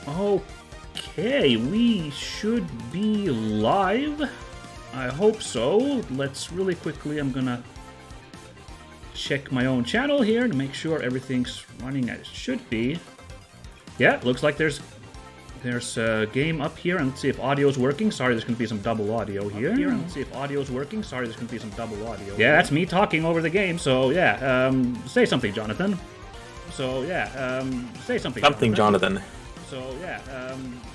Okay, we should be live. I hope so. Let's really quickly, I'm gonna check my own channel here to make sure everything's running as it should be. Yeah, looks like there's a game up here, and let's see if audio's working. Sorry, there's gonna be some double audio here. Let's see if audio's working. Sorry, there's gonna be some double audio. Yeah, that's me talking over the game, so yeah, say something, Jonathan. So yeah, say something. Something, Jonathan. So yeah,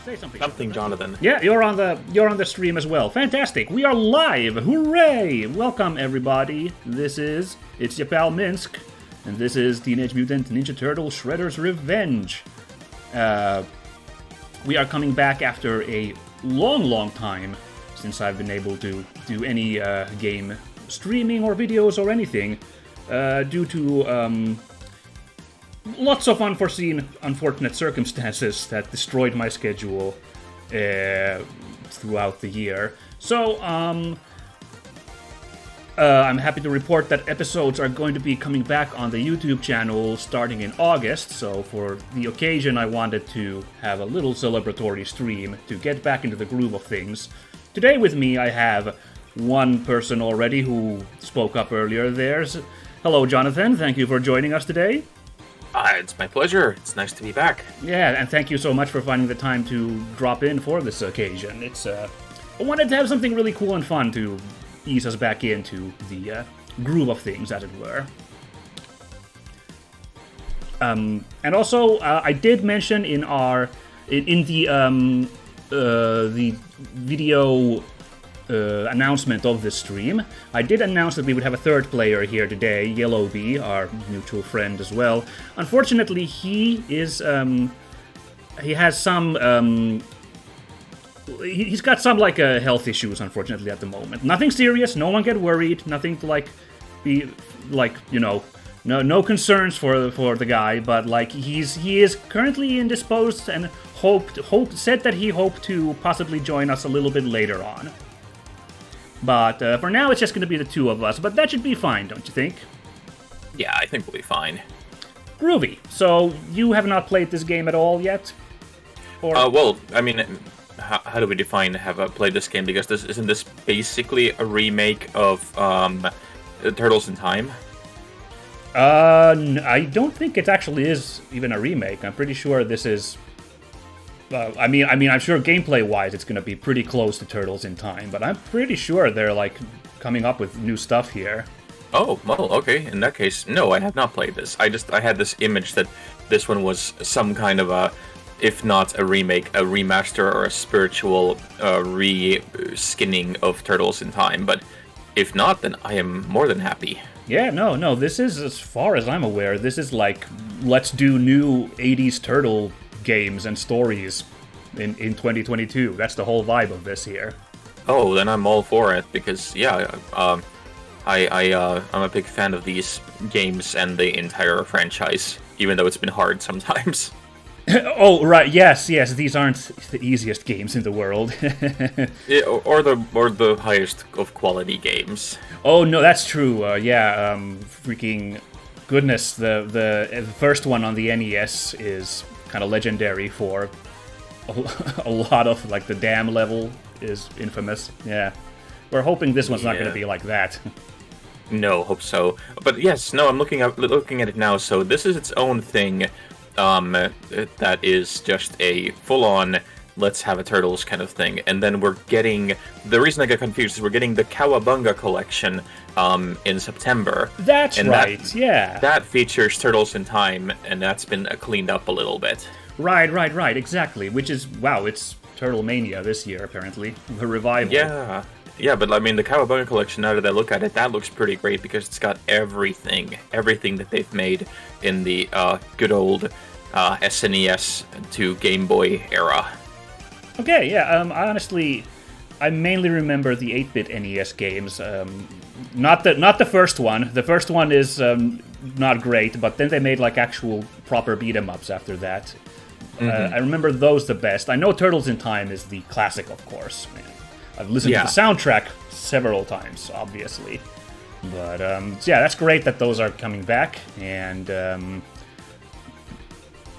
say something. Something, Jonathan. Yeah, you're on the stream as well. Fantastic. We are live. Hooray! Welcome everybody. It's your pal Minsk, and this is Teenage Mutant Ninja Turtles Shredder's Revenge. We are coming back after a long time since I've been able to do any game streaming or videos or anything due to lots of unfortunate circumstances that destroyed my schedule throughout the year. So, I'm happy to report that episodes are going to be coming back on the YouTube channel starting in August. So for the occasion, I wanted to have a little celebratory stream to get back into the groove of things. Today with me, I have one person already who spoke up earlier. Hello, Jonathan. Thank you for joining us today. It's my pleasure. It's nice to be back. Yeah, and thank you so much for finding the time to drop in for this occasion. I wanted to have something really cool and fun to ease us back into the groove of things, as it were. And also, I did mention in the video announcement of this stream, I did announce that we would have a third player here today, Yellow Bee, our mutual friend as well. Unfortunately, he has some he's got some health issues, unfortunately, at the moment. Nothing serious, no one get worried, nothing to be no concerns for the guy, but he is currently indisposed and said that he hoped to possibly join us a little bit later on. But for now, it's just going to be the two of us. But that should be fine, don't you think? Yeah, I think we'll be fine. Groovy. So, you have not played this game at all yet? Or... well, I mean, how do we define have played this game? Because isn't this basically a remake of Turtles in Time? I don't think it actually is even a remake. I'm pretty sure this is... I mean, I'm sure gameplay-wise it's going to be pretty close to Turtles in Time, but I'm pretty sure they're, coming up with new stuff here. Oh, well, okay. In that case, no, I have not played this. I had this image that this one was some kind of a, if not a remake, a remaster or a spiritual re-skinning of Turtles in Time, but if not, then I am more than happy. Yeah, no, this is, as far as I'm aware, this is let's do new 80s Turtle games and stories in 2022. That's the whole vibe of this here. Oh, then I'm all for it, because, yeah, I'm a big fan of these games and the entire franchise, even though it's been hard sometimes. Oh, right, yes, these aren't the easiest games in the world. Yeah, or the highest of quality games. Oh, no, that's true, freaking goodness, the first one on the NES is kind of legendary for a lot of, the dam level is infamous. Yeah. We're hoping this one's not going to be like that. No, hope so. But yes, no, I'm looking at it now, so this is its own thing. That is just a full-on let's have a Turtles kind of thing. And then we're getting, the reason I get confused is we're getting the Cowabunga collection in September. That's right, yeah. That features Turtles in Time, and that's been cleaned up a little bit. Right, exactly. Which is, wow, it's Turtle Mania this year, apparently. The revival. Yeah, but I mean, the Cowabunga collection, now that I look at it, that looks pretty great because it's got everything that they've made in the good old SNES to Game Boy era. Okay, yeah, I mainly remember the 8-bit NES games. Not the first one. The first one is not great, but then they made actual proper beat-em-ups after that. I remember those the best. I know Turtles in Time is the classic, of course. I've listened to the soundtrack several times, obviously. But, yeah, that's great that those are coming back. And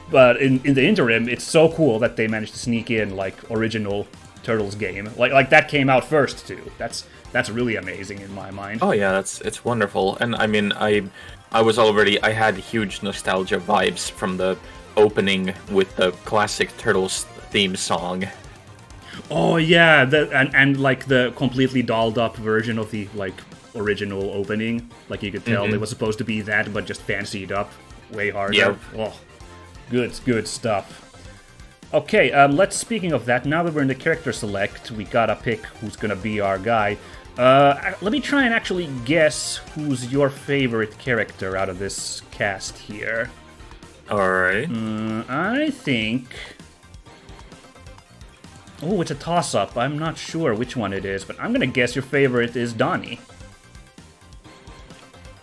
But in the interim, it's so cool that they managed to sneak in like original Turtles game. Like that came out first too. That's really amazing in my mind. Oh yeah, it's wonderful. And I mean, I had huge nostalgia vibes from the opening with the classic Turtles theme song. Oh yeah, and like the completely dolled up version of the like original opening. Like you could tell it was supposed to be that, but just fancied up way harder. Yep. Oh, good stuff. Okay, speaking of that, now that we're in the character select, we gotta pick who's gonna be our guy. Let me try and actually guess who's your favorite character out of this cast here. Alright. I think... Oh, it's a toss-up. I'm not sure which one it is, but I'm gonna guess your favorite is Donnie.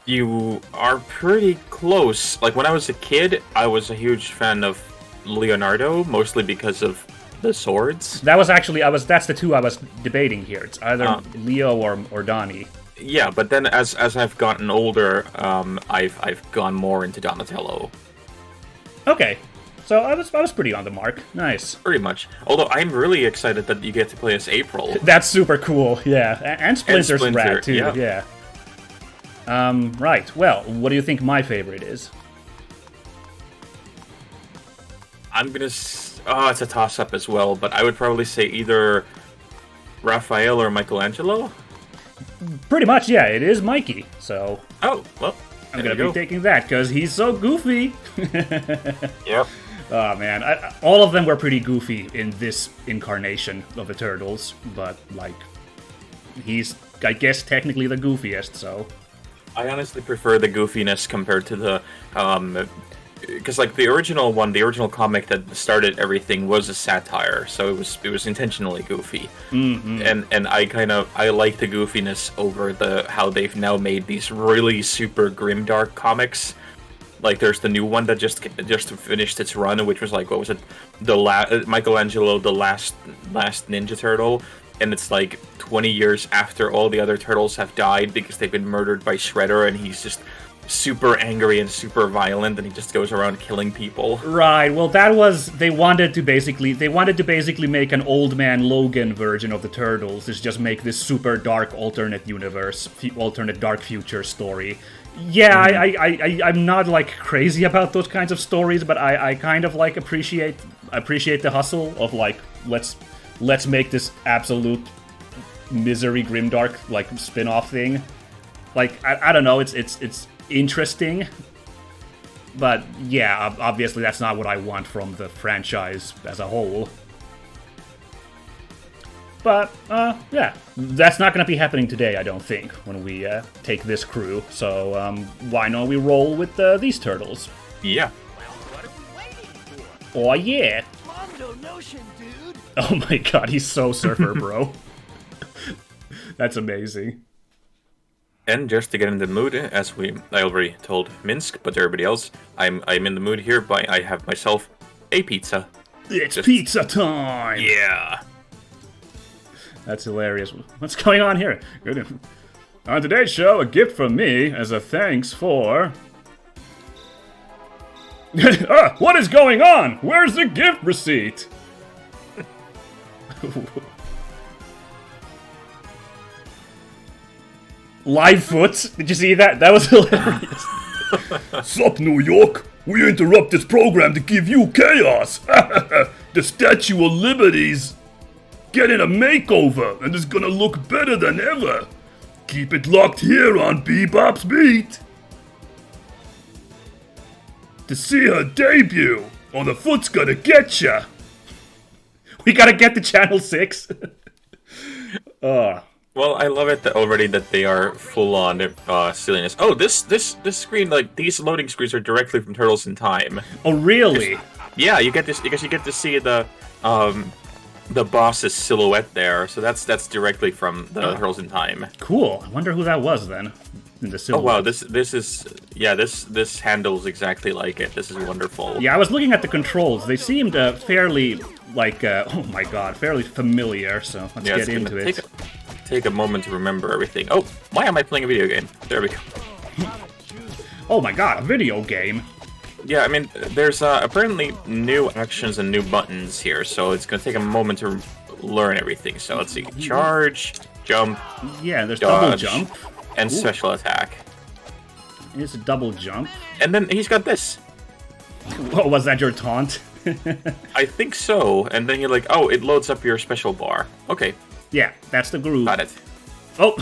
You are pretty close. Like, when I was a kid, I was a huge fan of Leonardo, mostly because of the swords. That was actually, that's the two I was debating here. It's either Leo or Donnie. Yeah, but then as I've gotten older, I've gone more into Donatello. Okay. So I was pretty on the mark. Nice. Pretty much. Although I'm really excited that you get to play as April. That's super cool, yeah. And Splinter's Splinter, rad, too, yeah. Right. Well, what do you think my favorite is? I'm gonna... Oh, it's a toss-up as well, but I would probably say either Raphael or Michelangelo? Pretty much, yeah. It is Mikey, so... Oh, well, I'm gonna be taking that, because he's so goofy. Yep. Oh, man. All of them were pretty goofy in this incarnation of the Turtles, but, like, he's, I guess, technically the goofiest, so... I honestly prefer the goofiness compared to the, because like the original comic that started everything was a satire, so it was intentionally goofy. And I like the goofiness over how they've now made these really super grimdark comics. Like there's the new one that just finished its run, which was like, what was it, Michelangelo, the last Ninja Turtle. And it's like 20 years after all the other turtles have died because they've been murdered by Shredder, and he's just super angry and super violent, and he just goes around killing people. Right. Well, that was they wanted to basically make an Old Man Logan version of the Turtles. Is just make this super dark alternate universe, alternate dark future story. Yeah, I'm not like crazy about those kinds of stories, but I kind of like appreciate the hustle of like let's make this absolute misery grimdark like spin-off thing. Like I don't know, it's interesting, but yeah, obviously that's not what I want from the franchise as a whole. But yeah, that's not going to be happening today, I don't think, when we take this crew. So why don't we roll with these turtles? Yeah. Well, what are we waiting for? Oh yeah. Mondo Notion, dude. Oh my god, he's so surfer, bro. That's amazing. And just to get in the mood, as I already told Minsk, but everybody else, I'm in the mood here. I have myself a pizza. It's pizza time. Yeah. That's hilarious. What's going on here? Good. On today's show, a gift from me as a thanks for... what is going on? Where's the gift receipt? Livefoot? Did you see that? That was hilarious. Sup, New York? We interrupt this program to give you chaos. The Statue of Liberty's getting a makeover, and it's gonna look better than ever. Keep it locked here on Bebop's Beat to see her debut, or the foot's gonna get ya. We gotta get to Channel 6. Well, I love it that they are full on silliness. Oh, this screen, like these loading screens are directly from Turtles in Time. Oh, really? Yeah, you get this because you get to see the boss's silhouette there. So that's directly from the Turtles in Time. Cool. I wonder who that was then. In the silhouette. Oh wow, this handles exactly like it. This is wonderful. Yeah, I was looking at the controls. They seemed fairly like oh my god, fairly familiar. So let's get into it. Take a moment to remember everything. Oh, why am I playing a video game? There we go. Oh my god, a video game. Yeah, I mean, there's apparently new actions and new buttons here, so it's gonna take a moment to learn everything. So let's see: charge, jump, Yeah, there's double dodge, jump. and Ooh. special attack. It's a double jump. And then he's got this. Oh, was that your taunt? I think so. And then you're like, oh, it loads up your special bar. Okay, Yeah, that's the groove. got it. Oh!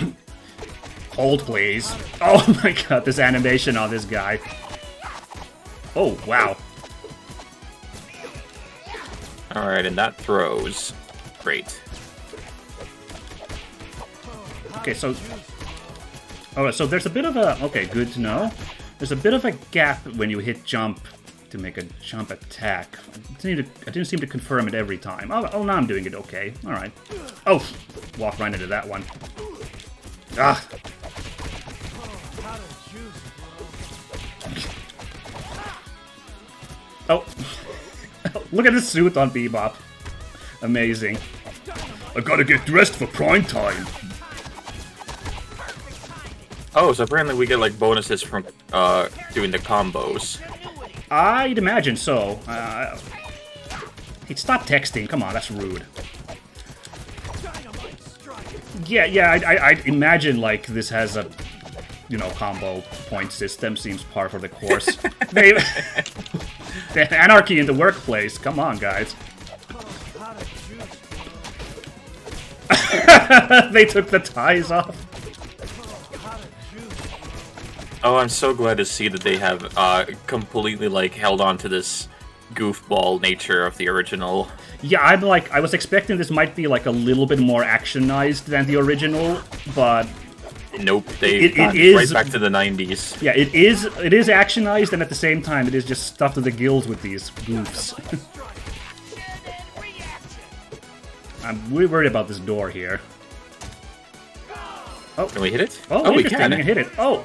Hold, please. Oh my god, this animation on this guy. Oh, wow. Alright, and that throws. Great. Okay, so... Alright, so there's a bit of a... Okay, good to know. There's a bit of a gap when you hit jump to make a jump attack. I didn't seem to confirm it every time. Oh, now I'm doing it okay. Alright. Oh! Walk right into that one. Ah! Oh! Look at the suit on Bebop. Amazing. I gotta get dressed for prime time. Oh, so apparently we get like bonuses from doing the combos. I'd imagine so. Hey, stop texting. Come on, that's rude. Yeah, I'd imagine, like, this has a, you know, combo point system. Seems par for the course. The anarchy in the workplace. Come on, guys. They took the ties off. Oh, I'm so glad to see that they have completely like held on to this goofball nature of the original. Yeah, I was expecting this might be like a little bit more actionized than the original, but Nope, they've gone is right back to the 90s. yeah, it is actionized, and at the same time, it is just stuffed to the gills with these goofs. I'm really worried about this door here. Oh, Can we hit it? oh, we interesting. can. We can hit it. Oh,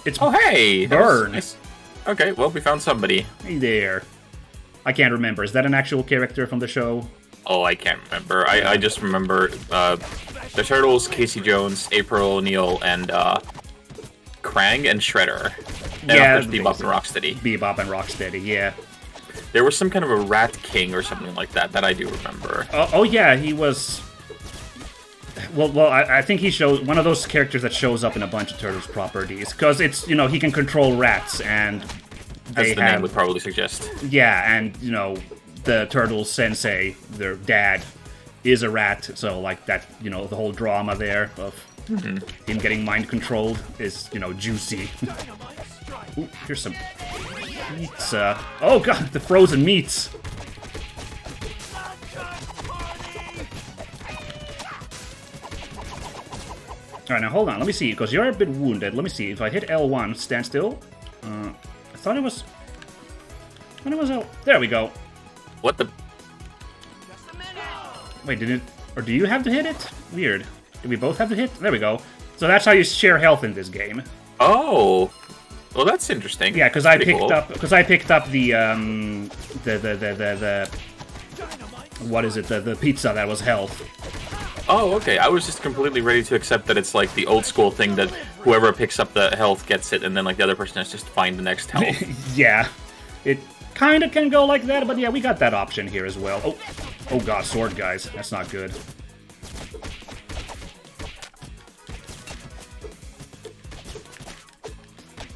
it's Oh, hey! that was Burn. nice. Okay, well, we found somebody. Hey there. I can't remember. Is that an actual character from the show? Oh, I can't remember. I just remember the Turtles, Casey Jones, April O'Neil, and Krang and Shredder. And Yeah, of course Bebop and Rocksteady. Bebop and Rocksteady, yeah. There was some kind of a Rat King or something like that I do remember. Oh yeah, he was... Well, I think he shows one of those characters that shows up in a bunch of Turtles properties. Because it's, you know, he can control rats, and they As the have... name would probably suggest. Yeah, and, you know, the Turtles sensei, their dad, is a rat, so, like, that, you know, the whole drama there of him getting mind-controlled is, you know, juicy. Ooh, here's some pizza. Oh, God, the frozen meats! Alright, now hold on, let me see, because you're a bit wounded. Let me see, if I hit L1, stand still. I thought it was... When it was L... There we go. What the... Wait, did it... Or do you have to hit it? Weird. Do we both have to hit? There we go. So that's how you share health in this game. Oh! Well, that's interesting. Yeah, because I Pretty picked cool. up... Because I picked up the what is it? The pizza that was health. Oh, okay. I was just completely ready to accept that it's like the old school thing that whoever picks up the health gets it, and then like the other person has to just find the next health. Yeah. It kind of can go like that, but yeah, we got that option here as well. Oh, oh god, sword guys. That's not good.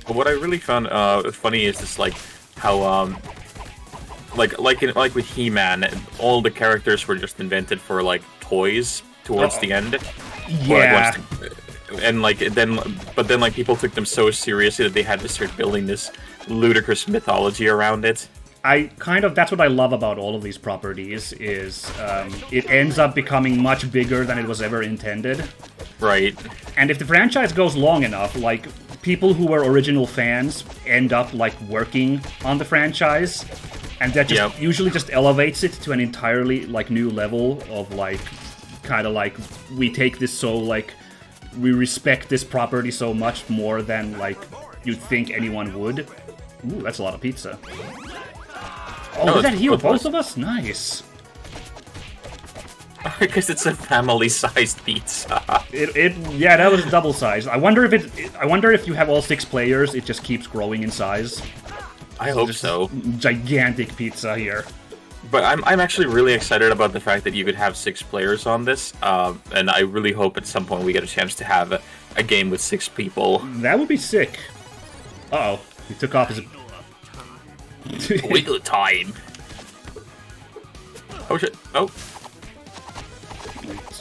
But what I really found funny is just like how like with He-Man, all the characters were just invented for like toys towards the end. Yeah. And like but then like people took them so seriously that they had to start building this ludicrous mythology around it. That's what I love about all of these properties, is it ends up becoming much bigger than it was ever intended. Right. And if the franchise goes long enough, like, people who were original fans end up, like, working on the franchise, and that just usually just elevates it to an entirely, like, new level of, like, kind of like, we take this so, like, we respect this property so much more than, like, you'd think anyone would. Ooh, that's a lot of pizza. Oh, did that heal both of us? Nice. Because it's a family-sized pizza. Yeah, that was double sized. I wonder if you have all 6 players, it just keeps growing in size. I hope Just so. Gigantic pizza here. But I'm actually really excited about the fact that you could have 6 players on this, and I really hope at some point we get a chance to have a game with 6 people. That would be sick. Uh-oh. He took off his... Wiggle time! Oh shit, oh.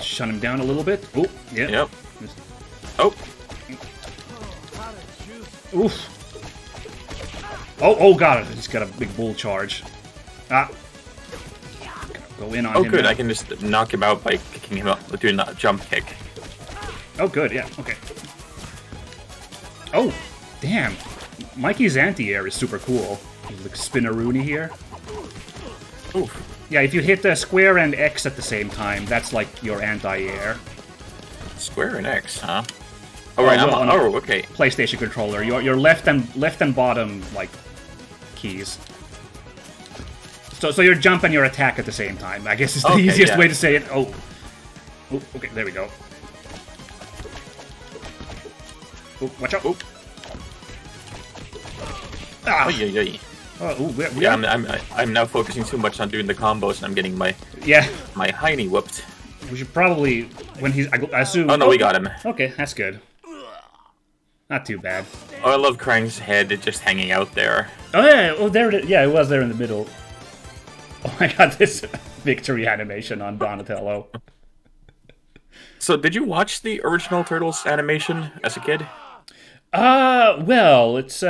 Shut him down a little bit. Oh, yeah. Yep. Oh. Oof. Oh, got it. He's got a big bull charge. Ah. Go in on him. Oh good, now. I can just knock him out by kicking him up, doing that jump kick. Oh, good, yeah, okay. Oh, damn. Mikey's anti-air is super cool. He's like spinneroonie here. Oof. Yeah, if you hit the square and X at the same time, that's like your anti-air. Square and X, huh? Oh, right, well, oh, okay. PlayStation controller, your left and bottom, like, keys. So your jump and your attack at the same time, I guess is the easiest way to say it. Oh, okay, there we go. Oh, watch out. Oh. Ah. Oy. Oh, yeah, I'm now focusing too much on doing the combos, and I'm getting my hiney whooped. We should probably when he's. I assume. Oh no, we got him. Okay, that's good. Not too bad. Oh, I love Krang's head just hanging out there. Oh yeah, there it is. Yeah, it was there in the middle. Oh my god, this victory animation on Donatello. So, did you watch the original Turtles animation as a kid? Well, it's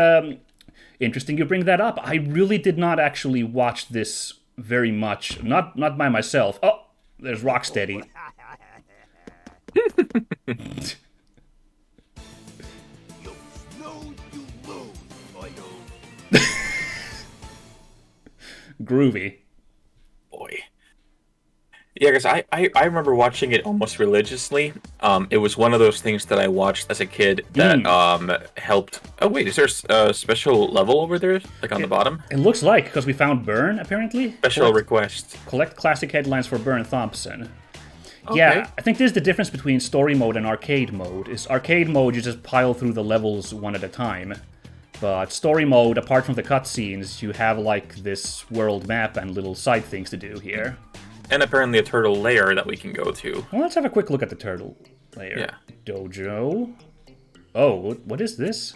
interesting you bring that up. I really did not actually watch this very much. Not by myself. Oh, there's Rocksteady. Groovy. Boy. Yeah, because I remember watching it almost religiously. It was one of those things that I watched as a kid that helped... Oh, wait, is there a special level over there? Like on the bottom? It looks like, because we found Burn, apparently. Special request. Collect classic headlines for Burn Thompson. Okay. Yeah, I think this is the difference between story mode and arcade mode. Is arcade mode, you just pile through the levels one at a time. But story mode, apart from the cutscenes, you have like this world map and little side things to do here. And apparently a turtle lair that we can go to. Well, let's have a quick look at the turtle lair. Yeah. Dojo. Oh, what is this?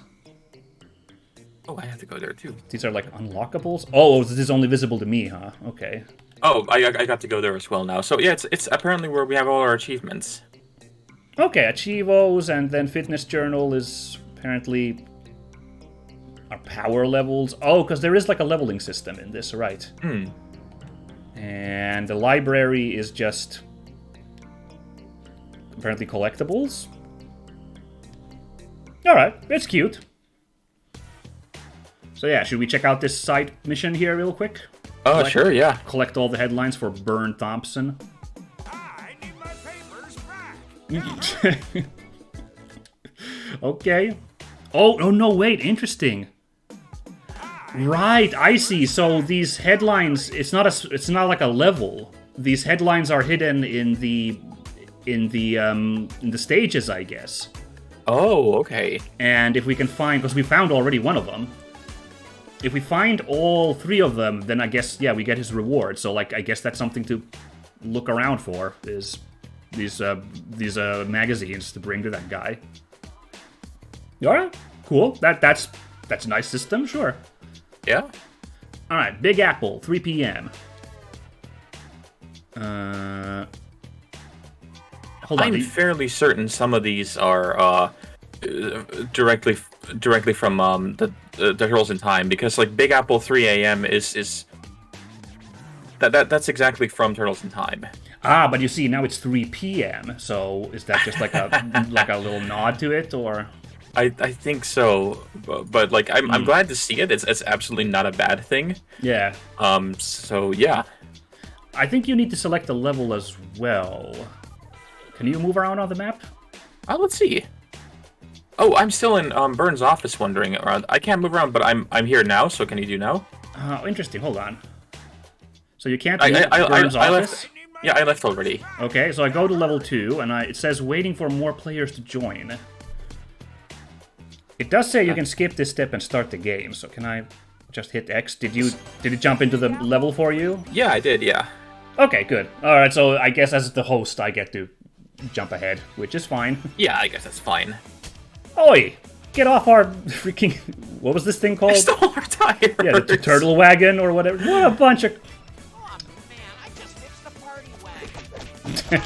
Oh, I have to go there too. These are like unlockables? Oh, this is only visible to me, huh? Okay. Oh, I got to go there as well now. So yeah, it's apparently where we have all our achievements. Okay, Achievos, and then Fitness Journal is apparently our power levels. Oh, because there is like a leveling system in this, right? Hmm. And the library is just apparently collectibles. Alright, it's cute. So yeah, should we check out this side mission here real quick? Oh, sure, yeah. Collect all the headlines for Burn Thompson. I need my papers back. Okay. Oh, no, wait, interesting. Right, I see. So these headlines, it's not like a level. These headlines are hidden in the stages, I guess. Oh, okay. And if we can find, because we found already one of them. If we find all 3 of them, then I guess, yeah, we get his reward. So, like, I guess that's something to look around for, is these magazines to bring to that guy. Alright, cool. That's a nice system, sure. Yeah. Alright, Big Apple, 3 p.m. Hold on. I'm fairly certain some of these are directly from the Turtles in Time, because like Big Apple 3 a.m. is that's exactly from Turtles in Time. Ah, but you see, now it's 3 p.m. So is that just like a little nod to it, or? I think so, but like I'm glad to see it. It's absolutely not a bad thing. Yeah. So yeah. I think you need to select a level as well. Can you move around on the map? Let's see. Oh, I'm still in Burn's office wandering around. I can't move around, but I'm here now. So can you do now? Interesting. Hold on. So you can't I Burn's office? left. Yeah, I left already. Okay, so I go to level 2, and it says waiting for more players to join. It does say you can skip this step and start the game, so can I just hit X. Did it jump into the level for you? Yeah, I did. Yeah. Okay, good. All right, so I guess as the host, I get to jump ahead, which is fine. Yeah, I guess that's fine. Oi! Get off our freaking... What was this thing called? I stole our tires. Yeah, the turtle wagon or whatever. What a bunch of... Oh man, I just hitched the party wagon.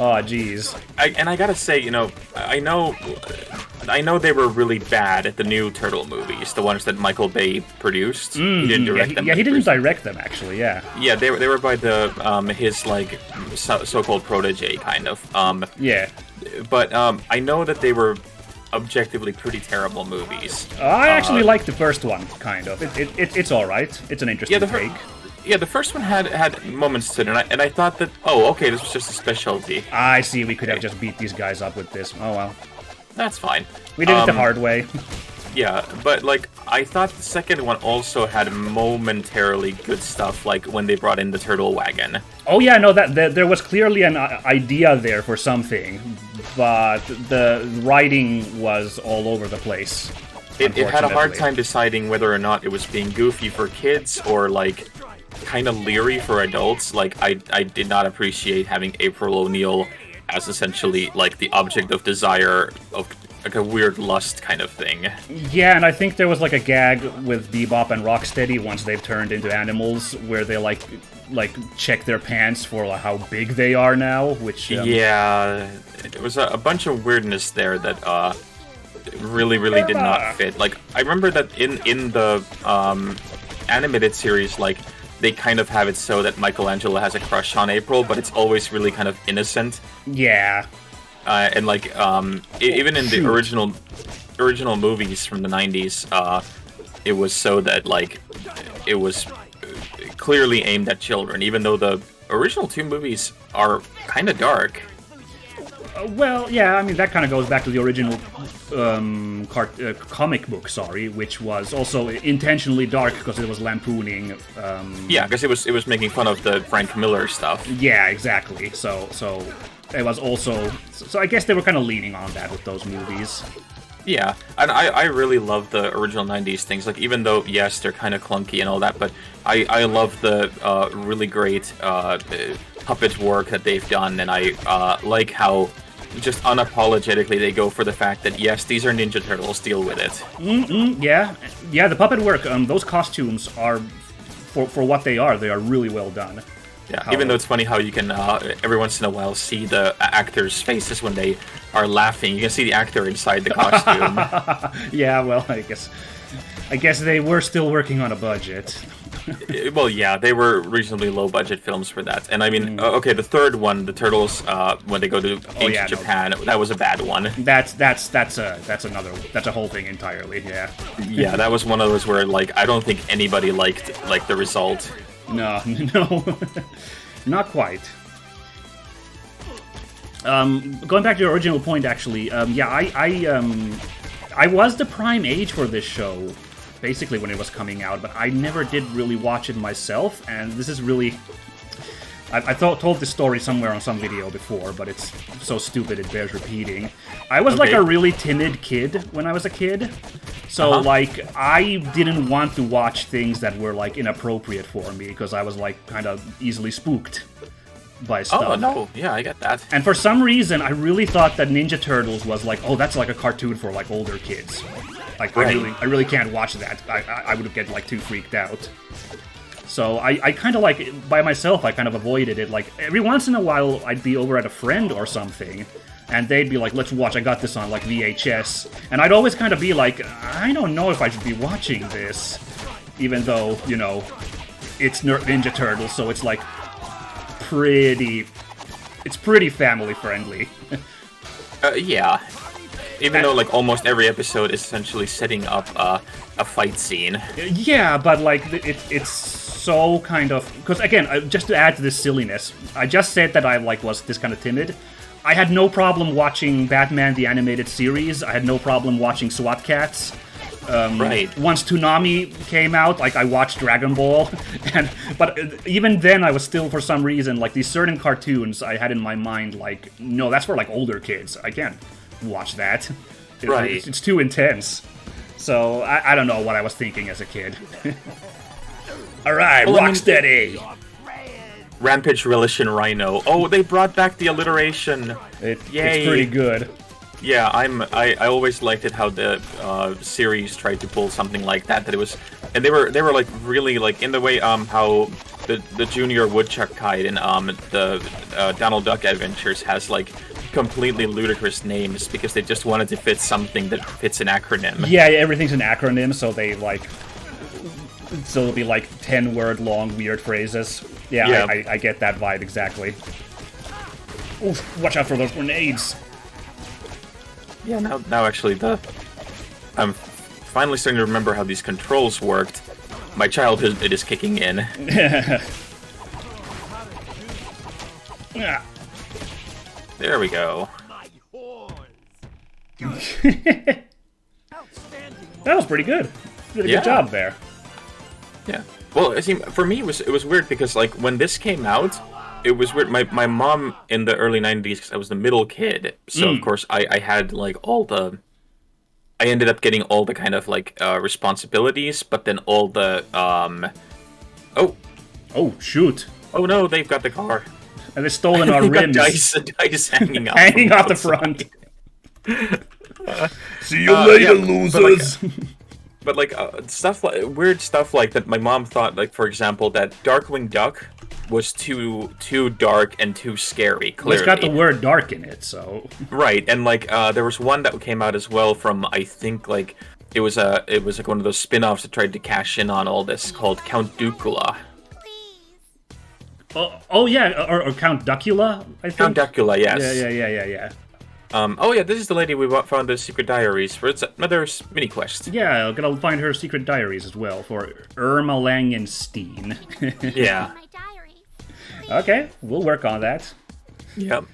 Oh, jeez. And I gotta say, you know, I know they were really bad at the new Turtle movies, the ones that Michael Bay produced. He didn't direct them. Yeah, he didn't direct them, actually, yeah. Yeah, they were by the his like so-called protege kind of. Yeah. But I know that they were objectively pretty terrible movies. I actually like the first one, kind of. It's alright. It's an interesting take. Yeah, the first one had moments to it, and I thought that, oh, okay, this was just a specialty. I see, we could have just beat these guys up with this. Oh well. That's fine. We did it the hard way. Yeah, but, like, I thought the second one also had momentarily good stuff, like when they brought in the turtle wagon. Oh yeah, no, there was clearly an idea there for something, but the writing was all over the place. It had a hard time deciding whether or not it was being goofy for kids or, like, kind of leery for adults. Like, I did not appreciate having April O'Neil as essentially, like, the object of desire of, like, a weird lust kind of thing. Yeah, and I think there was, like, a gag with Bebop and Rocksteady once they've turned into animals, where they, like check their pants for like, how big they are now, which... Yeah, it was a bunch of weirdness there that, really did not fit. Like, I remember that in the, animated series, like, they kind of have it so that Michelangelo has a crush on April, but it's always really kind of innocent. Yeah. And like, even in the original movies from the 90s, it was so that, like, it was clearly aimed at children, even though the original two movies are kind of dark. Well, yeah, I mean, that kind of goes back to the original comic book, which was also intentionally dark because it was lampooning... Yeah, because it was making fun of the Frank Miller stuff. Yeah, exactly. So it was also... So I guess they were kind of leaning on that with those movies. Yeah, and I really love the original 90s things, like, even though, yes, they're kind of clunky and all that, but I love the really great puppet work that they've done, and I like how just unapologetically they go for the fact that, yes, these are Ninja Turtles, deal with it. Yeah, the puppet work, those costumes are, for what they are really well done. Yeah, even though it's funny how you can, every once in a while, see the actors' faces when they are laughing. You can see the actor inside the costume. Yeah, well, I guess they were still working on a budget. Well, yeah, they were reasonably low-budget films for that. And I mean, okay, the third one, the Turtles, when they go to ancient Japan, that was a bad one. That's a whole thing entirely. Yeah. Yeah, that was one of those where, like, I don't think anybody liked the result. No, not quite. Going back to your original point, actually, yeah, I was the prime age for this show, basically when it was coming out, but I never did really watch it myself, and this is really... I told this story somewhere on some video before, but it's so stupid it bears repeating. I was like a really timid kid when I was a kid, so like I didn't want to watch things that were like inappropriate for me because I was like kind of easily spooked by stuff. Oh no, yeah, I get that. And for some reason, I really thought that Ninja Turtles was like, oh, that's like a cartoon for like older kids. Like I really can't watch that. I would get like too freaked out. So I kind of like, by myself, I kind of avoided it. Like, every once in a while, I'd be over at a friend or something, and they'd be like, let's watch, I got this on, like, VHS. And I'd always kind of be like, I don't know if I should be watching this. Even though, you know, it's Ninja Turtles, so it's, like, it's pretty family-friendly. Yeah. Even though, like, almost every episode is essentially setting up a fight scene. Yeah, but, like, it's so kind of... Because, again, just to add to this silliness, I just said that I, like, was this kind of timid. I had no problem watching Batman the Animated Series. I had no problem watching SWAT Cats. Right. Once Toonami came out, like, I watched Dragon Ball. But even then, I was still, for some reason, like, these certain cartoons I had in my mind, like, no, that's for, like, older kids. I can't watch that. Right. It's too intense. So I don't know what I was thinking as a kid. All right, Well, I mean, Rocksteady. Rampage, Relish, and Rhino. Oh, they brought back the alliteration. Yay. It's pretty good. Yeah, I always liked it how the series tried to pull something like that. That it was, and they were like really like in the way how the Junior Woodchuck Guide and the Donald Duck Adventures has like completely ludicrous names because they just wanted to fit something that fits an acronym. Yeah, everything's an acronym, so they like. So it'll be like 10-word long weird phrases. Yeah. I get that vibe exactly. Oof, watch out for those grenades. Yeah, now actually I'm finally starting to remember how these controls worked. My childhood it is kicking in. Yeah. There we go. That was pretty good. You did a good job there. Yeah. Well, I see. For me, it was weird because like when this came out, it was weird. My mom in the early '90s, because I was the middle kid, so of course I had like all the. I ended up getting all the kind of like responsibilities, but then all the Oh shoot! Oh no, they've got the car. And they've stolen our They've got rims. dice hanging out. Hanging off the front. See you later, losers. But like stuff like weird stuff like that. My mom thought, like for example, that Darkwing Duck was too dark and too scary. Clearly, It's got the word "dark" in it, so. Right, and like there was one that came out as well from I think like it was like one of those spin-offs that tried to cash in on all this called Count Ducula. Oh yeah, or Count Duckula, I think. Count Ducula, yes. Yeah. Oh yeah, this is the lady we found the secret diaries for. It's another mini quest. Yeah, I'm gonna find her secret diaries as well for Irma Langenstein. Yeah. Okay, we'll work on that. Yep.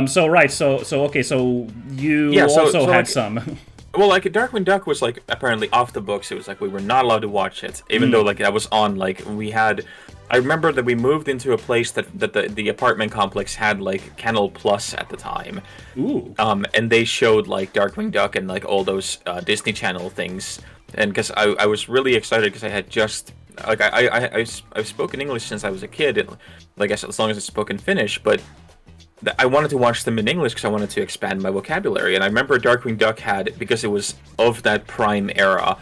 So okay, so you also had like, some. Well, like Darkwing Duck was like apparently off the books. It was like we were not allowed to watch it, even though like I was on. Like we had, I remember that we moved into a place that the apartment complex had like Canal Plus at the time. Ooh. And they showed like Darkwing Duck and like all those Disney Channel things, and because I was really excited because I had just like I've spoken English since I was a kid, and, like as long as I spoken Finnish, but I wanted to watch them in English because I wanted to expand my vocabulary. And I remember Darkwing Duck had, because it was of that prime era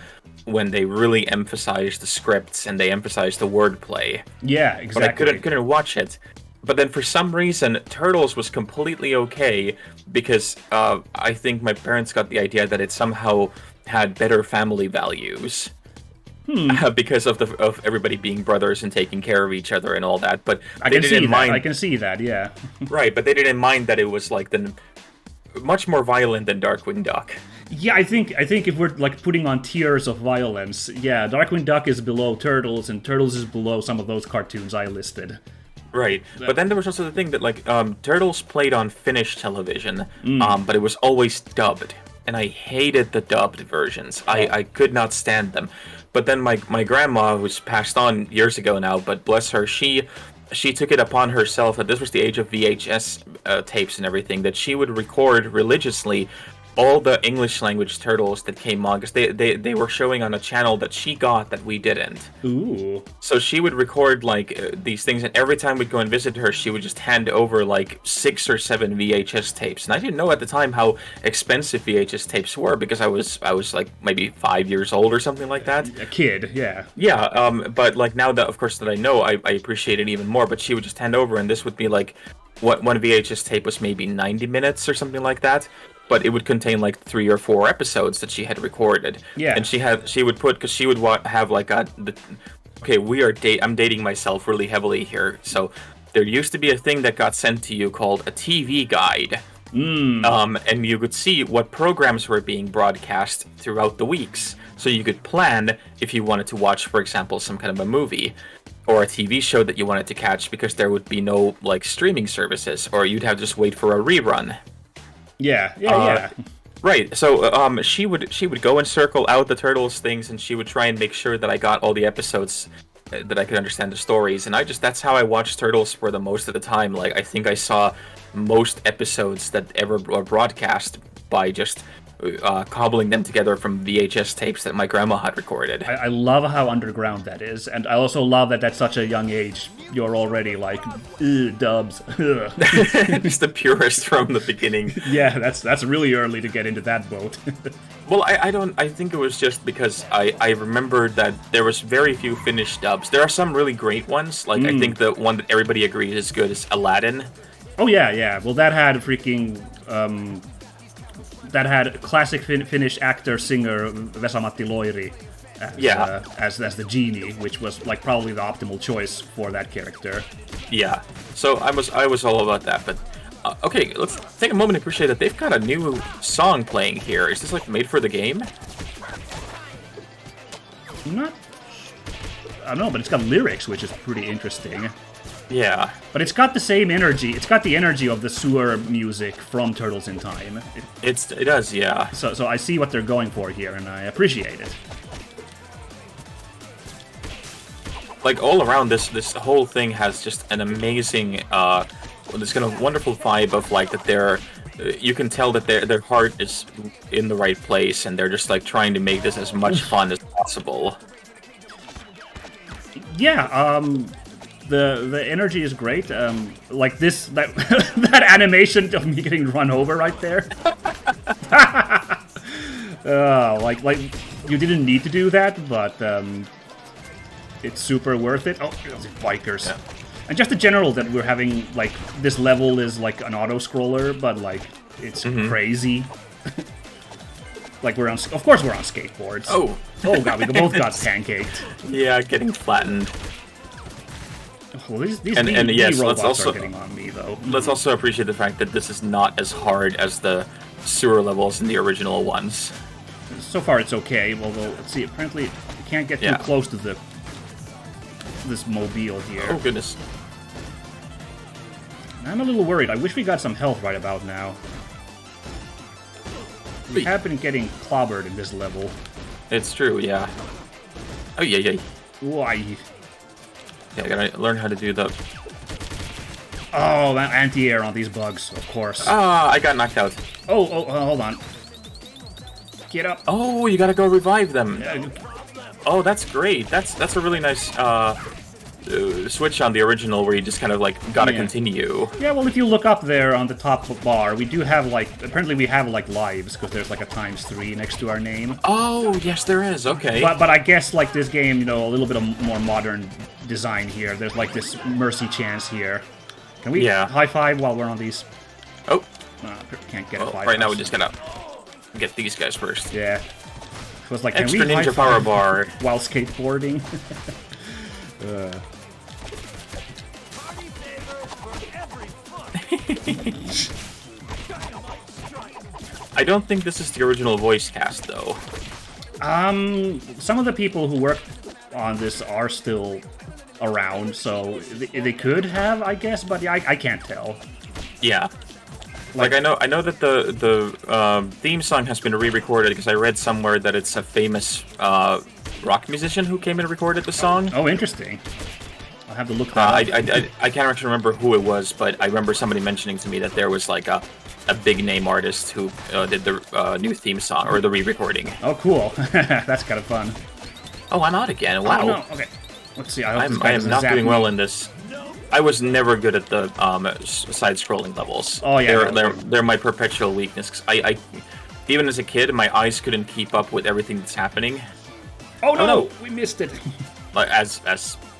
when they really emphasized the scripts and they emphasized the wordplay. Yeah, exactly. But I couldn't watch it. But then for some reason, Turtles was completely okay because I think my parents got the idea that it somehow had better family values. Because of everybody being brothers and taking care of each other and all that, but I can see that, yeah. Right, but they didn't mind that it was like much more violent than Darkwing Duck. Yeah, I think if we're like putting on tiers of violence, yeah, Darkwing Duck is below Turtles, and Turtles is below some of those cartoons I listed. Right, but then there was also the thing that like Turtles played on Finnish television, but it was always dubbed, and I hated the dubbed versions. I could not stand them. But then my grandma, who's passed on years ago now, but bless her, she took it upon herself, and this was the age of VHS tapes and everything, that she would record religiously all the English language Turtles that came on, because they were showing on a channel that she got that we didn't. Ooh. So she would record like these things, and every time we'd go and visit her, she would just hand over like 6 or 7 VHS tapes. And I didn't know at the time how expensive VHS tapes were, because I was like maybe 5 years old or something like that. A kid, yeah. Yeah, but like now that of course that I know, I appreciate it even more. But she would just hand over, and this would be like one VHS tape was maybe 90 minutes or something like that. But it would contain like 3 or 4 episodes that she had recorded. Yeah. And she would put, because she would have like okay, I'm dating myself really heavily here. So there used to be a thing that got sent to you called a TV guide. And you could see what programs were being broadcast throughout the weeks. So you could plan if you wanted to watch, for example, some kind of a movie or a TV show that you wanted to catch, because there would be no like streaming services, or you'd have to just wait for a rerun. Yeah. Right. So she would go and circle out the Turtles things, and she would try and make sure that I got all the episodes, that I could understand the stories. And that's how I watched Turtles for the most of the time. Like I think I saw most episodes that ever were broadcast by just cobbling them together from VHS tapes that my grandma had recorded. I love how underground that is, and I also love that at such a young age you're already like, "Ugh, dubs." Ugh. Just the purest from the beginning. Yeah, that's really early to get into that boat. Well, I think it was just because I remembered that there was very few Finnish dubs. There are some really great ones, like I think the one that everybody agrees is good is Aladdin. Oh yeah. Well, that had freaking that had classic Finnish actor singer Vesa-Matti Loiri as the genie, which was like probably the optimal choice for that character. Yeah. So I was all about that, but okay, let's take a moment to appreciate that they've got a new song playing here. Is this like made for the game? Not, I don't know, but it's got lyrics, which is pretty interesting. Yeah. But it's got the same energy. It's got the energy of the sewer music from Turtles in Time. It does, yeah. So I see what they're going for here, and I appreciate it. Like all around this whole thing has just an amazing this kind of wonderful vibe of like that they're you can tell that their heart is in the right place and they're just like trying to make this as much fun as possible. Yeah, the energy is great. Like that that animation of me getting run over right there. Like you didn't need to do that, but it's super worth it. Oh, bikers. Yeah. And just the general that we're having, like, this level is like an auto-scroller, but, like, it's crazy. Like, of course we're on skateboards. Oh god, we both got pancaked. Yeah, getting flattened. Well, these yes, robots are getting on me, though. Let's also appreciate the fact that this is not as hard as the sewer levels in the original ones. So far, it's okay. Well, let's see. Apparently, you can't get too close to this mobile here. Oh, goodness. I'm a little worried. I wish we got some health right about now. We have been getting clobbered in this level. It's true, yeah. Oh, yeah. Why? Yeah, I gotta learn how to do the... Oh, anti-air on these bugs, of course. Ah, I got knocked out. Oh, hold on. Get up. Oh, you gotta go revive them. Oh, that's great. That's a really nice switch on the original where you just kind of like gotta continue. Yeah, well, if you look up there on the top bar, we do have like, apparently we have like lives because there's like a ×3 next to our name. Oh, yes, there is. Okay. But I guess like this game, you know, a little bit of more modern design here. There's like this mercy chance here. Can we high five while we're on these? Oh. Can't get a five. Right now we just gotta get these guys first. Yeah. It was like, extra can we ninja power bar while skateboarding? I don't think this is the original voice cast, though. Some of the people who worked on this are still around, so they could have, I guess, but yeah, I can't tell. Yeah. Like I know that the theme song has been re-recorded because I read somewhere that it's a famous rock musician who came and recorded the song. Oh, interesting. I'll have to look that up. I can't actually remember who it was, but I remember somebody mentioning to me that there was like a big name artist who did the new theme song or the re-recording. Oh, cool. That's kind of fun. Oh, I'm out again. Wow. Oh, no. Okay. Let's see. I am not doing well in this. I was never good at the side-scrolling levels. Oh yeah, they're my perpetual weakness. I even as a kid, my eyes couldn't keep up with everything that's happening. Oh no, we missed it. Like as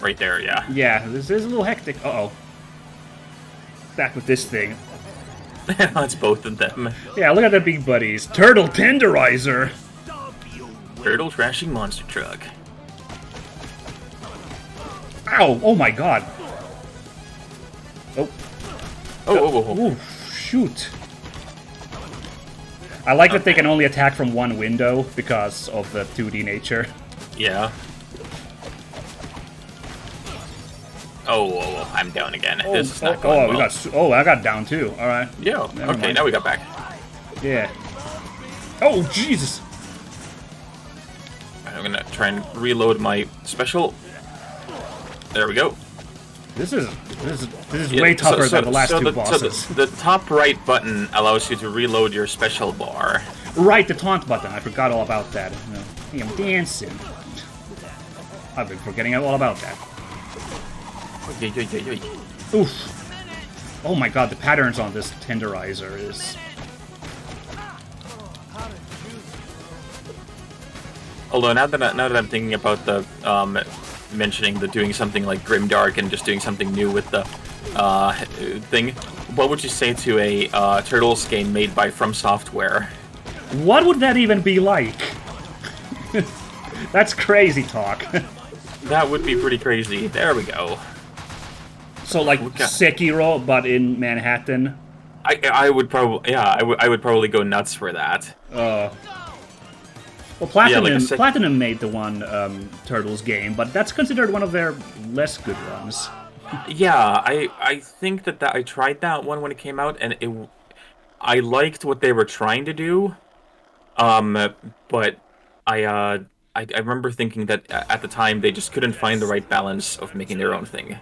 right there, yeah. Yeah, this is a little hectic. Uh-oh. Back with this thing. It's both of them. Yeah, look at the big buddies. Turtle Tenderizer. Turtle trashing monster truck. Ow! Oh my god. Oh. Oh. Shoot. I like that they can only attack from one window because of the 2D nature. Yeah. Oh, I'm down again. This is not going well. I got down too. All right. Yeah. Okay, now we got back. Yeah. Oh, Jesus. I'm gonna try and reload my special. There we go. This is way tougher than the last two bosses. So the top right button allows you to reload your special bar. Right, the taunt button. I forgot all about that. Hey, I'm dancing. I've been forgetting all about that. Oof. Oh my god, the patterns on this tenderizer is... Although now that I'm thinking about the mentioning the doing something like grimdark and just doing something new with the thing, what would you say to a Turtles game made by From Software? What would that even be like? That's crazy talk. That would be pretty crazy. There we go. So like Sekiro, but in Manhattan. I would probably I would probably go nuts for that. Well, Platinum, Yeah, like Platinum made the one Turtles game, but that's considered one of their less good ones. Yeah, I think that I tried that one when it came out, and I liked what they were trying to do. But I remember thinking that at the time they just couldn't find the right balance of making their own thing.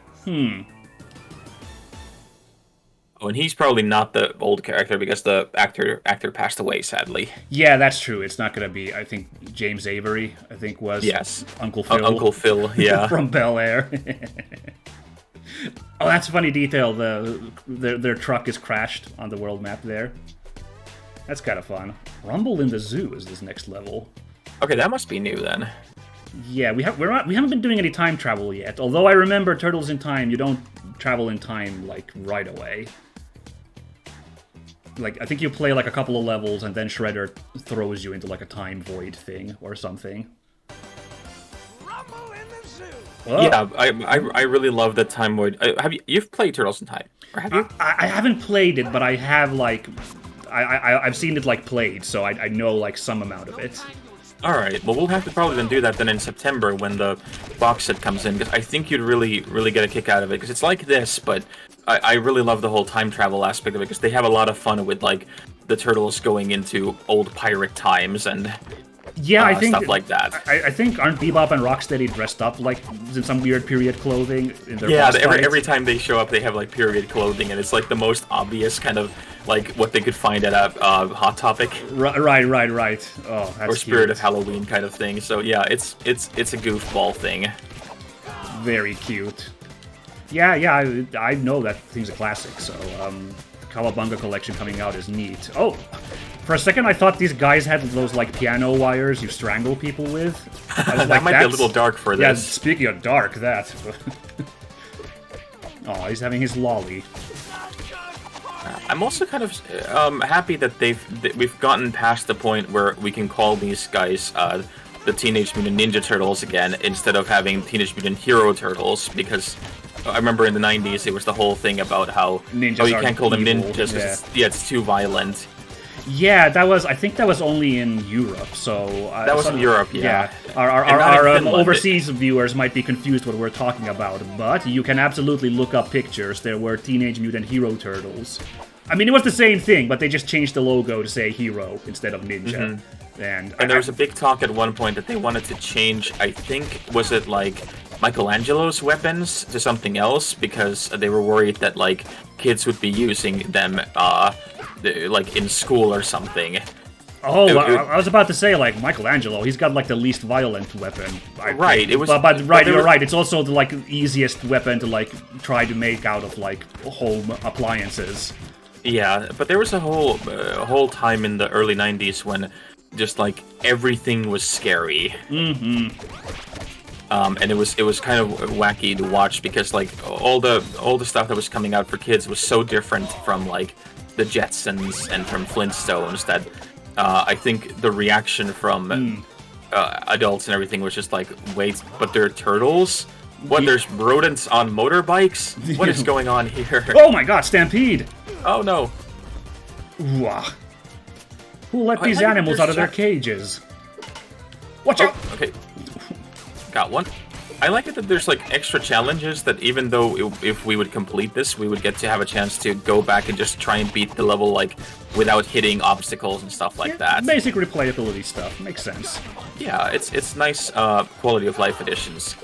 Oh, and he's probably not the old character because the actor passed away, sadly. Yeah, that's true. It's not going to be, I think, James Avery, I think was Uncle Phil. Uncle Phil, yeah. From Bel Air. Oh, that's a funny detail. Their truck is crashed on the world map there. That's kind of fun. Rumble in the Zoo is this next level. Okay, that must be new then. Yeah, we haven't been doing any time travel yet. Although I remember Turtles in Time, you don't travel in time like right away. Like, I think you play like a couple of levels and then Shredder throws you into like a time void thing or something. Rumble in the Zoo. Whoa. Yeah, I really love that time void. You've played Turtles in Time, or have you? I haven't played it, but I have like I've seen it like played, so I know like some amount of it. All right, well we'll have to probably then do that then in September when the box set comes in, because I think you'd really get a kick out of it, because it's like this, but I really love the whole time travel aspect of it, because they have a lot of fun with like the Turtles going into old pirate times and yeah, I think stuff like that. I think aren't Bebop and Rocksteady dressed up like in some weird period clothing in their yeah, boss fight? every time they show up, they have like period clothing, and it's like the most obvious kind of like what they could find at a Hot Topic. Right. Oh, that's or Spirit cute. of Halloween kind of thing. So yeah, it's a goofball thing. Very cute. Yeah, I know that thing's a classic. So Cowabunga collection coming out is neat. Oh. For a second, I thought these guys had those, like, piano wires you strangle people with. I was That like, might be a little dark for yeah, this. speaking of dark, that. Oh, he's having his lolly. I'm also kind of happy that we've gotten past the point where we can call these guys the Teenage Mutant Ninja Turtles again, instead of having Teenage Mutant Hero Turtles, because I remember in the 90s it was the whole thing about how Ninjas you can't call them evil, ninjas because it's too violent. Yeah, I think that was only in Europe, so... That was in Europe, yeah. Our in Finland. overseas viewers might be confused what we're talking about, but you can absolutely look up pictures. There were Teenage Mutant Hero Turtles. I mean, it was the same thing, but they just changed the logo to say Hero instead of Ninja. And there was a big talk at one point that they wanted to change, I think, was it like Michelangelo's weapons to something else, because they were worried that like kids would be using them like in school or something. Oh, I was about to say, like, Michelangelo, he's got, like, the least violent weapon. Right, it was... But you're right, it's also the, like, easiest weapon to, like, try to make out of, like, home appliances. Yeah, but there was a whole time in the early 90s when just, like, everything was scary. And it was kind of wacky to watch, because, like, all the stuff that was coming out for kids was so different from, like, the Jetsons and from Flintstones that I think the reaction from adults and everything was just like, wait, but they're turtles? What, there's rodents on motorbikes? What is going on here? Oh my god, Stampede! Oh no. Ooh, who let these animals out of their cages? Watch out! Okay. Got one. I like it that there's like extra challenges that even though if we would complete this, we would get to have a chance to go back and just try and beat the level like without hitting obstacles and stuff like that. Basic replayability stuff. Makes sense. Yeah, it's nice quality of life additions.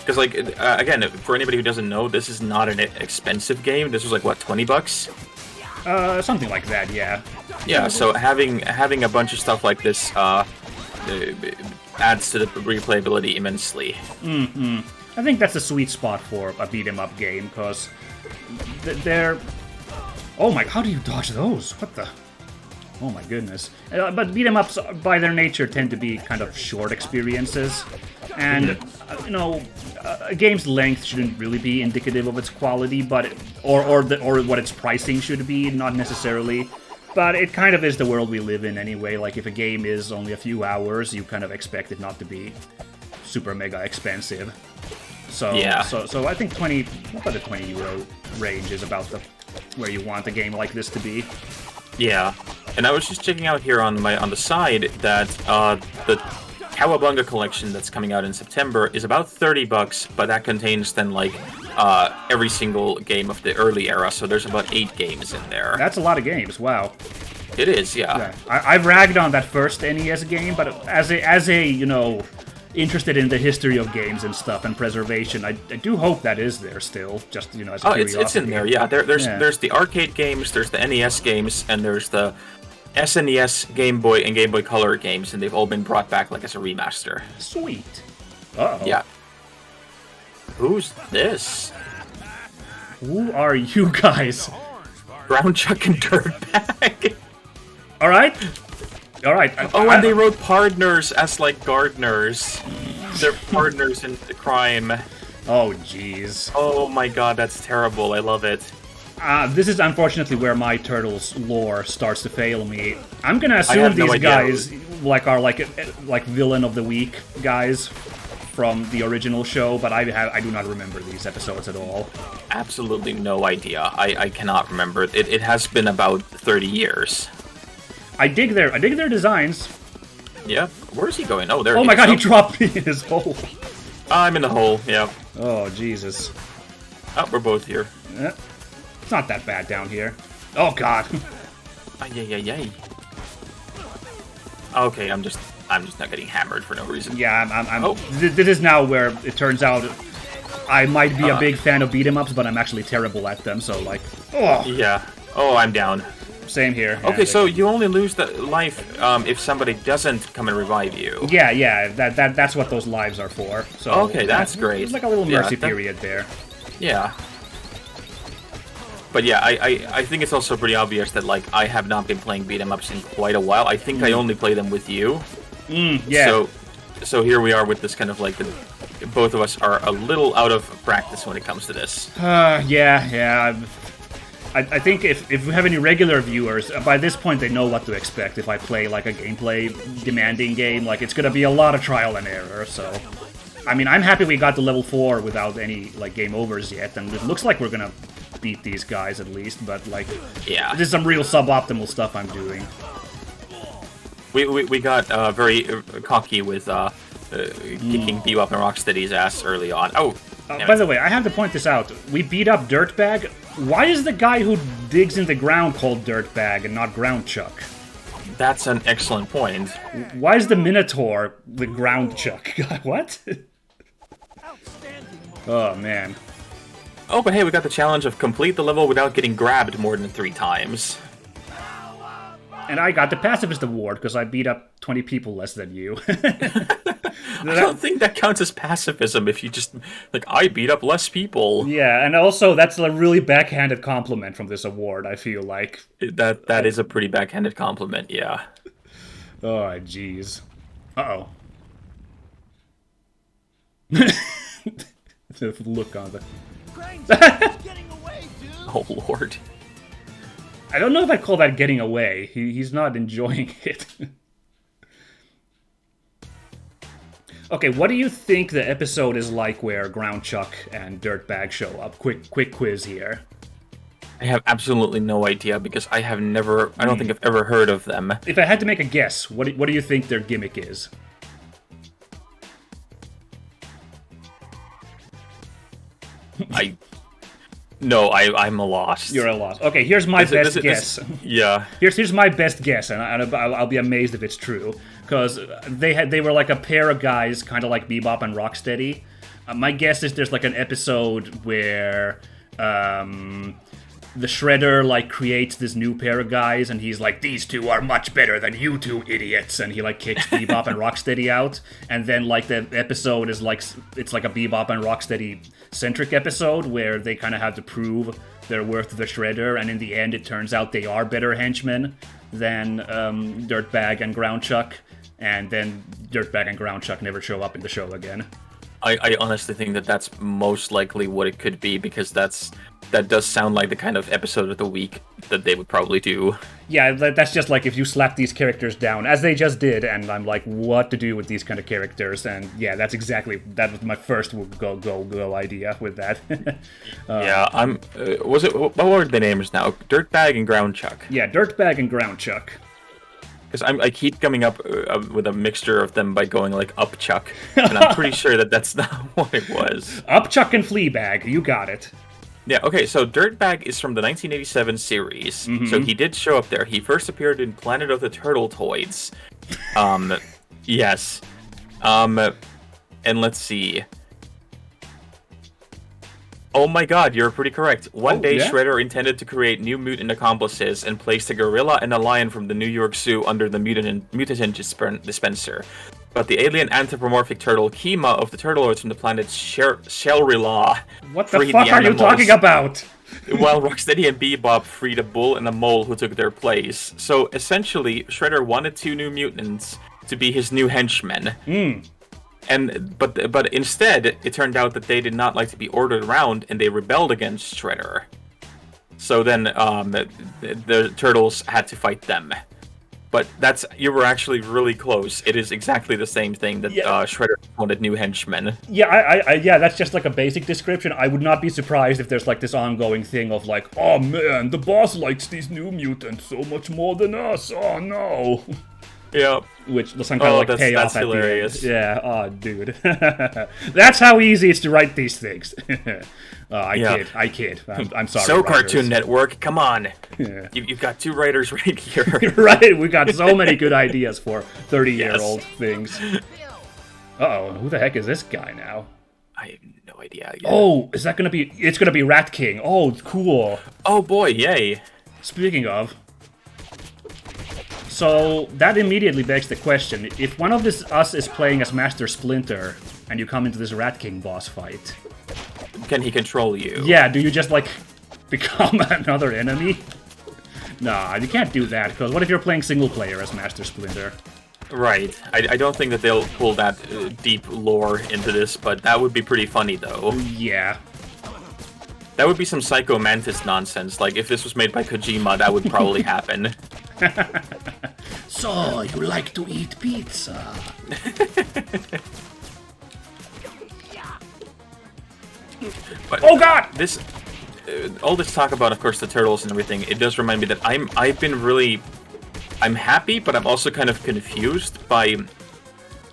Because like again, for anybody who doesn't know, this is not an expensive game. This was like what, $20? Something like that, yeah. Yeah, so having a bunch of stuff like this adds to the replayability immensely. I think that's the sweet spot for a beat 'em up game, because they're... Oh my, how do you dodge those? What the... Oh my goodness. But beat 'em ups, by their nature, tend to be kind of short experiences. And, you know, a game's length shouldn't really be indicative of its quality, but or what its pricing should be, not necessarily. But it kind of is the world we live in anyway. Like, if a game is only a few hours, you kind of expect it not to be super mega expensive. So, yeah. So I think about the €20 range is about where you want a game like this to be. Yeah, and I was just checking out here on the side that the Cowabunga collection that's coming out in September is about $30, but that contains then like every single game of the early era. So there's about 8 games in there. That's a lot of games. Wow. It is, yeah. I've ragged on that first NES game, but as a you know, interested in the history of games and stuff and preservation, I do hope that is there still, just, you know, as a curiosity. It's in there, yeah. There's the arcade games, there's the NES games, and there's the SNES, Game Boy, and Game Boy Color games, and they've all been brought back like as a remaster. Sweet. Uh-oh. Yeah. Who's this? Who are you guys? Brown Chuck and Dirtbag. All right. And they wrote partners as like gardeners. They're partners in the crime. Oh, jeez. Oh my god, that's terrible. I love it. This is unfortunately where my Turtles lore starts to fail me. I'm gonna assume these guys are like villain of the week guys from the original show, but I do not remember these episodes at all. Absolutely no idea. I cannot remember. It has been about 30 years. I dig their designs. Yeah. Where's he going? Oh, there. Oh my god, he dropped me in his hole. I'm in the hole. Yeah. Oh Jesus. Oh, we're both here. It's not that bad down here. Oh god. Yay. Okay, I'm just not getting hammered for no reason. Yeah, I'm this is now where it turns out I might be a big fan of beat 'em ups, but I'm actually terrible at them. So like, oh. Yeah. Oh, I'm down. Same here. Okay, so you only lose the life if somebody doesn't come and revive you. Yeah. That's what those lives are for. So okay, that's great. There's like a little mercy period there. Yeah. But yeah, I think it's also pretty obvious that like I have not been playing beat 'em ups in quite a while. I think I only play them with you. Yeah. So here we are with this kind of like both of us are a little out of practice when it comes to this. Yeah. I think if we have any regular viewers, by this point they know what to expect if I play like a gameplay demanding game. Like, it's gonna be a lot of trial and error, so... I mean, I'm happy we got to level 4 without any, like, game overs yet, and it looks like we're gonna beat these guys at least, but, like... Yeah. This is some real suboptimal stuff I'm doing. We got very cocky with kicking Bebop and Rocksteady's ass early on. Oh! By the way, I have to point this out. We beat up Dirtbag. Why is the guy who digs in the ground called Dirtbag and not Ground Chuck? That's an excellent point. Why is the Minotaur the Ground Chuck? What? Oh, man. Oh, but hey, we got the challenge of complete the level without getting grabbed more than 3 times. And I got the Pacifist Award because I beat up 20 people less than you. I don't think that counts as pacifism if you just, like, I beat up less people. Yeah, and also that's a really backhanded compliment from this award, I feel like. That is a pretty backhanded compliment, yeah. Oh, jeez. Uh-oh. The look on the... Getting away, dude. Oh, Lord. I don't know if I'd call that getting away. He's not enjoying it. Okay, what do you think the episode is like where Ground Chuck and Dirtbag show up? Quick quiz here. I have absolutely no idea because I don't think I've ever heard of them. If I had to make a guess, what do you think their gimmick is? I'm a loss. You're a loss. Okay, here's my best guess. Yeah. Here's my best guess, and I'll be amazed if it's true, because they were like a pair of guys, kind of like Bebop and Rocksteady. My guess is there's like an episode where the Shredder like creates this new pair of guys, and he's like, "These two are much better than you two idiots," and he like kicks Bebop and Rocksteady out. And then like the episode is like it's like a Bebop and Rocksteady centric episode where they kind of have to prove their worth to the Shredder, and in the end, it turns out they are better henchmen than Dirtbag and Groundchuck, and then Dirtbag and Groundchuck never show up in the show again. I honestly think that that's most likely what it could be, because that does sound like the kind of episode of the week that they would probably do. Yeah, that's just like if you slap these characters down, as they just did, and I'm like, what to do with these kind of characters? And yeah, that was my first go idea with that. Yeah, what were the names now? Dirtbag and Groundchuck. Yeah, Dirtbag and Groundchuck. Because I keep coming up with a mixture of them by going like Upchuck, and I'm pretty sure that that's not what it was. Upchuck and Fleabag, you got it. Yeah, okay, so Dirtbag is from the 1987 series, so he did show up there. He first appeared in Planet of the Turtletoids. Yes. And let's see. Oh my god, you're pretty correct. One day, yeah? Shredder intended to create new mutant accomplices and placed a gorilla and a lion from the New York Zoo under the mutagen dispenser. But the alien anthropomorphic turtle Kima of the Turtleoids from the planet Shellrila. What the fuck are you talking about? While Rocksteady and Bebop freed a bull and a mole who took their place. So essentially, Shredder wanted 2 new mutants to be his new henchmen. But instead, it turned out that they did not like to be ordered around, and they rebelled against Shredder. So then the Turtles had to fight them. But you were actually really close. It is exactly the same thing that Shredder wanted new henchmen. Yeah, yeah, that's just like a basic description. I would not be surprised if there's like this ongoing thing of like, oh man, the boss likes these new mutants so much more than us. Oh no. Yeah. Which some kind of like payoff that's at hilarious. the end. Yeah, oh dude. That's how easy it's to write these things. I kid. I'm sorry. So writers. Cartoon Network, come on. Yeah. You've got 2 writers right here. Right, we got so many good ideas for 30-year-old things. Uh-oh, who the heck is this guy now? I have no idea. Oh, is that gonna be... It's gonna be Rat King. Oh, cool. Oh boy, yay. Speaking of... So, that immediately begs the question, if one of us is playing as Master Splinter, and you come into this Rat King boss fight... Can he control you? Yeah, do you just, like, become another enemy? Nah, you can't do that, because what if you're playing single player as Master Splinter? Right. I don't think that they'll pull that deep lore into this, but that would be pretty funny, though. Yeah. That would be some Psycho Mantis nonsense. Like, if this was made by Kojima, that would probably happen. So, you like to eat pizza? But Oh god! This, all this talk about, of course, the Turtles and everything, it does remind me that I'm happy, but I'm also kind of confused by...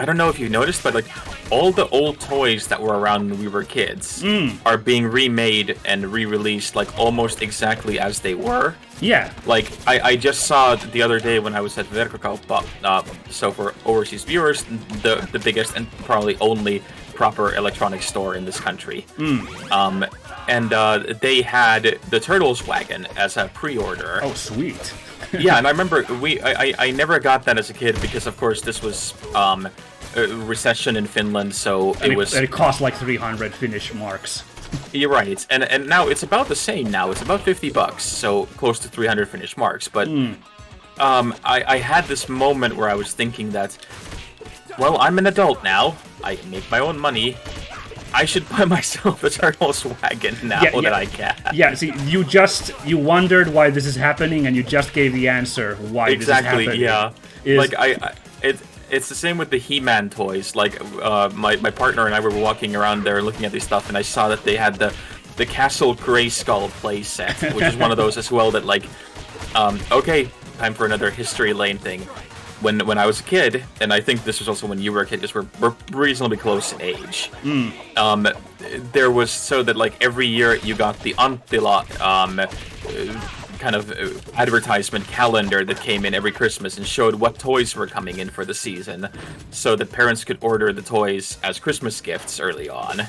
I don't know if you noticed, but like all the old toys that were around when we were kids are being remade and re-released like almost exactly as they were. Yeah. Like I just saw the other day when I was at Verkkokauppa, so for overseas viewers, the biggest and probably only proper electronics store in this country. And they had the Turtles wagon as a pre-order. Oh, sweet. Yeah, and I remember I never got that as a kid because, of course, this was a recession in Finland, so it cost like 300 Finnish marks. You're right, and now it's about the same. Now it's about $50, so close to 300 Finnish marks. But I had this moment where I was thinking that, well, I'm an adult now. I make my own money. I should buy myself a Turtles wagon now that I can. Yeah, see, you wondered why this is happening, and you just gave the answer why this is happening. Exactly, yeah. Like, it's the same with the He-Man toys. Like, my partner and I were walking around there looking at this stuff, and I saw that they had the Castle Grayskull playset, which is one of those as well that, like, okay, time for another History Lane thing. When I was a kid, and I think this was also when you were a kid, because we're reasonably close in age. There was so that like every year you got the Anttila kind of advertisement calendar that came in every Christmas and showed what toys were coming in for the season, so that parents could order the toys as Christmas gifts early on.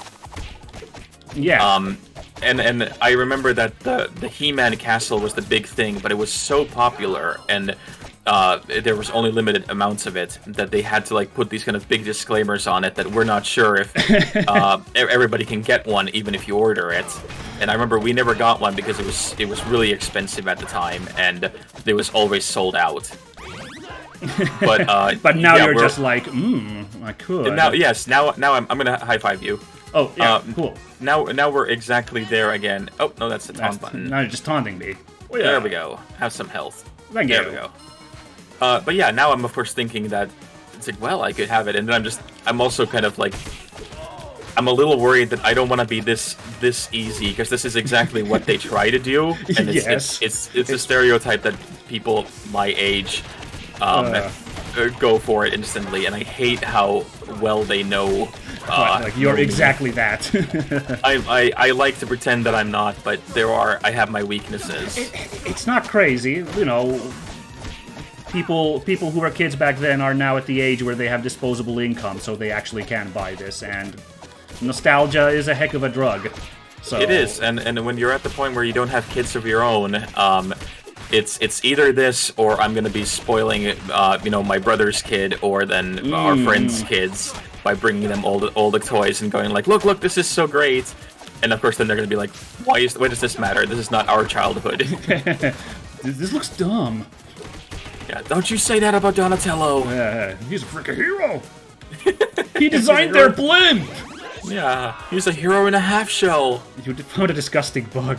Yeah. and I remember that the He-Man castle was the big thing, but it was so popular, and there was only limited amounts of it that they had to like put these kind of big disclaimers on it that we're not sure if everybody can get one even if you order it. And I remember we never got one because it was really expensive at the time, and it was always sold out. But now yeah, you're just like, I could. Now I'm gonna high five you. Oh yeah, cool. Now we're exactly there again. Oh no, that's the taunt button. Now you're just taunting me. Oh, yeah. There we go. Have some health. Thank you. There we go. But yeah, now I'm of course thinking that it's like, well, I could have it, and then I'm also kind of like, I'm a little worried that I don't want to be this easy, because this is exactly what they try to do, and it's a stereotype that people my age go for it instantly, and I hate how well they know. Like you're exactly that. I like to pretend that I'm not, but I have my weaknesses. It's not crazy, you know. People who were kids back then are now at the age where they have disposable income, so they actually can buy this, and nostalgia is a heck of a drug. So it is, and when you're at the point where you don't have kids of your own, it's either this or I'm gonna be spoiling, my brother's kid or then our friends' kids by bringing them all the toys and going like, look, this is so great, and of course then they're gonna be like, why does this matter? This is not our childhood. This looks dumb. Yeah, don't you say that about Donatello. He's a freaking hero. He designed their blimp. Yeah, he's a hero in a half shell. You found a disgusting bug.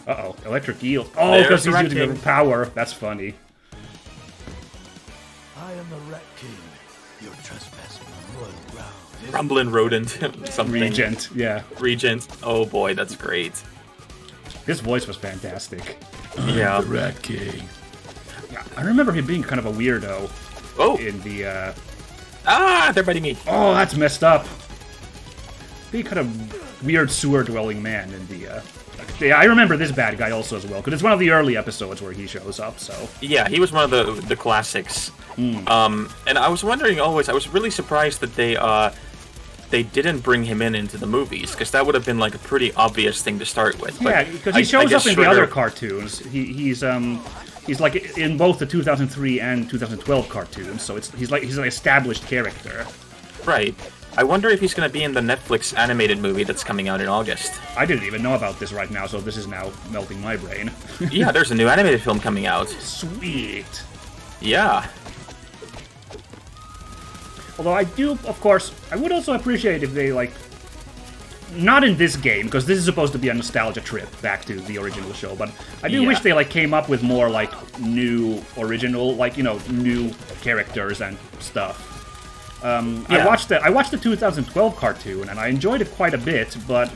Uh-oh, electric eel. Oh, because he's using the power. That's funny. I am the Rat King. You're trespassing on royal ground. Rumbling rodent. Something. Regent, yeah. Regent. Oh boy, that's great. His voice was fantastic. Yeah. The Rat King. I remember him being kind of a weirdo. Oh. In the, they're biting me. Oh, that's messed up. Being kind of weird sewer-dwelling man in the, I remember this bad guy also as well, because it's one of the early episodes where he shows up, so... Yeah, he was one of the classics. And I was wondering always, I was really surprised that they didn't bring him into the movies, because that would have been like a pretty obvious thing to start with. Yeah, because he shows up in the other cartoons. He's like in both the 2003 and 2012 cartoons, so he's an established character. Right. I wonder if he's going to be in the Netflix animated movie that's coming out in August. I didn't even know about this right now, so this is now melting my brain. Yeah, there's a new animated film coming out. Sweet. Yeah. Although I do, of course, I would also appreciate if they, like, not in this game, because this is supposed to be a nostalgia trip back to the original show, but I do wish they, like, came up with more, like, new, original, like, new characters and stuff. I watched the 2012 cartoon, and I enjoyed it quite a bit, but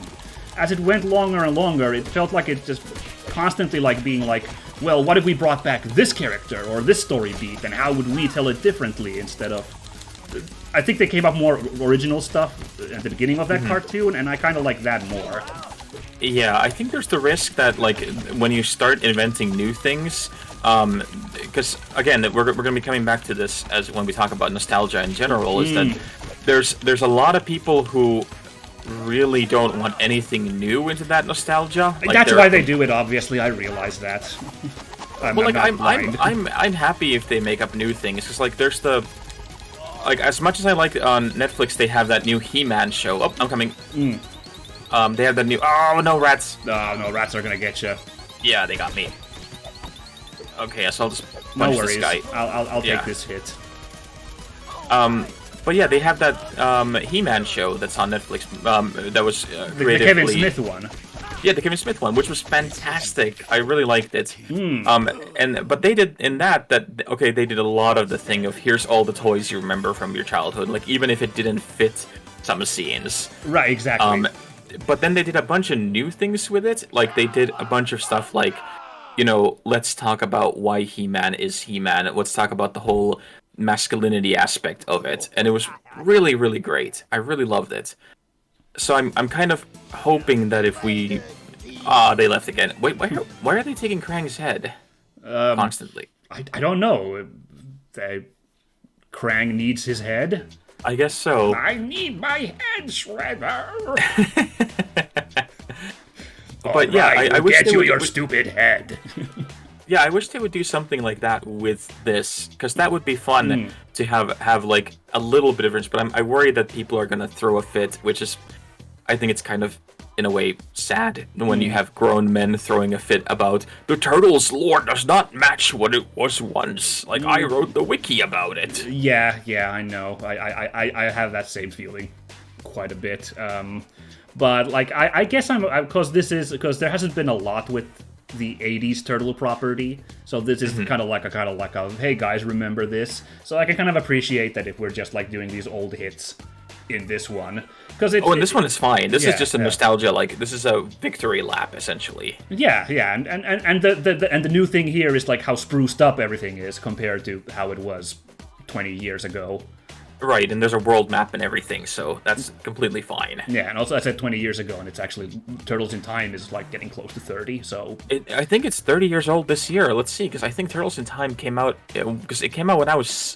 as it went longer and longer, it felt like it just constantly, like, being like, well, what if we brought back this character, or this story beat, and how would we tell it differently, instead of... I think they came up more original stuff at the beginning of that cartoon, and I kind of like that more. Yeah, I think there's the risk that, like, when you start inventing new things, because, again, we're going to be coming back to this as when we talk about nostalgia in general, is that there's a lot of people who really don't want anything new into that nostalgia. Like, that's why they do it, obviously, I realize that. I'm happy if they make up new things, because, like, there's the... Like, as much as I like on Netflix, they have that new He-Man show. Oh, I'm coming. They have that new... Oh, no, rats. Oh, no, rats are gonna get you. Yeah, they got me. Okay, so I'll just punch this guy. I'll take this hit. But yeah, they have that He-Man show that's on Netflix. That was the Kevin Smith one. Yeah, the Kevin Smith one, which was fantastic. I really liked it. But they did in that they did a lot of the thing of here's all the toys you remember from your childhood, like even if it didn't fit some scenes. Right, exactly. But then they did a bunch of new things with it. Like they did a bunch of stuff like, let's talk about why He-Man is He-Man. Let's talk about the whole masculinity aspect of it, and it was really, really great. I really loved it. So I'm kind of hoping that if we... they left again. Wait, why are they taking Krang's head? Constantly. I don't know. Krang needs his head? I guess so. I need my head, Shredder! But yeah, Alright, I we'll wish get they you would, your stupid head. yeah, I wish they would do something like that with this, because that would be fun to have like a little bit of difference. But I worry that people are gonna throw a fit, which is, I think it's kind of in a way sad when you have grown men throwing a fit about the turtles' lore does not match what it was once. Like I wrote the wiki about it. Yeah, I know. I have that same feeling quite a bit. But like, I guess because there hasn't been a lot with the '80s turtle property, so this is kind of like a hey guys, remember this? So I can kind of appreciate that if we're just like doing these old hits in this one, because Oh, and this one is fine. This yeah, is just a nostalgia. Like this is a victory lap essentially. yeah, and the new thing here is like how spruced up everything is compared to how it was 20 years ago. Right, and there's a world map and everything, so that's completely fine. Yeah, and also I said 20 years ago, and it's actually Turtles in Time is like getting close to 30. So I think it's 30 years old this year. Let's see, because I think Turtles in Time came out because it came out when I was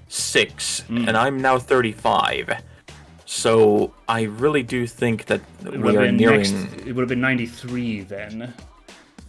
6, and I'm now 35. So I really do think that we are nearing. It would have been 93 then.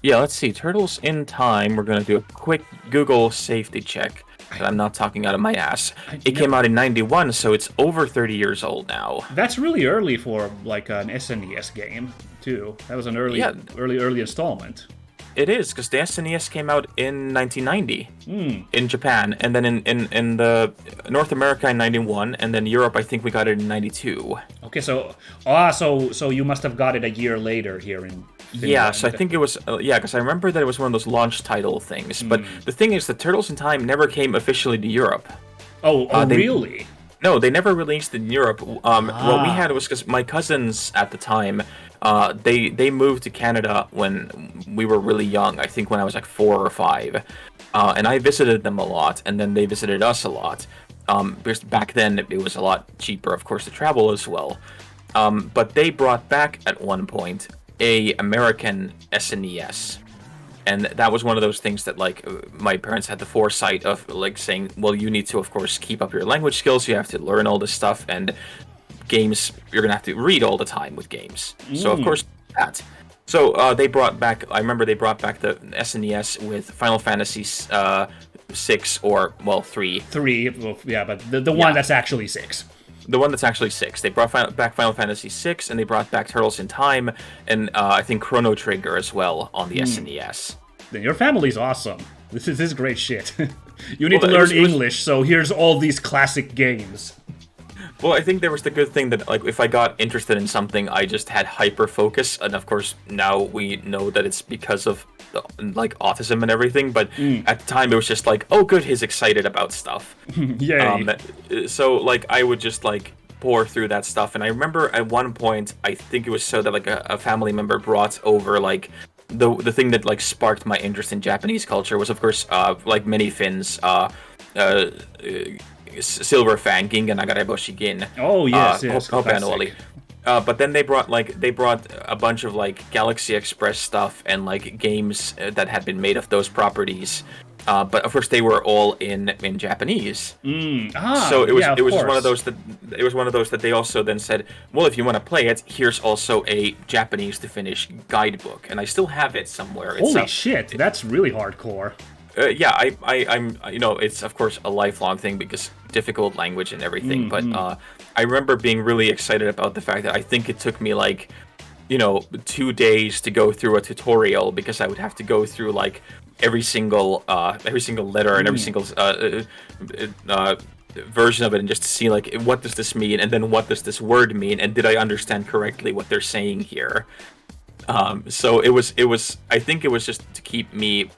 Yeah, let's see. Turtles in Time. We're gonna do a quick Google safety check. And I'm not talking out of my ass. It came out in 91, so it's over 30 years old now. That's really early for like an SNES game too. That was an early installment. It is, because the SNES came out in 1990 in Japan, and then in the North America in 91, and then Europe, I think we got it in 92. Okay, so you must have got it a year later here in Finland. Yeah, so I think it was, because I remember that it was one of those launch title things. But the thing is, the Turtles in Time never came officially to Europe. Really? No, they never released in Europe. What we had was because my cousins at the time, they moved to Canada when we were really young. I think when I was like 4 or 5, and I visited them a lot, and then they visited us a lot. Because back then it was a lot cheaper, of course, to travel as well. But they brought back at one point a American SNES. And that was one of those things that, like, my parents had the foresight of, like, saying, well, you need to, of course, keep up your language skills. You have to learn all this stuff. And games, you're going to have to read all the time with games. So, of course, that. So, they brought back, I remember they brought back the SNES with Final Fantasy 6 or, well, 3. 3, well, yeah, but the one that's actually 6. The one that's actually 6. They brought back Final Fantasy 6, and they brought back Turtles in Time, and I think Chrono Trigger as well on the SNES. Then your family's awesome. This is great shit. You need to learn English, so here's all these classic games. Well, I think there was the good thing that, like, if I got interested in something, I just had hyper focus, and of course now we know that it's because of like autism and everything. But at the time, it was just like, oh, good, he's excited about stuff. Yay! So like, I would just like pour through that stuff, and I remember at one point, I think it was so that like a family member brought over like the thing that like sparked my interest in Japanese culture was, of course, like many Finns. Silver Fang, Ginga Nagareboshi Gin. Oh yes, Hope but then they brought a bunch of like Galaxy Express stuff and like games that had been made of those properties. But of course they were all in Japanese. So it was one of those that they also then said, well, if you want to play it, here's also a Japanese to finish guidebook, and I still have it somewhere. Holy shit, that's really hardcore. Yeah, I'm it's of course a lifelong thing because difficult language and everything. But I remember being really excited about the fact that I think it took me like 2 days to go through a tutorial because I would have to go through like every single letter and every single version of it and just see like what does this mean and then what does this word mean and did I understand correctly what they're saying here. So it was. I think it was just to keep me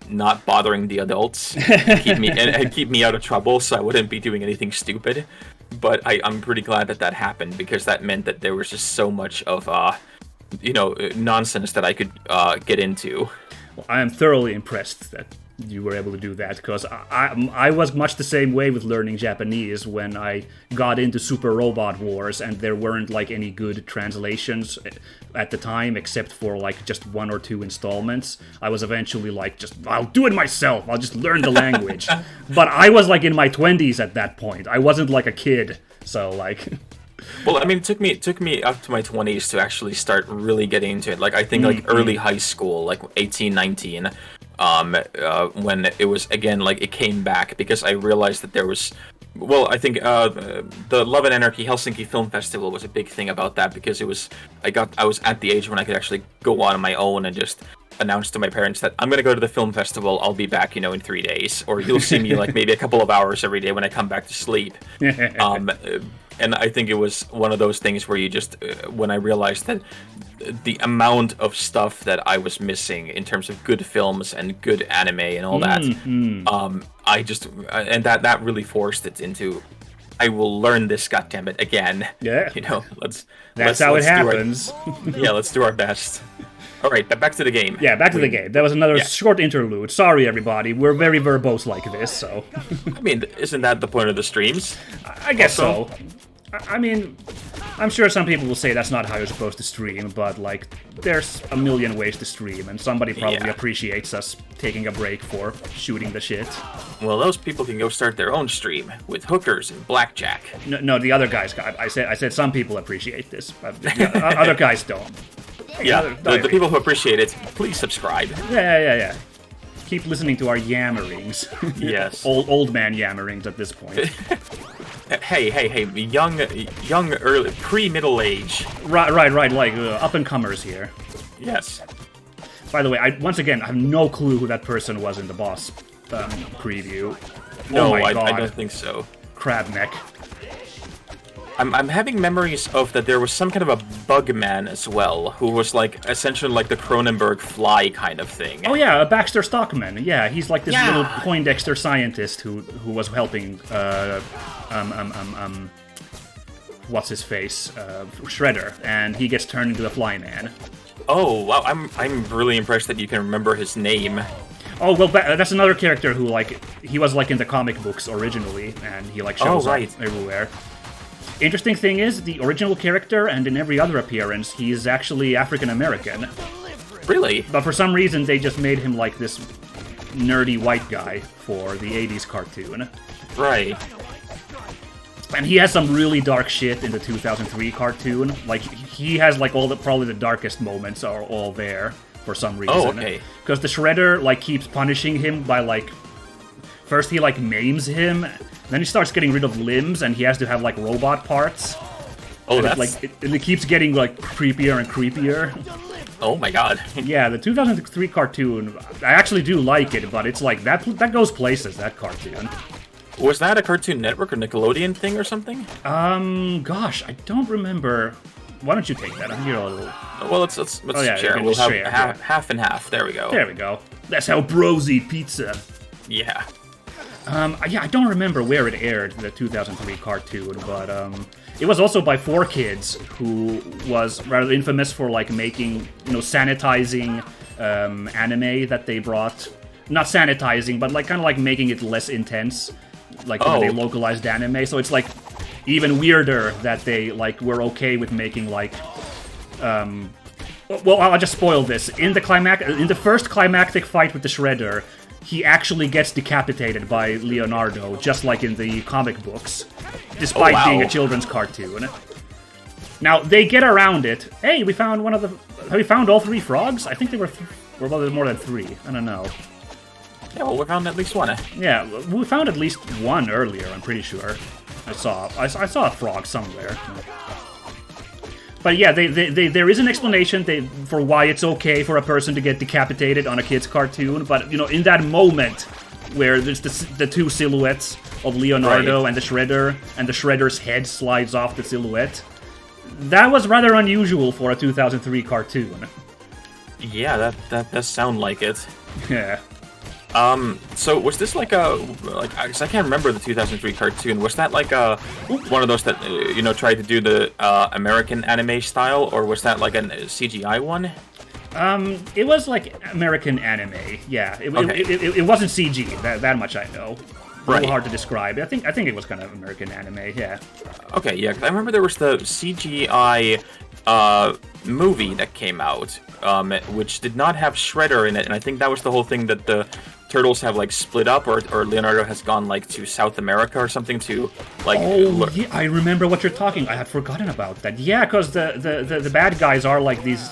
not bothering the adults, keep me out of trouble, so I wouldn't be doing anything stupid. But I'm pretty glad that happened because that meant that there was just so much of nonsense that I could get into. Well, I am thoroughly impressed that you were able to do that, because I was much the same way with learning Japanese when I got into Super Robot Wars, and there weren't like any good translations at the time except for like just 1 or 2 installments. I was eventually like, I'll do it myself, I'll just learn the language. But I was like in my 20s at that point. I wasn't like a kid, so like Well, I mean, it took me up to my 20s to actually start really getting into it. Like, I think, like, early high school, like 18, 19, when it was, again, like, it came back, because I realized that there was... Well, I think the Love and Anarchy Helsinki Film Festival was a big thing about that, because it was... I was at the age when I could actually go out on my own and just announce to my parents that I'm gonna go to the film festival, I'll be back, in 3 days. Or you'll see me, like, maybe a couple of hours every day when I come back to sleep. And I think it was one of those things where you just, when I realized that the amount of stuff that I was missing in terms of good films and good anime and all that, I just, and that really forced it into, I will learn this, goddammit, again. Yeah. That's how it happens. Yeah, let's do our best. All right, back to the game. Yeah, back to the game. That was another short interlude. Sorry, everybody. We're very verbose like this, so... I mean, isn't that the point of the streams? I guess so. I mean, I'm sure some people will say that's not how you're supposed to stream, but, like, there's a million ways to stream, and somebody probably appreciates us taking a break for shooting the shit. Well, those people can go start their own stream with hookers and blackjack. No, the other guys... I said some people appreciate this, but the other guys don't. Yeah, the people who appreciate it, please subscribe. Yeah. Keep listening to our yammerings. Yes. old man yammerings at this point. Hey, young, early, pre-middle age. Right, like up-and-comers here. Yes. By the way, once again, I have no clue who that person was in the boss preview. No, oh my God. I don't think so. Crabneck. I'm having memories of that there was some kind of a bug man as well, who was like essentially like the Cronenberg fly kind of thing. Oh yeah, Baxter Stockman. Yeah, he's like this little Poindexter scientist who was helping what's his face? Shredder, and he gets turned into the Flyman. Oh wow, I'm really impressed that you can remember his name. Oh well, that's another character who he was in the comic books originally, and he shows up everywhere. Interesting thing is, the original character, and in every other appearance, he's actually African-American. Really? But for some reason, they just made him this nerdy white guy for the 80s cartoon. Right. And he has some really dark shit in the 2003 cartoon. He has, probably the darkest moments are all there, for some reason. Oh, okay. Because the Shredder, keeps punishing him by, first he, maims him, then he starts getting rid of limbs, and he has to have, robot parts. Oh, and that's... it keeps getting, creepier and creepier. Oh my God. Yeah, the 2003 cartoon, I actually do like it, but it's that goes places, that cartoon. Was that a Cartoon Network or Nickelodeon thing or something? Gosh, I don't remember. Why don't you take that? I'm here a little... Well, let's share. We'll have half and half. There we go. There we go. That's how bros eat pizza. Yeah. I don't remember where it aired, the 2003 cartoon, but it was also by 4Kids, who was rather infamous for making, sanitizing anime that they brought. Not sanitizing, but kind of making it less intense, when they localized anime. So it's even weirder that they were okay with making well, I'll just spoil this. In the first climactic fight with the Shredder, he actually gets decapitated by Leonardo, just like in the comic books, despite being a children's cartoon. Now, they get around it. Hey, we found have we found all 3 frogs? I think there were more than 3. I don't know. Yeah, well, we found at least one. Yeah, we found at least one earlier, I'm pretty sure. I saw a frog somewhere. But yeah, there is an explanation for why it's okay for a person to get decapitated on a kid's cartoon, but, in that moment where there's the 2 silhouettes of Leonardo and the Shredder, and the Shredder's head slides off the silhouette, that was rather unusual for a 2003 cartoon. Yeah, that does sound like it. Yeah. So was this I can't remember the 2003 cartoon. Was that one of those that, tried to do the, American anime style, or was that a CGI one? It was American anime, yeah. It wasn't CG, that much I know. A little hard to describe. I think it was kind of American anime, yeah. Okay, yeah, 'cause I remember there was the CGI, movie that came out, which did not have Shredder in it, and I think that was the whole thing that the Turtles have like split up, or Leonardo has gone like to South America or something to like. Oh, yeah, I remember what you're talking. I had forgotten about that. Yeah, because the bad guys are like these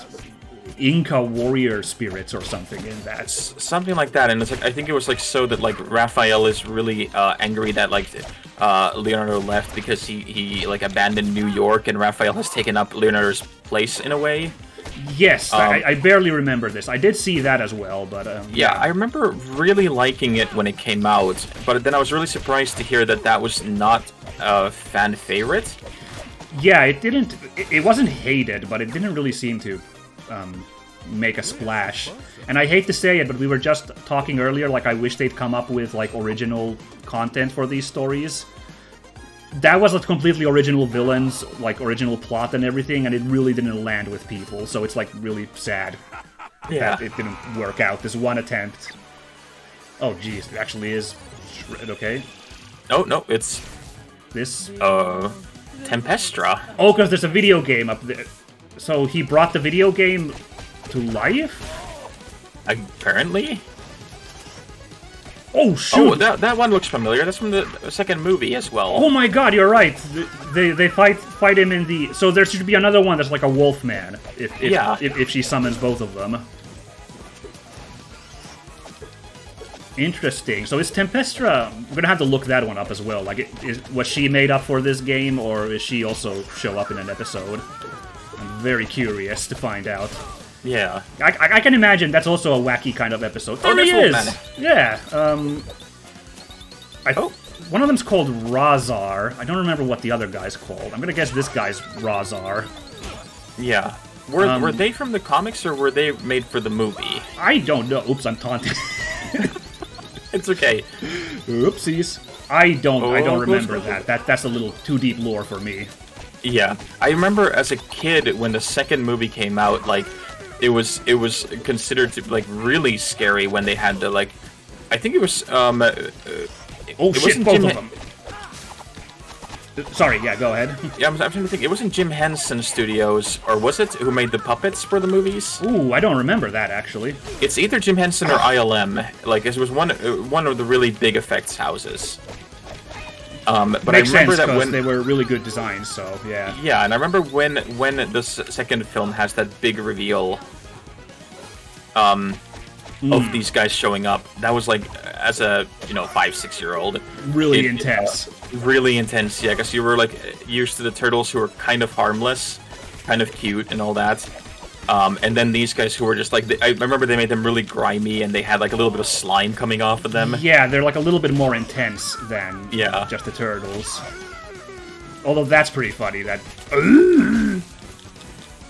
Inca warrior spirits or something in that. Something like that, and it's like I think it was like so that like Raphael is really angry that like Leonardo left because he like abandoned New York, and Raphael has taken up Leonardo's place in a way. Yes, I barely remember this. I did see that as well, but yeah, I remember really liking it when it came out, but then I was really surprised to hear that that was not a fan favorite. Yeah, it didn't. It wasn't hated, but it didn't really seem to make a splash. And I hate to say it, but we were just talking earlier, like I wish they'd come up with like original content for these stories. That was like completely original villains, like original plot and everything, and it really didn't land with people. So it's like really sad that it didn't work out. This one attempt. Oh, geez, it actually is shred. Okay. Oh no, it's this. Tempestra. Oh, because there's a video game up there. So he brought the video game to life? Apparently. Oh, shoot! Oh, that one looks familiar. That's from the second movie as well. Oh my god, you're right. They fight him in the... So there should be another one that's like a wolf man, if she summons both of them. Interesting. So is Tempestra... I'm gonna have to look that one up as well. Like, was she made up for this game, or is she also show up in an episode? I'm very curious to find out. Yeah. I can imagine that's also a wacky kind of episode. Oh, There he there's is! Yeah, one of them's called Razar. I don't remember what the other guy's called. I'm gonna guess this guy's Razar. Yeah. Were they from the comics, or were they made for the movie? I don't know. Oops, I'm taunting. It's okay. Oopsies. I don't remember close. That's a little too deep lore for me. Yeah. I remember as a kid when the second movie came out, like, it was considered to like really scary when they had the like, I think it was Oh it shit, wasn't both Jim of them. Sorry, yeah, go ahead. Yeah, I'm trying to think. It wasn't Jim Henson Studios, or was it, who made the puppets for the movies? Ooh, I don't remember that actually. It's either Jim Henson or ILM. Like, it was one of the really big effects houses. But Makes I remember sense, that when they were really good designs, so yeah. yeah, and I remember when the second film has that big reveal of these guys showing up. That was like, as a 5-6-year-old, Really intense. Really intense, yeah, because you were like used to the turtles who were kind of harmless, kind of cute, and all that. And then these guys who were just like, I remember they made them really grimy, and they had like a little bit of slime coming off of them. Yeah, they're like a little bit more intense than Yeah. just the turtles. Although that's pretty funny, that...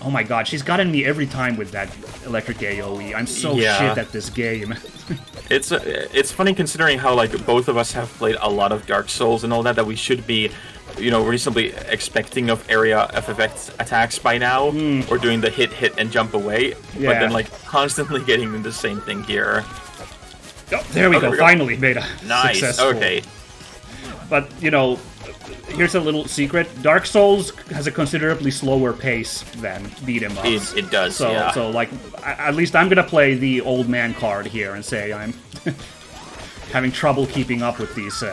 Oh my god, she's gotten me every time with that electric AoE. I'm so shit at this game. It's funny considering how like both of us have played a lot of Dark Souls and all that we should be, reasonably expecting of area of effect attacks by now, or doing the hit and jump away, Yeah. but then like constantly getting the same thing here. Oh, there we go, finally made a Nice. successful. Okay. But, here's a little secret. Dark Souls has a considerably slower pace than beat 'em ups. It does. So, yeah. so like, at least I'm gonna play the old man card here and say I'm having trouble keeping up with these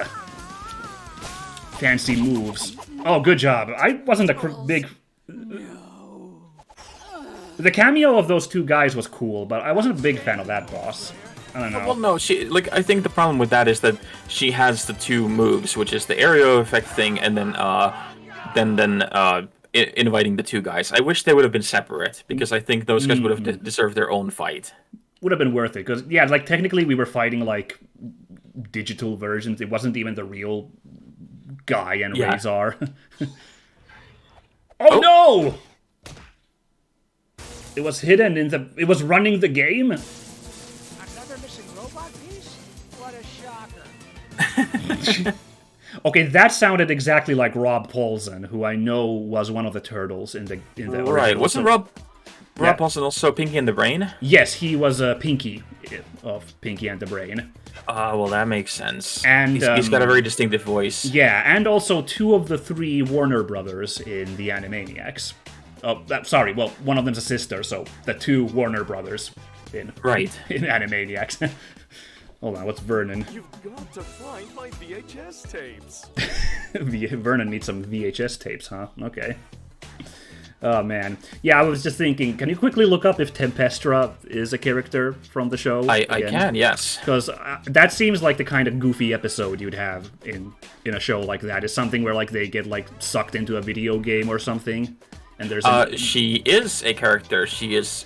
fancy moves. Oh, good job. I wasn't a big... The cameo of those two guys was cool, but I wasn't a big fan of that boss. I don't know. Well, no, I think the problem with that is that she has the two moves, which is the aerial effect thing, and then inviting the two guys. I wish they would have been separate, because I think those guys would have deserved their own fight. Would have been worth it, because, yeah, like, technically we were fighting, like, digital versions. It wasn't even the real guy and Razor. Oh, no! It was hidden in the... It was running the game? Another missing robot piece? What a shocker. Okay, that sounded exactly like Rob Paulsen, who I know was one of the turtles in the Right, original. wasn't Rob Paulsen also Pinky and the Brain? Yes, he was Pinky of Pinky and the Brain. Well, that makes sense. And he's got a very distinctive voice. Yeah, and also 2 of the 3 Warner brothers in the Animaniacs. Oh, sorry, well, one of them's a sister, so the 2 Warner brothers in Right. in Animaniacs. Hold on, what's Vernon? You've got to find my VHS tapes. Vernon needs some VHS tapes, huh? Okay. Oh, man. Yeah, I was just thinking, can you quickly look up if Tempestra is a character from the show? I can, yes. Because that seems like the kind of goofy episode you'd have in a show like that. It's something where, like, they get, like, sucked into a video game or something. And there's she is a character. She is,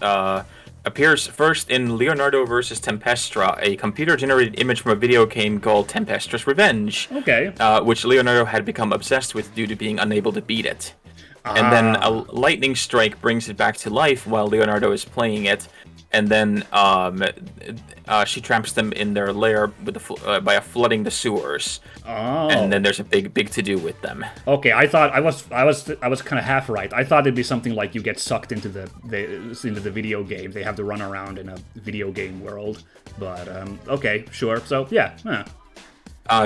appears first in Leonardo vs. Tempestra, a computer-generated image from a video game called Tempestra's Revenge. Okay. Which Leonardo had become obsessed with due to being unable to beat it. And then a lightning strike brings it back to life while Leonardo is playing it, and then she traps them in their lair with by flooding the sewers. Oh. And then there's a big to do with them. Okay, I thought I was kind of half right. I thought it'd be something like you get sucked into the video game. They have to run around in a video game world. But okay, sure. So yeah. Huh.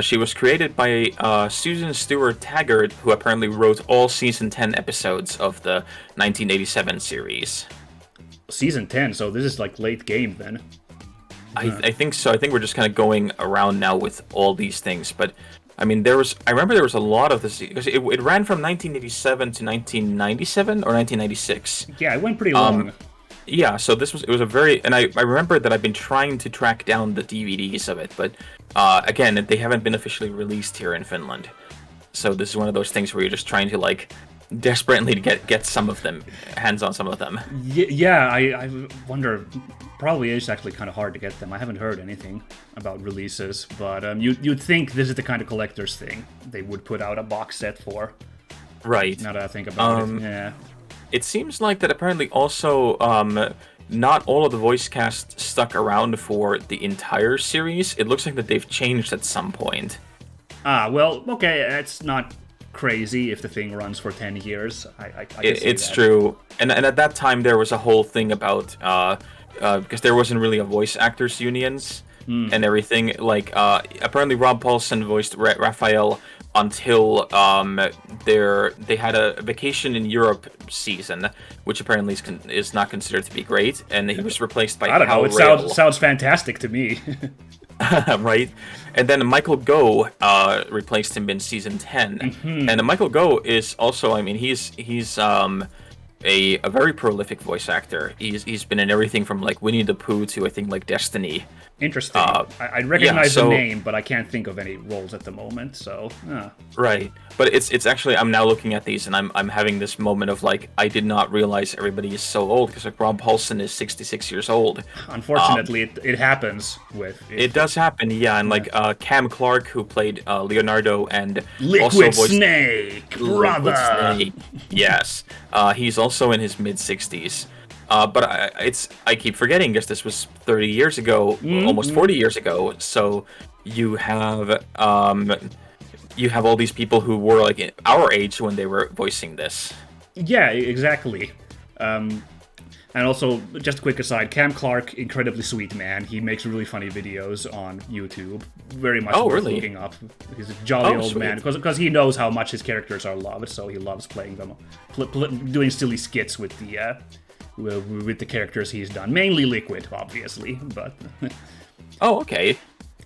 She was created by Susan Stewart Taggart, who apparently wrote all season 10 episodes of the 1987 series. Season 10, so this is like late game then. I think so. I think we're just kind of going around now with all these things. But I mean, I remember there was a lot of this because it ran from 1987 to 1997 or 1996. Yeah, it went pretty long. Yeah, so it was a very, and I remember that I've been trying to track down the DVDs of it, but again, they haven't been officially released here in Finland. So this is one of those things where you're just trying to like desperately get some of them, hands on some of them. Yeah, I wonder. Probably is actually kind of hard to get them. I haven't heard anything about releases, but you'd think this is the kind of collector's thing they would put out a box set for. Right. Now that I think about it, yeah. It seems like that apparently also not all of the voice cast stuck around for the entire series. It looks like that they've changed at some point. Well, okay, that's not crazy if the thing runs for 10 years. I can see it's that. true. And at that time there was a whole thing about, because there wasn't really a voice actors unions and everything. Like, apparently Rob Paulsen voiced Raphael until they had a Vacation in Europe season, which apparently is not considered to be great, and he was replaced by I don't know. It Rail. sounds fantastic to me. Right, and then Michael Goh replaced him in season 10, and Michael Goh is also, I mean, he's a very prolific voice actor. He's been in everything from like Winnie the Pooh to I think like Destiny. Interesting. I recognize the name, but I can't think of any roles at the moment. So right, but it's actually, I'm now looking at these and I'm having this moment of like, I did not realize everybody is so old, because like Rob Paulsen is 66 years old. Unfortunately, it happens with it does happen, yeah, and like Cam Clark, who played Leonardo and Liquid also voiced Snake, brother. Liquid Snake. Yes, he's also in his mid 60s. But I keep forgetting, because this was 30 years ago, almost 40 years ago. So you have all these people who were like our age when they were voicing this. Yeah, exactly. And also, just a quick aside, Cam Clark, incredibly sweet man. He makes really funny videos on YouTube. Very much worth looking up. He's a jolly old sweet. man, because he knows how much his characters are loved, so he loves playing them, doing silly skits with the characters he's done. Mainly Liquid, obviously, but... Oh, okay.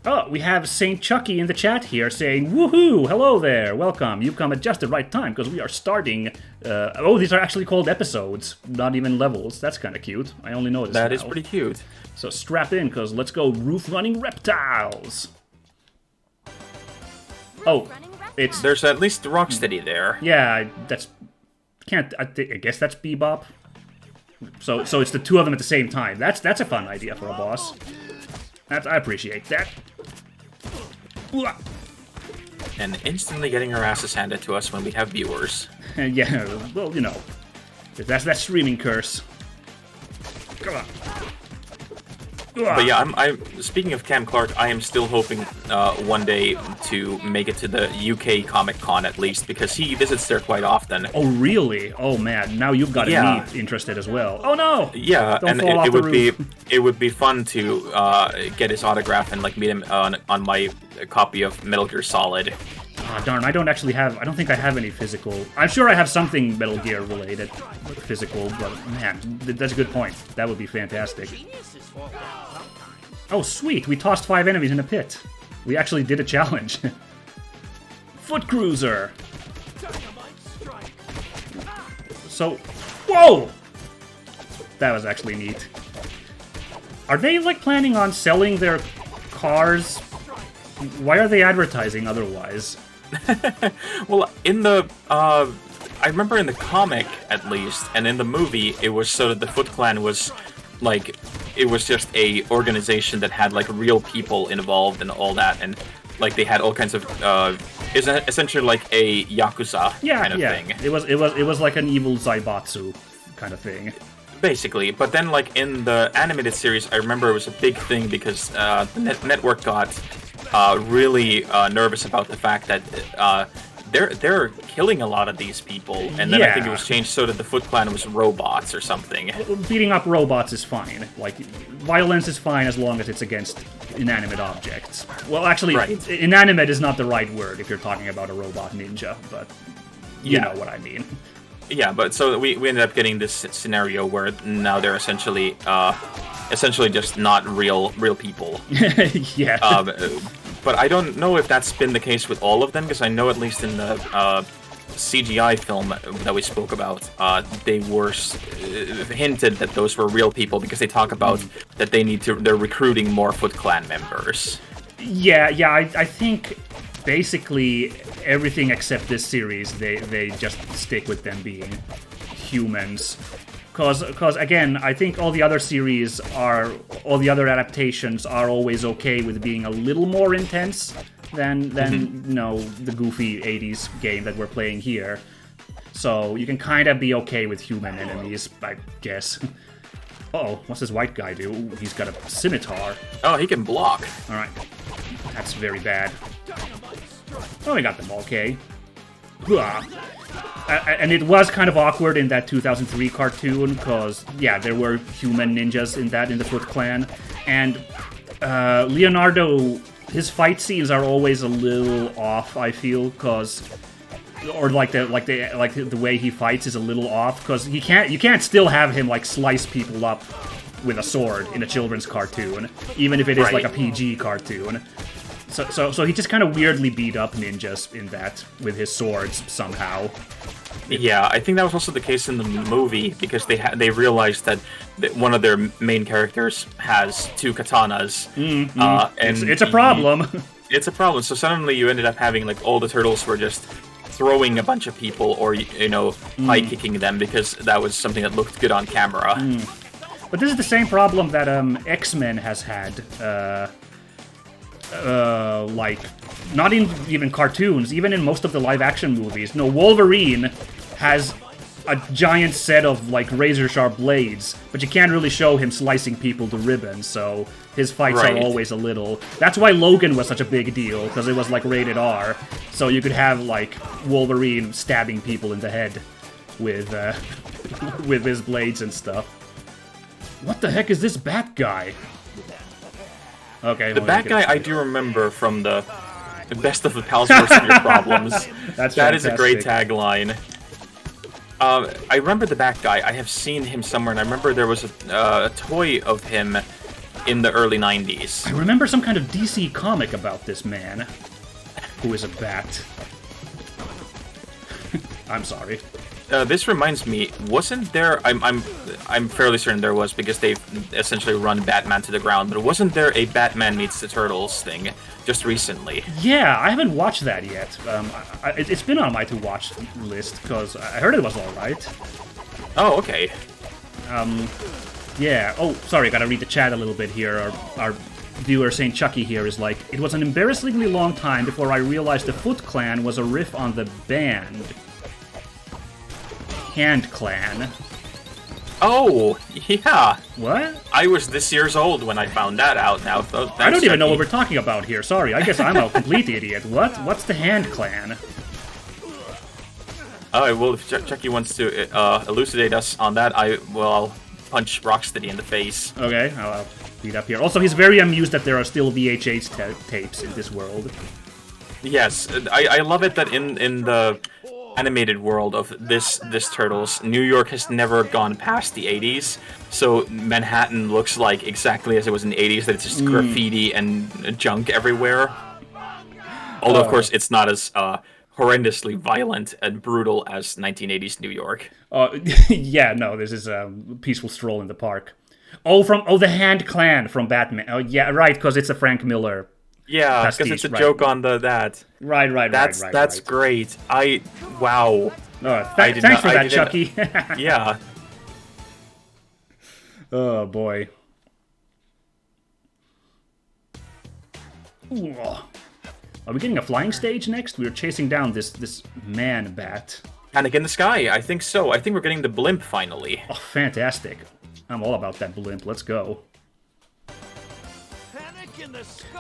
Oh, we have Saint Chucky in the chat here saying, woohoo, hello there, welcome, you've come at just the right time, because we are starting... these are actually called episodes, not even levels. That's kind of cute. I only noticed That now. is pretty cute. So strap in, because let's go roof-running reptiles! Oh, it's... There's at least Rocksteady there. Yeah, that's... I guess that's Bebop. So it's the two of them at the same time. That's a fun idea for a boss. I appreciate that. And instantly getting our asses handed to us when we have viewers. Yeah, well, you know, that's that streaming curse. Come on. But yeah, I'm speaking of Cam Clark, I am still hoping one day to make it to the UK Comic Con at least, because he visits there quite often. Oh really? Oh man, now you've got me interested as well. Oh no! Yeah, Don't and fall off the roof. it would be fun to get his autograph and like meet him on my copy of Metal Gear Solid. Ah, darn, I don't think I have any physical. I'm sure I have something Metal Gear related, physical, but man, that's a good point. That would be fantastic. Oh, sweet. We tossed 5 enemies in a pit. We actually did a challenge. Foot Cruiser. So, whoa! That was actually neat. Are they, like, planning on selling their cars? Why are they advertising otherwise? Well, in the, I remember in the comic, at least, and in the movie, it was so that the Foot Clan was, like, it was just a organization that had, like, real people involved and all that, and, like, they had all kinds of, is essentially like a Yakuza kind of thing. It was like an evil Zaibatsu kind of thing. Basically, but then, like, in the animated series, I remember it was a big thing because the network got really nervous about the fact that they're killing a lot of these people, and then I think it was changed so that the Foot Clan was robots or something. Beating up robots is fine. Like, violence is fine as long as it's against inanimate objects. Well, actually, inanimate is not the right word if you're talking about a robot ninja, but you know what I mean. Yeah, but so we ended up getting this scenario where now they're essentially just not real people. Yeah. But I don't know if that's been the case with all of them, because I know at least in the CGI film that we spoke about, they were hinted that those were real people because they talk about that they're recruiting more Foot Clan members. Yeah, I think basically everything except this series, they just stick with them being humans. Because again, I think all the other other adaptations are always okay with being a little more intense than you know, the goofy 80s game that we're playing here. So you can kind of be okay with human enemies, I guess. Uh-oh, what's this white guy do? Ooh, he's got a scimitar. Oh, he can block. Alright, that's very bad. Oh, we got them, okay. And it was kind of awkward in that 2003 cartoon, because, yeah, there were human ninjas in the Foot Clan, and Leonardo, his fight scenes are always a little off, I feel, because, or the way he fights is a little off, because you can't still have him, like, slice people up with a sword in a children's cartoon, even if it is like a PG cartoon. So he just kind of weirdly beat up ninjas in that with his swords somehow. Yeah, I think that was also the case in the movie, because they realized that one of their main characters has 2 katanas. And it's a problem. It's a problem. So suddenly you ended up having, like, all the turtles were just throwing a bunch of people or, you know, high kicking them because that was something that looked good on camera. But this is the same problem that X-Men has had. Like, not in even cartoons, even in most of the live-action movies. No, Wolverine has a giant set of, like, razor-sharp blades, but you can't really show him slicing people to ribbons, so his fights are always a little... That's why Logan was such a big deal, because it was, like, rated R, so you could have, like, Wolverine stabbing people in the head with, with his blades and stuff. What the heck is this Bat guy? Okay. The Bat guy I do remember from the best of the pals versus your problems. That is a great tagline. I remember the Bat guy. I have seen him somewhere, and I remember there was a toy of him in the early 90s. I remember some kind of DC comic about this man who is a bat. I'm sorry. This reminds me, wasn't there? I'm fairly certain there was, because they've essentially run Batman to the ground. But wasn't there a Batman meets the Turtles thing just recently? Yeah, I haven't watched that yet. It's been on my to-watch list because I heard it was all right. Oh, okay. Yeah. Oh, sorry, gotta read the chat a little bit here. Our viewer Saint Chucky here is like, it was an embarrassingly long time before I realized the Foot Clan was a riff on the band Hand Clan. Oh, yeah. What? I was this years old when I found that out now. So I don't even know what we're talking about here. Sorry, I guess I'm a complete idiot. What's the Hand Clan? Alright, well, if Chucky wants to elucidate us on that, I'll punch Rocksteady in the face. Okay, I'll beat up here. Also, he's very amused that there are still VHS tapes in this world. Yes, I love it that in the animated world of this Turtles, New York has never gone past the 80s. So Manhattan looks like exactly as it was in the 80s, that it's just graffiti and junk everywhere. Although, of course, it's not as horrendously violent and brutal as 1980s New York. Yeah, no, this is a peaceful stroll in the park. The Hand Clan from Batman. Oh, yeah, right, because it's a Frank Miller. Yeah, because it's a joke on that. Right. That's great. Wow. Thanks for that, Chucky. Yeah. Oh, boy. Ooh. Are we getting a flying stage next? We're chasing down this man bat. Panic in the Sky, I think so. I think we're getting the blimp finally. Oh, fantastic. I'm all about that blimp. Let's go.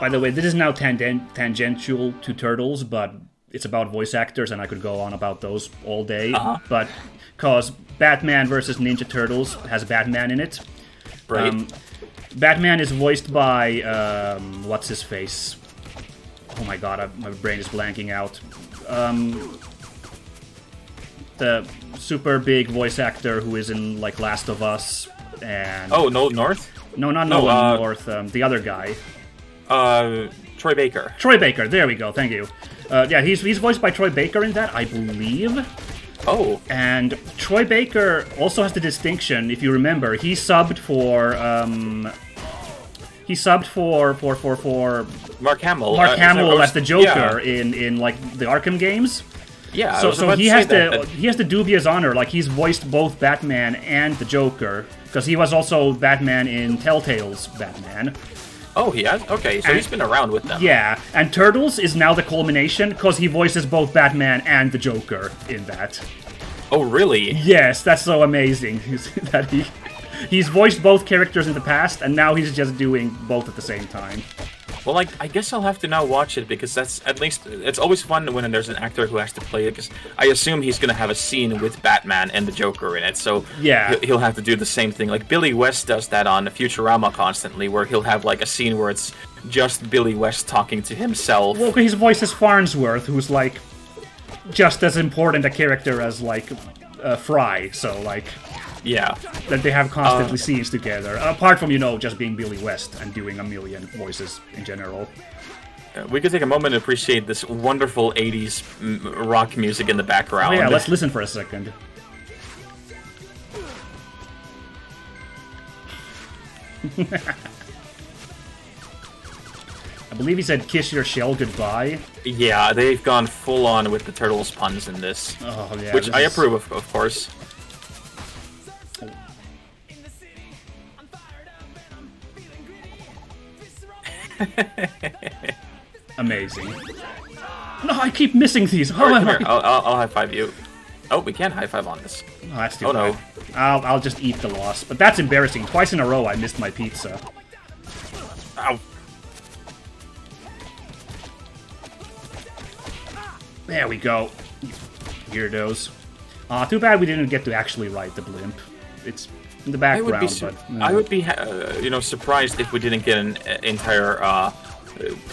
By the way, this is now tangential to Turtles, but it's about voice actors, and I could go on about those all day. But because Batman vs. Ninja Turtles has Batman in it. Right. Batman is voiced by, what's his face? Oh my god, my brain is blanking out. The super big voice actor who is in, like, Last of Us, and... Oh, Nolan North? No, not Nolan North, the other guy. Troy Baker. Troy Baker, there we go, thank you. Yeah, he's voiced by Troy Baker in that, I believe. Oh. And Troy Baker also has the distinction, if you remember, he subbed for Mark Hamill. Mark Hamill as the Joker in like the Arkham games. Yeah. So he has the dubious honor, like he's voiced both Batman and the Joker, because he was also Batman in Telltale's Batman. Oh, he has? Okay, so he's been around with them. Yeah, and Turtles is now the culmination, because he voices both Batman and the Joker in that. Oh, really? Yes, that's so amazing that he's voiced both characters in the past, and now he's just doing both at the same time. Well, like, I guess I'll have to now watch it, because that's, at least, it's always fun when there's an actor who has to play it, because I assume he's going to have a scene with Batman and the Joker in it, so yeah, he'll have to do the same thing. Like, Billy West does that on Futurama constantly, where he'll have, like, a scene where it's just Billy West talking to himself. Well, his voice is Farnsworth, who's, like, just as important a character as, like, Fry, so, like... Yeah. That they have constantly scenes together. Apart from, just being Billy West and doing a million voices in general. We could take a moment to appreciate this wonderful 80s rock music in the background. Oh yeah, let's listen for a second. I believe he said "kiss your shell goodbye." Yeah, they've gone full on with the Turtles puns in this. Oh yeah, which I approve of course. Amazing. No, I keep missing these. How Right, am I? here, I'll high five you. Oh, we can high five on this. Oh, that's too Oh bad. no. I'll just eat the loss. But that's embarrassing. Twice in a row I missed my pizza. Ow. There we go. Weirdos. Too bad we didn't get to actually ride the blimp. It's in the background, I would be surprised if we didn't get an entire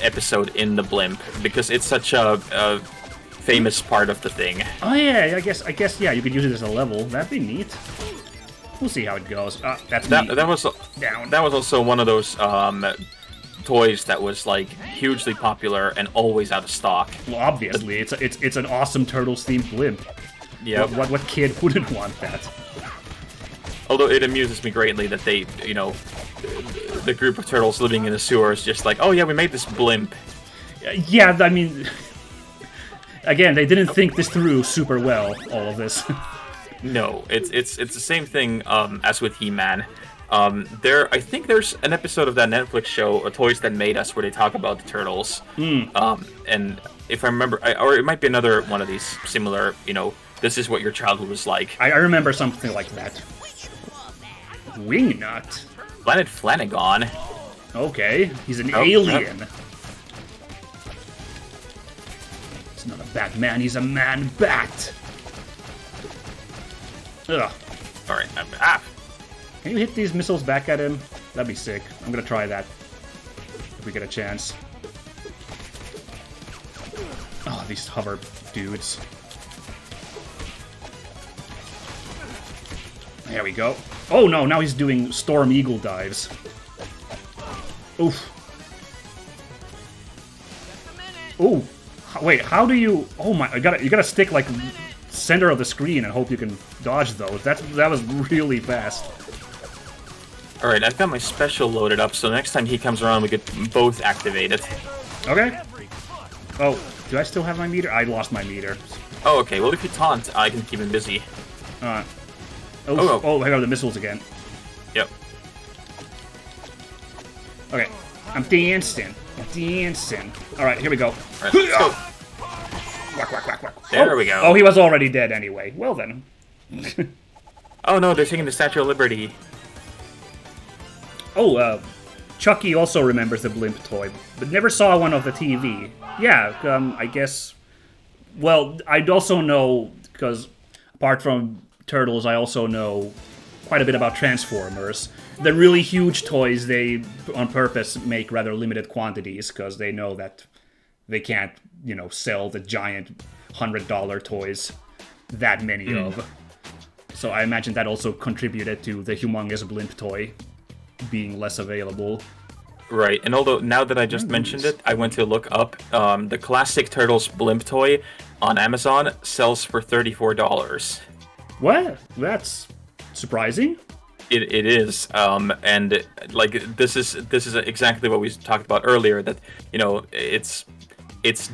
episode in the blimp, because it's such a famous part of the thing. Oh yeah, I guess yeah, you could use it as a level. That'd be neat. We'll see how it goes. That's me. That was Down. That was also one of those toys that was like hugely popular and always out of stock. Well, obviously, it's an awesome Turtles themed blimp. Yeah. What kid wouldn't want that? Although it amuses me greatly that they, the group of turtles living in the sewers just like, oh yeah, we made this blimp. Yeah, I mean, again, they didn't think this through super well, all of this. No, it's the same thing as with He-Man. I think there's an episode of that Netflix show, Toys That Made Us, where they talk about the turtles. And if I remember, or it might be another one of these similar, this is what your childhood was like. I remember something like that. Wingnut? Planet Flanagan. Okay, he's an alien. He's not a Batman, he's a man-bat. Ugh. Alright, Can you hit these missiles back at him? That'd be sick. I'm gonna try that. If we get a chance. Oh, these hover dudes. There we go. Oh no, now he's doing Storm Eagle dives. Oof. Ooh. Wait, how do you... Oh my, you gotta stick like center of the screen and hope you can dodge those. That was really fast. Alright, I've got my special loaded up, so next time he comes around we could both activate it. Okay. Oh, do I still have my meter? I lost my meter. Oh, okay, well if you taunt, I can keep him busy. Oh, I got the missiles again. Yep. Okay, I'm dancing. Alright, here we go. Alright, let's go. Whack, whack, whack, whack. There we go. Oh, he was already dead anyway. Well then. Oh no, they're taking the Statue of Liberty. Oh, Chucky also remembers the blimp toy, but never saw one of the TV. Yeah, I guess... Well, I'd also know, because apart from Turtles, I also know quite a bit about Transformers. The really huge toys, they, on purpose, make rather limited quantities, because they know that they can't, you know, sell the giant $100 toys that many of. So I imagine that also contributed to the humongous blimp toy being less available. Right, and although now that I just mentioned it, I went to look up, the classic Turtles blimp toy on Amazon sells for $34. What? That's surprising. It is, and like this is exactly what we talked about earlier. That, you know, it's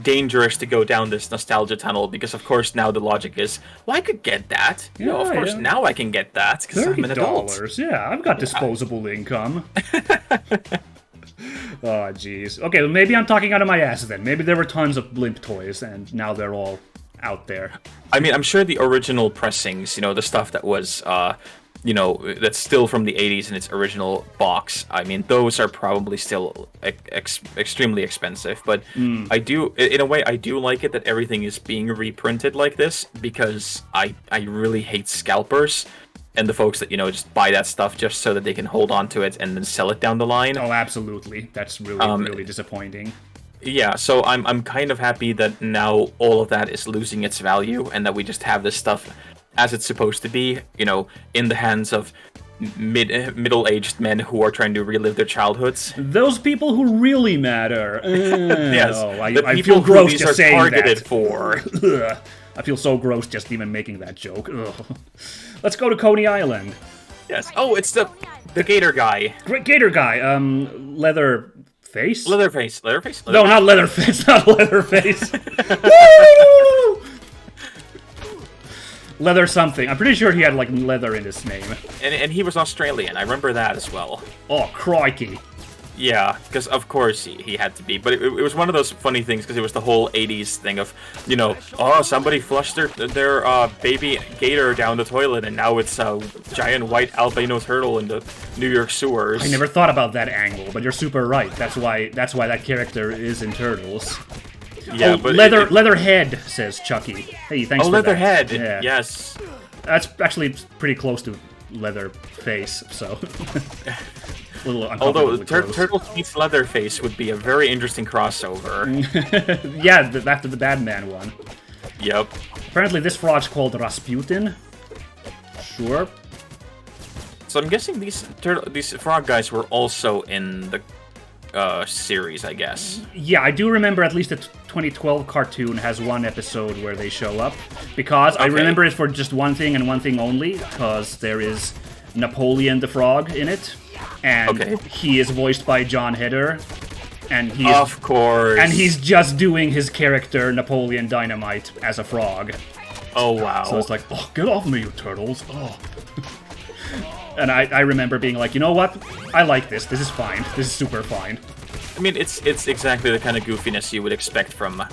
dangerous to go down this nostalgia tunnel because of course now the logic is, well, I could get that. You know, of course now I can get that because I'm an adult. $30. Yeah, I've got disposable income. Oh, jeez. Okay, well, maybe I'm talking out of my ass then. Maybe there were tons of blimp toys, and now they're all out there. I mean, I'm sure the original pressings, you know, the stuff that was, you know, that's still from the 80s in its original box, I mean, those are probably still extremely expensive. But I do, in a way, I do like it that everything is being reprinted like this, because I really hate scalpers. And the folks that, you know, just buy that stuff just so that they can hold on to it and then sell it down the line. Oh, absolutely. That's really disappointing. Yeah, so I'm kind of happy that now all of that is losing its value and that we just have this stuff as it's supposed to be, you know, in the hands of middle-aged men who are trying to relive their childhoods. Those people who really matter. Yes, oh, the I people feel gross who these just are saying targeted that. for. I feel so gross just even making that joke. Ugh. Let's go to Coney Island. Yes. Oh, it's the Gator guy. Great Gator guy. Leatherface? Leatherface. No, not Leatherface. Not Leatherface. Woo! Leather something. I'm pretty sure he had like leather in his name. And he was Australian. I remember that as well. Oh, crikey. Yeah, because of course he had to be, but it was one of those funny things because it was the whole '80s thing of, you know, oh, somebody flushed their baby gator down the toilet and now it's a giant white albino turtle in the New York sewers. I never thought about that angle, but you're super right. That's why that character is in Turtles. Yeah, oh, but Leatherhead, says Chucky. Hey, thanks for that. Leatherhead. Yeah. Yes. That's actually pretty close to Leatherface, so. Although Turtles meets Leatherface would be a very interesting crossover. Yeah, after the Batman one. Yep. Apparently this frog's called Rasputin. Sure. So I'm guessing these frog guys were also in the series, I guess. Yeah, I do remember at least the 2012 cartoon has one episode where they show up. Because I remember it for just one thing and one thing only, because there is Napoleon the Frog in it. And he is voiced by John Heder, and he's of course, and he's just doing his character Napoleon Dynamite as a frog. Oh wow! So it's like, oh, get off me, you turtles! Oh. And I remember being like, you know what? I like this. This is fine. This is super fine. I mean, it's exactly the kind of goofiness you would expect from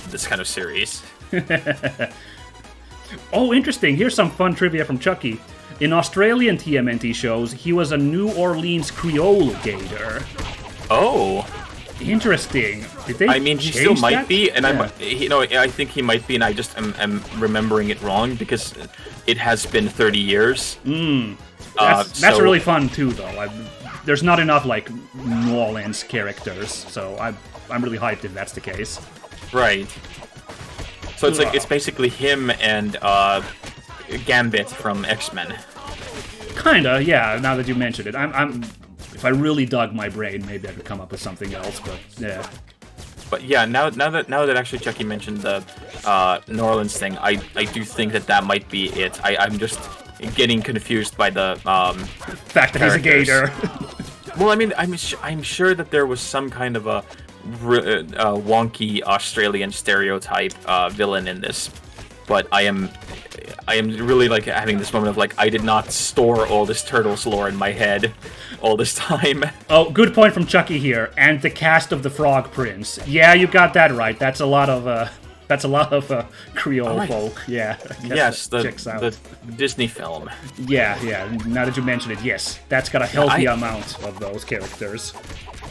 this kind of series. Oh, interesting. Here's some fun trivia from Chucky. In Australian TMNT shows, he was a New Orleans Creole gator. Oh. Interesting. Did they I mean, he still might that? be, and I think he might be, and I just am remembering it wrong because it has been 30 years. That's really fun too, though. There's not enough like New Orleans characters, so I'm really hyped if that's the case. Right. So it's like it's basically him and Gambit from X-Men. Kinda, yeah. Now that you mentioned it, I'm. If I really dug my brain, maybe I could come up with something else. But yeah. But yeah, now that actually Chucky mentioned the New Orleans thing, I do think that might be it. I'm just getting confused by the fact that he's a gator. Well, I mean, I'm sure that there was some kind of a wonky Australian stereotype villain in this, but I am really like having this moment of like I did not store all this Turtles lore in my head all this time. Oh, good point from Chucky here. And the cast of the Frog Prince. Yeah, you got that right. That's a lot of Creole folk. Yeah. Yes, checks out. the Disney film. Yeah. Now that you mention it, yes, that's got a healthy amount of those characters.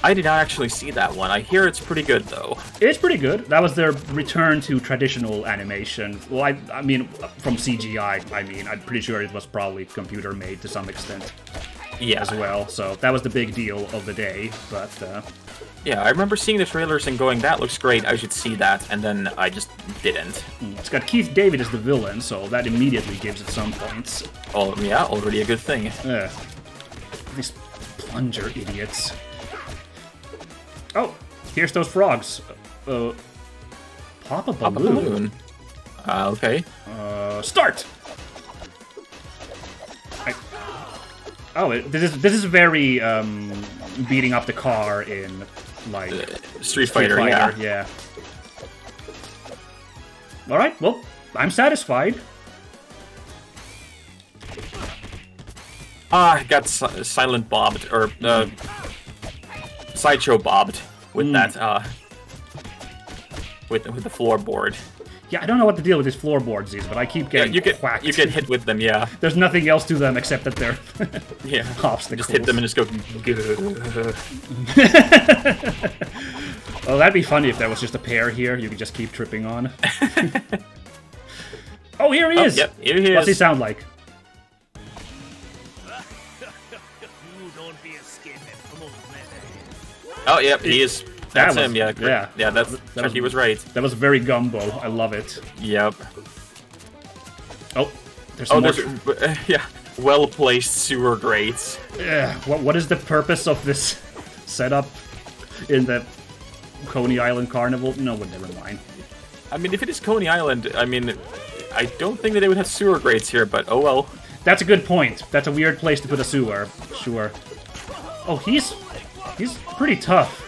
I did not actually see that one. I hear it's pretty good though. It's pretty good. That was their return to traditional animation. Well, I mean, from CGI. I mean, I'm pretty sure it was probably computer made to some extent. Yeah. As well. So that was the big deal of the day. But yeah, I remember seeing the trailers and going, "That looks great. I should see that," and then I just didn't. It's got Keith David as the villain, so that immediately gives it some points. Oh yeah, already a good thing. These plunger idiots. Oh, here's those frogs. Pop a balloon. Pop a balloon. Okay. Start. This is very beating up the car in like Street Fighter. Yeah. All right. Well, I'm satisfied. I got silent bobbed or sideshow bobbed with that with the floorboard. Yeah, I don't know what the deal with these floorboards is, but I keep getting whacked. You get hit with them, yeah. There's nothing else to them except that they're yeah obstacles. Just hit them and just go. Oh, that'd be funny if there was just a pair here you could just keep tripping on. Oh, here he is! Yep, here he is. What's he sound like? Oh, yep, he is. That's him, yeah. Yeah, Chucky was right. That was very gumbo. I love it. Yep. Oh, there's some more. Yeah, well-placed sewer grates. What is the purpose of this setup in the Coney Island Carnival? No, but never mind. I mean, if it is Coney Island, I mean, I don't think that they would have sewer grates here, but oh well. That's a good point. That's a weird place to put a sewer. Sure. Oh, he's pretty tough.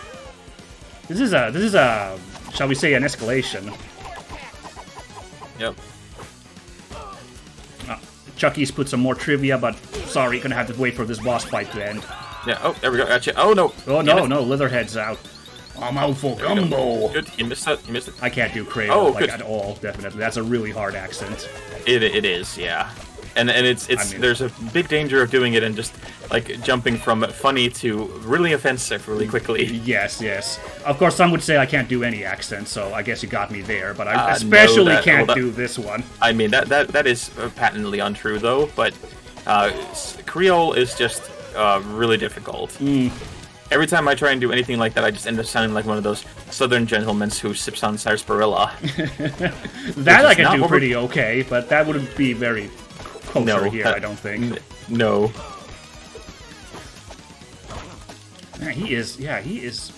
This is a, shall we say, an escalation. Yep. Chucky's put some more trivia, but sorry, gonna have to wait for this boss fight to end. Yeah. Oh, there we go. Gotcha. Oh no. Oh no, Leatherhead's out. I'm out for gumbo. Good. You missed that. You missed it. I can't do Creole at all. Definitely, that's a really hard accent. It is. Yeah. And it's I mean, there's a big danger of doing it and just like jumping from funny to really offensive really quickly. Yes. Of course, some would say I can't do any accent, so I guess you got me there. But I especially can't do this one. I mean that is patently untrue though. But Creole is just really difficult. Every time I try and do anything like that, I just end up sounding like one of those Southern gentlemen who sips on sarsaparilla. That I can do pretty okay, but that wouldn't be very kosher here, I don't think. No. Yeah, he is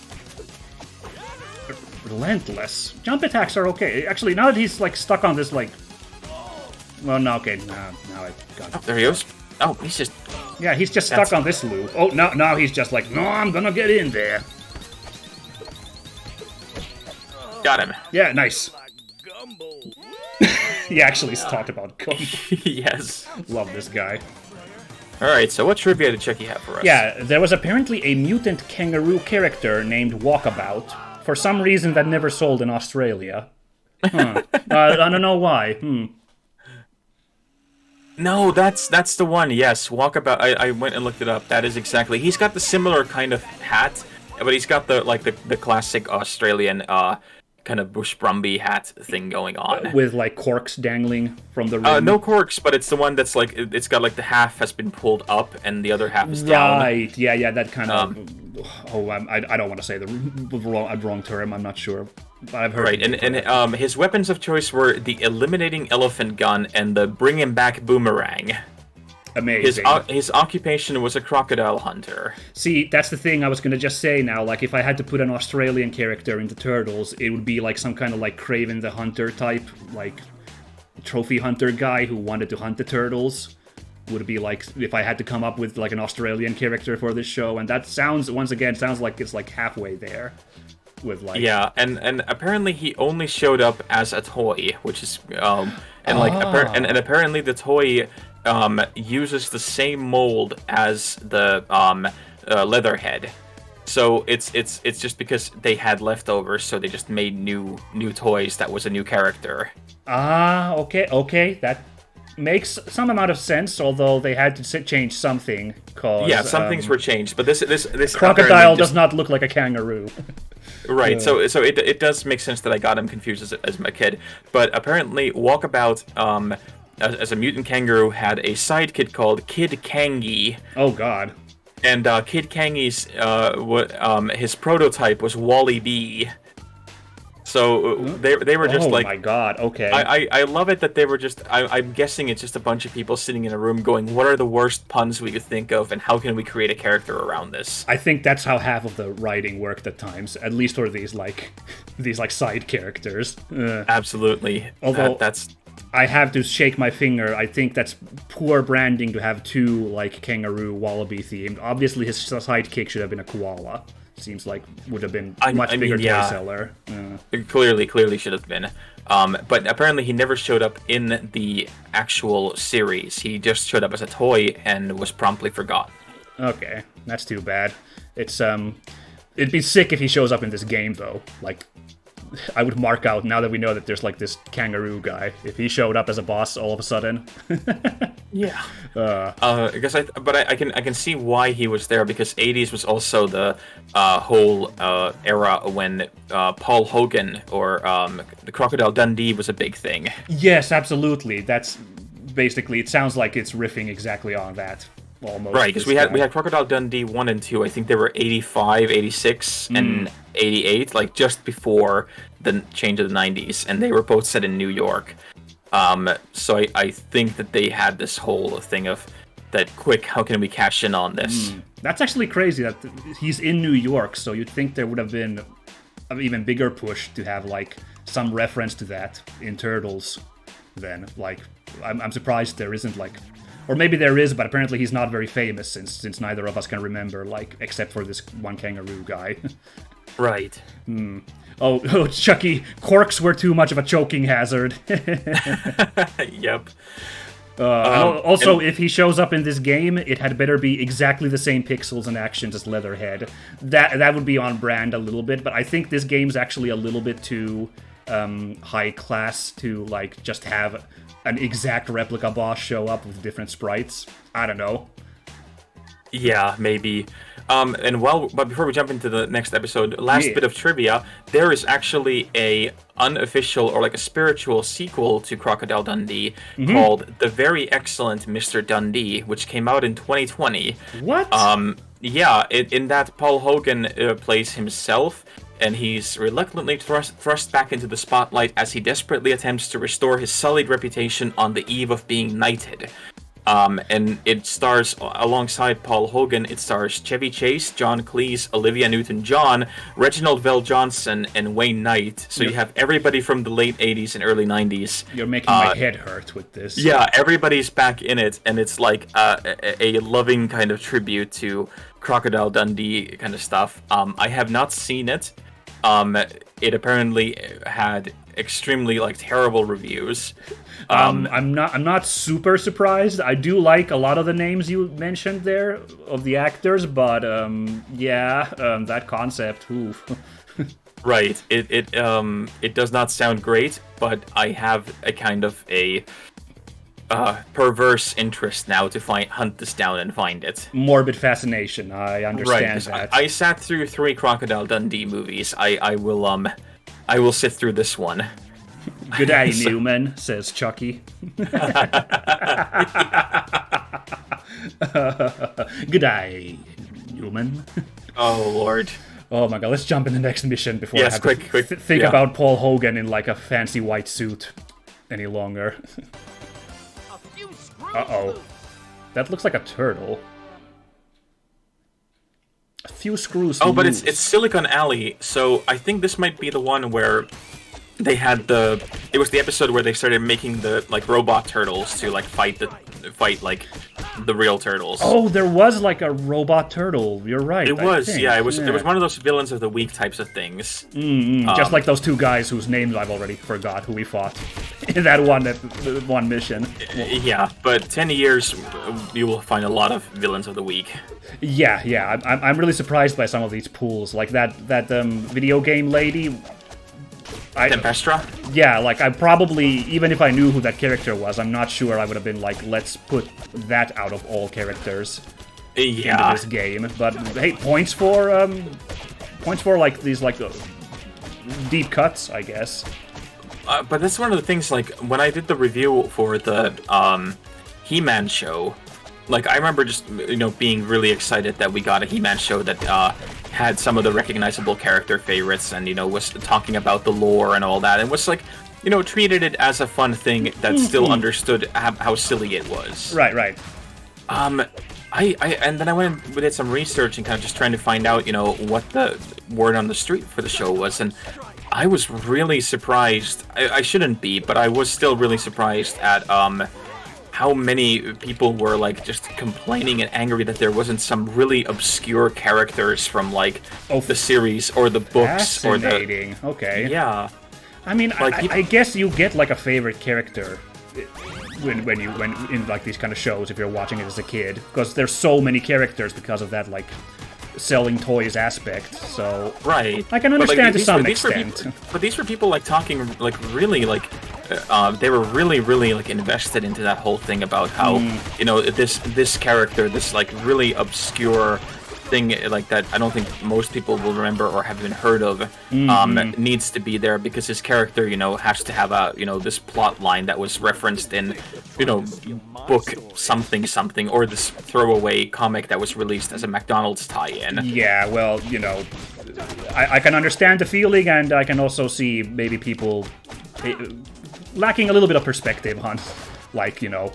relentless. Jump attacks are okay. Actually, now that he's like stuck on this, like, well, no, okay, now I got it. Oh, there he goes. Oh, he's just. Yeah, he's just stuck on this loop. Oh, now he's just like, no, I'm gonna get in there. Got him. Yeah, nice. He actually talked about gumbo. Yes. Love this guy. Alright, so what trivia did Chucky have for us? Yeah, there was apparently a mutant kangaroo character named Walkabout. For some reason that never sold in Australia. Huh. I don't know why. No, that's the one. Yes, Walkabout. I went and looked it up. That is exactly. He's got the similar kind of hat, but he's got the classic Australian kind of Bush Brumby hat thing going on. With like corks dangling from the rim. No corks, but it's the one that's like it's got like the half has been pulled up and the other half is down. Right. Yeah. That kind of. I don't want to say the wrong term. I'm not sure. But I've heard. Right, and his weapons of choice were the eliminating elephant gun and the bring him back boomerang. amazing. His occupation was a crocodile hunter. See, that's the thing I was gonna just say now. Like, if I had to put an Australian character into Turtles, it would be like some kind of like Craven the Hunter type, like trophy hunter guy who wanted to hunt the turtles. Would be like if I had to come up with like an Australian character for this show, and that sounds like it's like halfway there. With like and apparently he only showed up as a toy, which is and apparently the toy uses the same mold as the Leatherhead. So it's just because they had leftovers, so they just made new toys that was a new character. Okay, that makes some amount of sense, although they had to change something. Yeah, some things were changed, but this crocodile does not look like a kangaroo. Right, so it does make sense that I got him confused as my kid. But apparently, Walkabout, as a mutant kangaroo, had a sidekick called Kid Kangi. Oh God! And Kid Kangi's his prototype was Wally B. So they were just like, oh my God, okay. I love it that they were just, I'm guessing it's just a bunch of people sitting in a room going, what are the worst puns we could think of, and how can we create a character around this? I think that's how half of the writing worked at times, at least for these side characters. Absolutely. Although that's I have to shake my finger. I think that's poor branding to have two like kangaroo wallaby themed. Obviously, his sidekick should have been a koala. Seems like would have been much bigger toy seller. Clearly should have been. But apparently he never showed up in the actual series. He just showed up as a toy and was promptly forgotten. Okay, that's too bad. It'd be sick if he shows up in this game though. Like, I would mark out now that we know that there's like this kangaroo guy. If he showed up as a boss all of a sudden. Yeah. I can see why he was there, because 80s was also the whole era when Paul Hogan or the Crocodile Dundee was a big thing. Yes, absolutely. That's basically, it sounds like it's riffing exactly on that. Almost. Right, because we had Crocodile Dundee 1 and 2. I think they were 85, 86, and 88, like just before the change of the 90s, and they were both set in New York. So I think that they had this whole thing of that quick, how can we cash in on this? That's actually crazy that he's in New York, so you'd think there would have been an even bigger push to have like some reference to that in Turtles then. Like, I'm surprised there isn't like... Or maybe there is, but apparently he's not very famous since neither of us can remember, like, except for this one kangaroo guy. Right. Oh, Chucky, corks were too much of a choking hazard. Yep. Also, if he shows up in this game, it had better be exactly the same pixels and actions as Leatherhead. That would be on brand a little bit, but I think this game's actually a little bit too high class to, like, just have an exact replica boss show up with different sprites. I don't know. Yeah, maybe. But before we jump into the next episode, bit of trivia, there is actually a unofficial or like a spiritual sequel to Crocodile Dundee called The Very Excellent Mr. Dundee, which came out in 2020. What? Yeah, in that Paul Hogan plays himself, and he's reluctantly thrust back into the spotlight as he desperately attempts to restore his sullied reputation on the eve of being knighted. And it stars, alongside Paul Hogan, it stars Chevy Chase, John Cleese, Olivia Newton-John, Reginald VelJohnson, and Wayne Knight. So you have everybody from the late 80s and early 90s. You're making my head hurt with this. Yeah, everybody's back in it, and it's like a loving kind of tribute to Crocodile Dundee kind of stuff. I have not seen it. It apparently had extremely like terrible reviews. I'm not super surprised. I do like a lot of the names you mentioned there of the actors, but that concept, oof. Right. It does not sound great, but I have a kind of a perverse interest now to hunt this down and find it. Morbid fascination. I understand that. I sat through 3 Crocodile Dundee movies. I will sit through this one. Good day, Newman, says Chucky. Good day, Newman. Oh, Lord. Oh my god, let's jump in the next mission before I have quick, to think about Paul Hogan in like a fancy white suit any longer. A few screws Uh-oh. loose. That looks like a turtle. A few screws Oh, but loose. it's Silicon Alley, so I think this might be the one where they had the... It was the episode where they started making the, like, robot turtles to, like, fight, like, the real turtles. Oh, there was, like, a robot turtle. You're right. It was, yeah, it was one of those villains of the week types of things. Just like those two guys whose names I've already forgot who we fought in that one mission. Yeah, but 10 years, you will find a lot of villains of the week. Yeah. I'm really surprised by some of these pools. Like that video game lady. Tempestra? Yeah, like I probably, even if I knew who that character was, I'm not sure I would have been like, let's put that out of all characters into this game. But hey, points for like these like deep cuts, I guess. But that's one of the things, like, when I did the review for the He-Man show, like, I remember just, you know, being really excited that we got a He-Man show that had some of the recognizable character favorites and, you know, was talking about the lore and all that, and was, like, you know, treated it as a fun thing that still understood how silly it was. Right. And then I went and did some research and kind of just trying to find out, you know, what the word on the street for the show was, and I was really surprised. I shouldn't be, but I was still really surprised at how many people were like just complaining and angry that there wasn't some really obscure characters from like the series or the books or the... Fascinating. Okay. Yeah. I mean, Like, I guess you get like a favorite character when in like these kind of shows if you're watching it as a kid, because there's so many characters because of that like selling toys aspect. So right, I can understand to some extent. But these were people like talking like really like they were really like invested into that whole thing about how you know this character, this like really obscure thing like that I don't think most people will remember or have even heard of needs to be there because his character, you know, has to have a, you know, this plot line that was referenced in, you know, book something or this throwaway comic that was released as a McDonald's tie-in. Yeah, well, you know, I can understand the feeling, and I can also see maybe people lacking a little bit of perspective on, like, you know,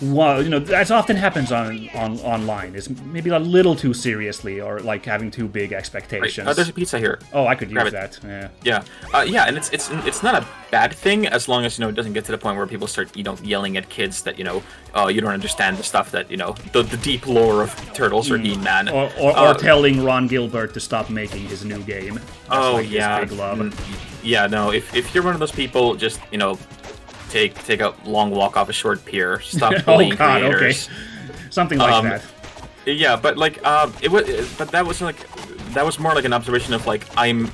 as often happens on online, is maybe a little too seriously or like having too big expectations. Right. There's a pizza here. Oh, I could Grab use it. that. Yeah. Yeah, and it's not a bad thing as long as, you know, it doesn't get to the point where people start, you know, yelling at kids that, you know, you don't understand the stuff that, you know, the deep lore of Turtles or He-Man. Or telling Ron Gilbert to stop making his new game. That's like yeah. his big love. Yeah, no, if you're one of those people, just, you know, take a long walk off a short pier. Stop bullying creators. Okay. Something like that. Yeah, but like that was more like an observation of like I'm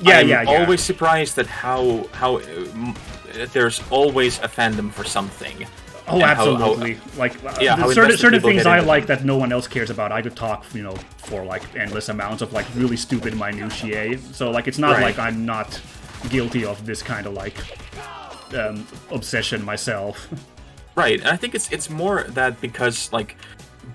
always surprised at how there's always a fandom for something. Oh, absolutely. Certain things I like that no one else cares about. I could talk, you know, for like endless amounts of like really stupid minutiae. So like it's not like I'm not guilty of this kind of like obsession myself. Right, and I think it's more that because like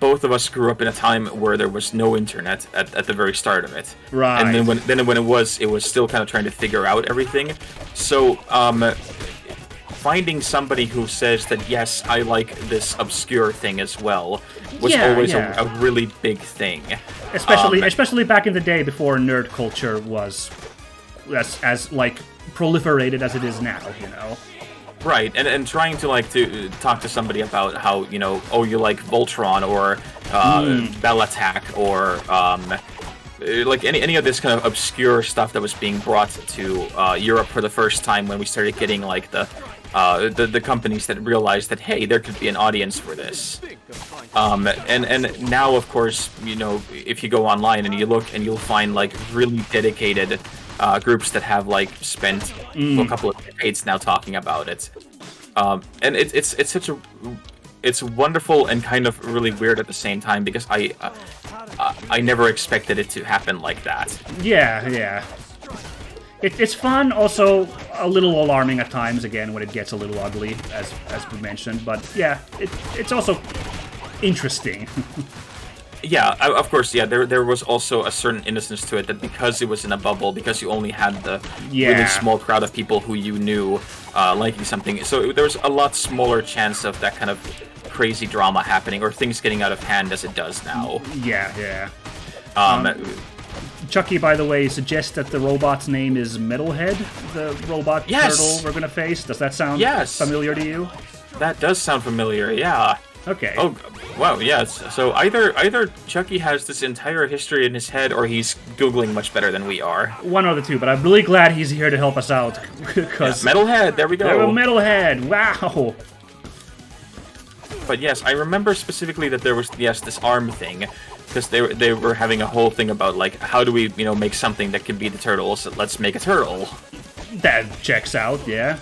both of us grew up in a time where there was no internet at the very start of it. Right. And then when it was still kind of trying to figure out everything. So finding somebody who says that yes, I like this obscure thing as well was always a really big thing. Especially back in the day before nerd culture was as like proliferated as it is now, you know. Right, and trying to like to talk to somebody about how, you know, oh, you like Voltron or Bell Attack or like any of this kind of obscure stuff that was being brought to Europe for the first time when we started getting like the companies that realized that hey, there could be an audience for this. And now of course, you know, if you go online and you look and you'll find like really dedicated groups that have like spent a couple of decades now talking about it, and it's wonderful and kind of really weird at the same time because I never expected it to happen like that. Yeah. It's fun, also a little alarming at times again when it gets a little ugly, as we mentioned. But yeah, it's also interesting. Yeah, of course, yeah, there was also a certain innocence to it that because it was in a bubble, because you only had the really small crowd of people who you knew liking something, so there was a lot smaller chance of that kind of crazy drama happening or things getting out of hand as it does now. Yeah. Um, Chucky, by the way, suggests that the robot's name is Metalhead, the robot turtle we're gonna face. Does that sound familiar to you? That does sound familiar, yeah. Okay. Oh, wow, yes. So either Chucky has this entire history in his head, or he's Googling much better than we are. One of the two, but I'm really glad he's here to help us out. Because Metalhead, there we go. They're a Metalhead, wow! But yes, I remember specifically that there was, this arm thing. Because they were having a whole thing about, like, how do we, make something that can be the Turtles? Let's make a turtle. That checks out, yeah.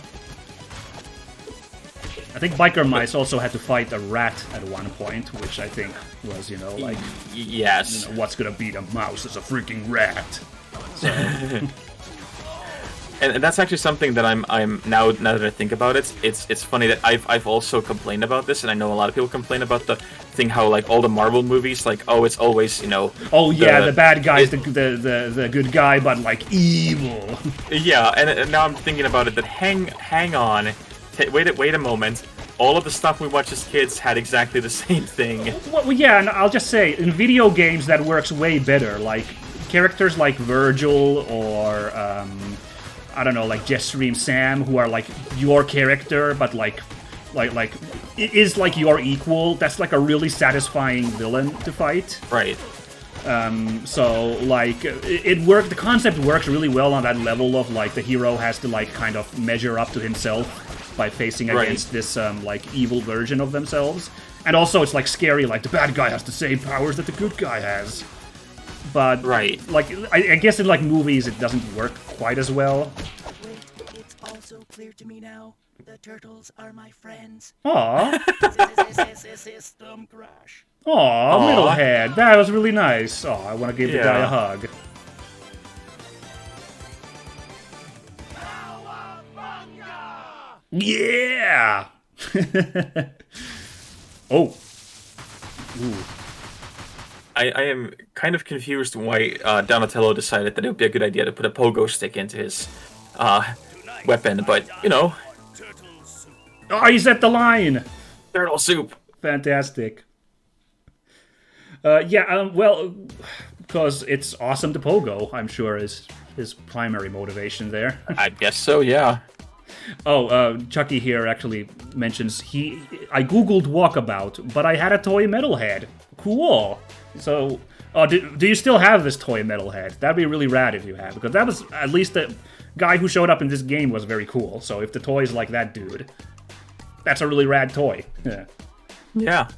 I think Biker Mice also had to fight a rat at one point, which I think was, like... Yes. What's gonna beat a mouse is a freaking rat. So... And that's actually something that I'm now that I think about it, it's funny that I've also complained about this, and I know a lot of people complain about the thing how, like, all the Marvel movies, like, oh, it's always, Oh yeah, the bad guy's the good guy, but like evil. Yeah, and now I'm thinking about it that hang on, wait a moment. All of the stuff we watched as kids had exactly the same thing. Well, yeah, and I'll just say, in video games that works way better. Like characters like Virgil or I don't know, like Jetstream Sam, who are like your character, but like it is like your equal. That's like a really satisfying villain to fight. Right. So like it worked. The concept works really well on that level of like the hero has to like kind of measure up to himself by facing against this like evil version of themselves. And also it's like scary. Like the bad guy has the same powers that the good guy has. But like I guess in like movies it doesn't work quite as well. It's also clear to me now. The turtles are my friends. Aww. System crash. Aww, Middlehead. That was really nice. Aw, I want to give the guy a hug. Yeah! Oh. Ooh. I am kind of confused why Donatello decided that it would be a good idea to put a pogo stick into his weapon, but, Oh, he's at the line! Turtle soup! Fantastic. Well, because it's awesome to pogo, I'm sure, is his primary motivation there. I guess so, yeah. Oh, Chucky here actually mentions I googled walkabout, but I had a toy Metalhead. Cool. So, do you still have this toy Metalhead? That'd be really rad if you have, because that was at least the guy who showed up in this game was very cool. So if the toy's like that dude, that's a really rad toy. Yeah. Yeah.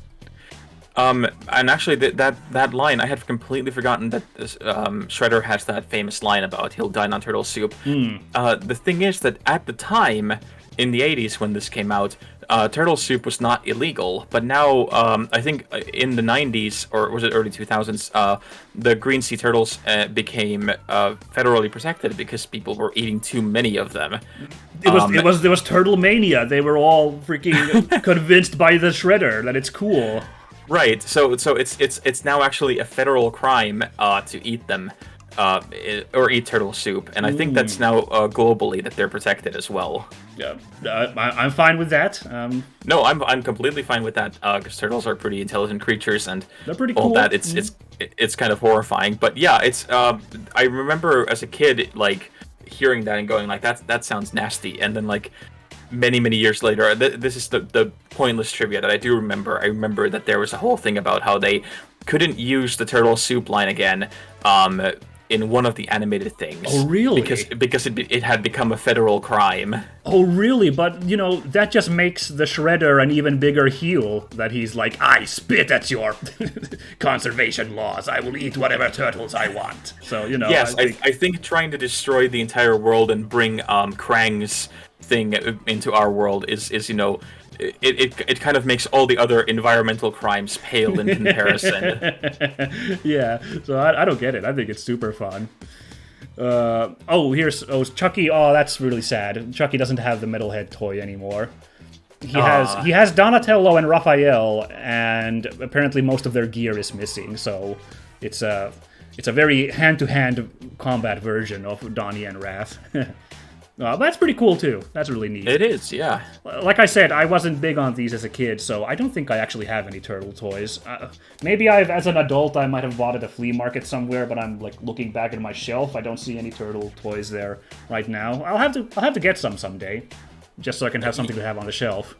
And actually, that line, I had completely forgotten that this, Shredder has that famous line about he'll dine on turtle soup. The thing is that at the time, in the 80s when this came out, turtle soup was not illegal. But now, I think in the 90s, or was it early 2000s, the green sea turtles became federally protected because people were eating too many of them. There was turtle mania. They were all freaking convinced by the Shredder that it's cool. Right, so it's now actually a federal crime to eat them, or eat turtle soup, and I think that's now globally that they're protected as well. Yeah, I'm fine with that. No, I'm completely fine with that because turtles are pretty intelligent creatures, and they're pretty all cool. That it's kind of horrifying, but yeah, it's I remember as a kid like hearing that and going like that sounds nasty, and then like. Many years later, this is the pointless trivia that I do remember. I remember that there was a whole thing about how they couldn't use the turtle soup line again in one of the animated things. Oh, really? Because it had become a federal crime. Oh, really? But, that just makes the Shredder an even bigger heel, that he's like, I spit at your conservation laws. I will eat whatever turtles I want. So, Yes, I think trying to destroy the entire world and bring Krang's thing into our world is it kind of makes all the other environmental crimes pale in comparison. Yeah, so I don't get it. I think it's super fun. Here's Chucky. Oh, that's really sad. Chucky doesn't have the Metalhead toy anymore. He has Donatello and Raphael, and apparently most of their gear is missing. So it's a very hand-to-hand combat version of Donnie and Raph. That's pretty cool too. That's really neat. It is, yeah. Like I said, I wasn't big on these as a kid, so I don't think I actually have any turtle toys. Maybe as an adult, I might have bought at a flea market somewhere, but I'm like looking back at my shelf. I don't see any turtle toys there right now. I'll have to get some someday, just so I can have something to have on the shelf.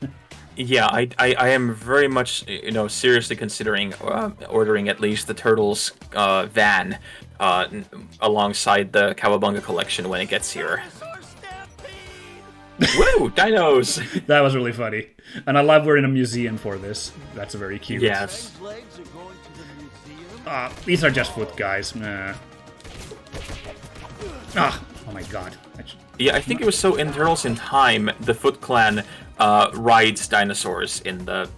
Yeah, I am very much, seriously considering ordering at least the Turtles van alongside the Cowabunga collection when it gets here. Woo! Dinos! That was really funny. And I love we're in a museum for this. That's very cute. Yes. These legs are going to the museum. These are just foot guys. Nah. Oh my god. Yeah, I think it was so in Turtles in Time, the Foot Clan rides dinosaurs in the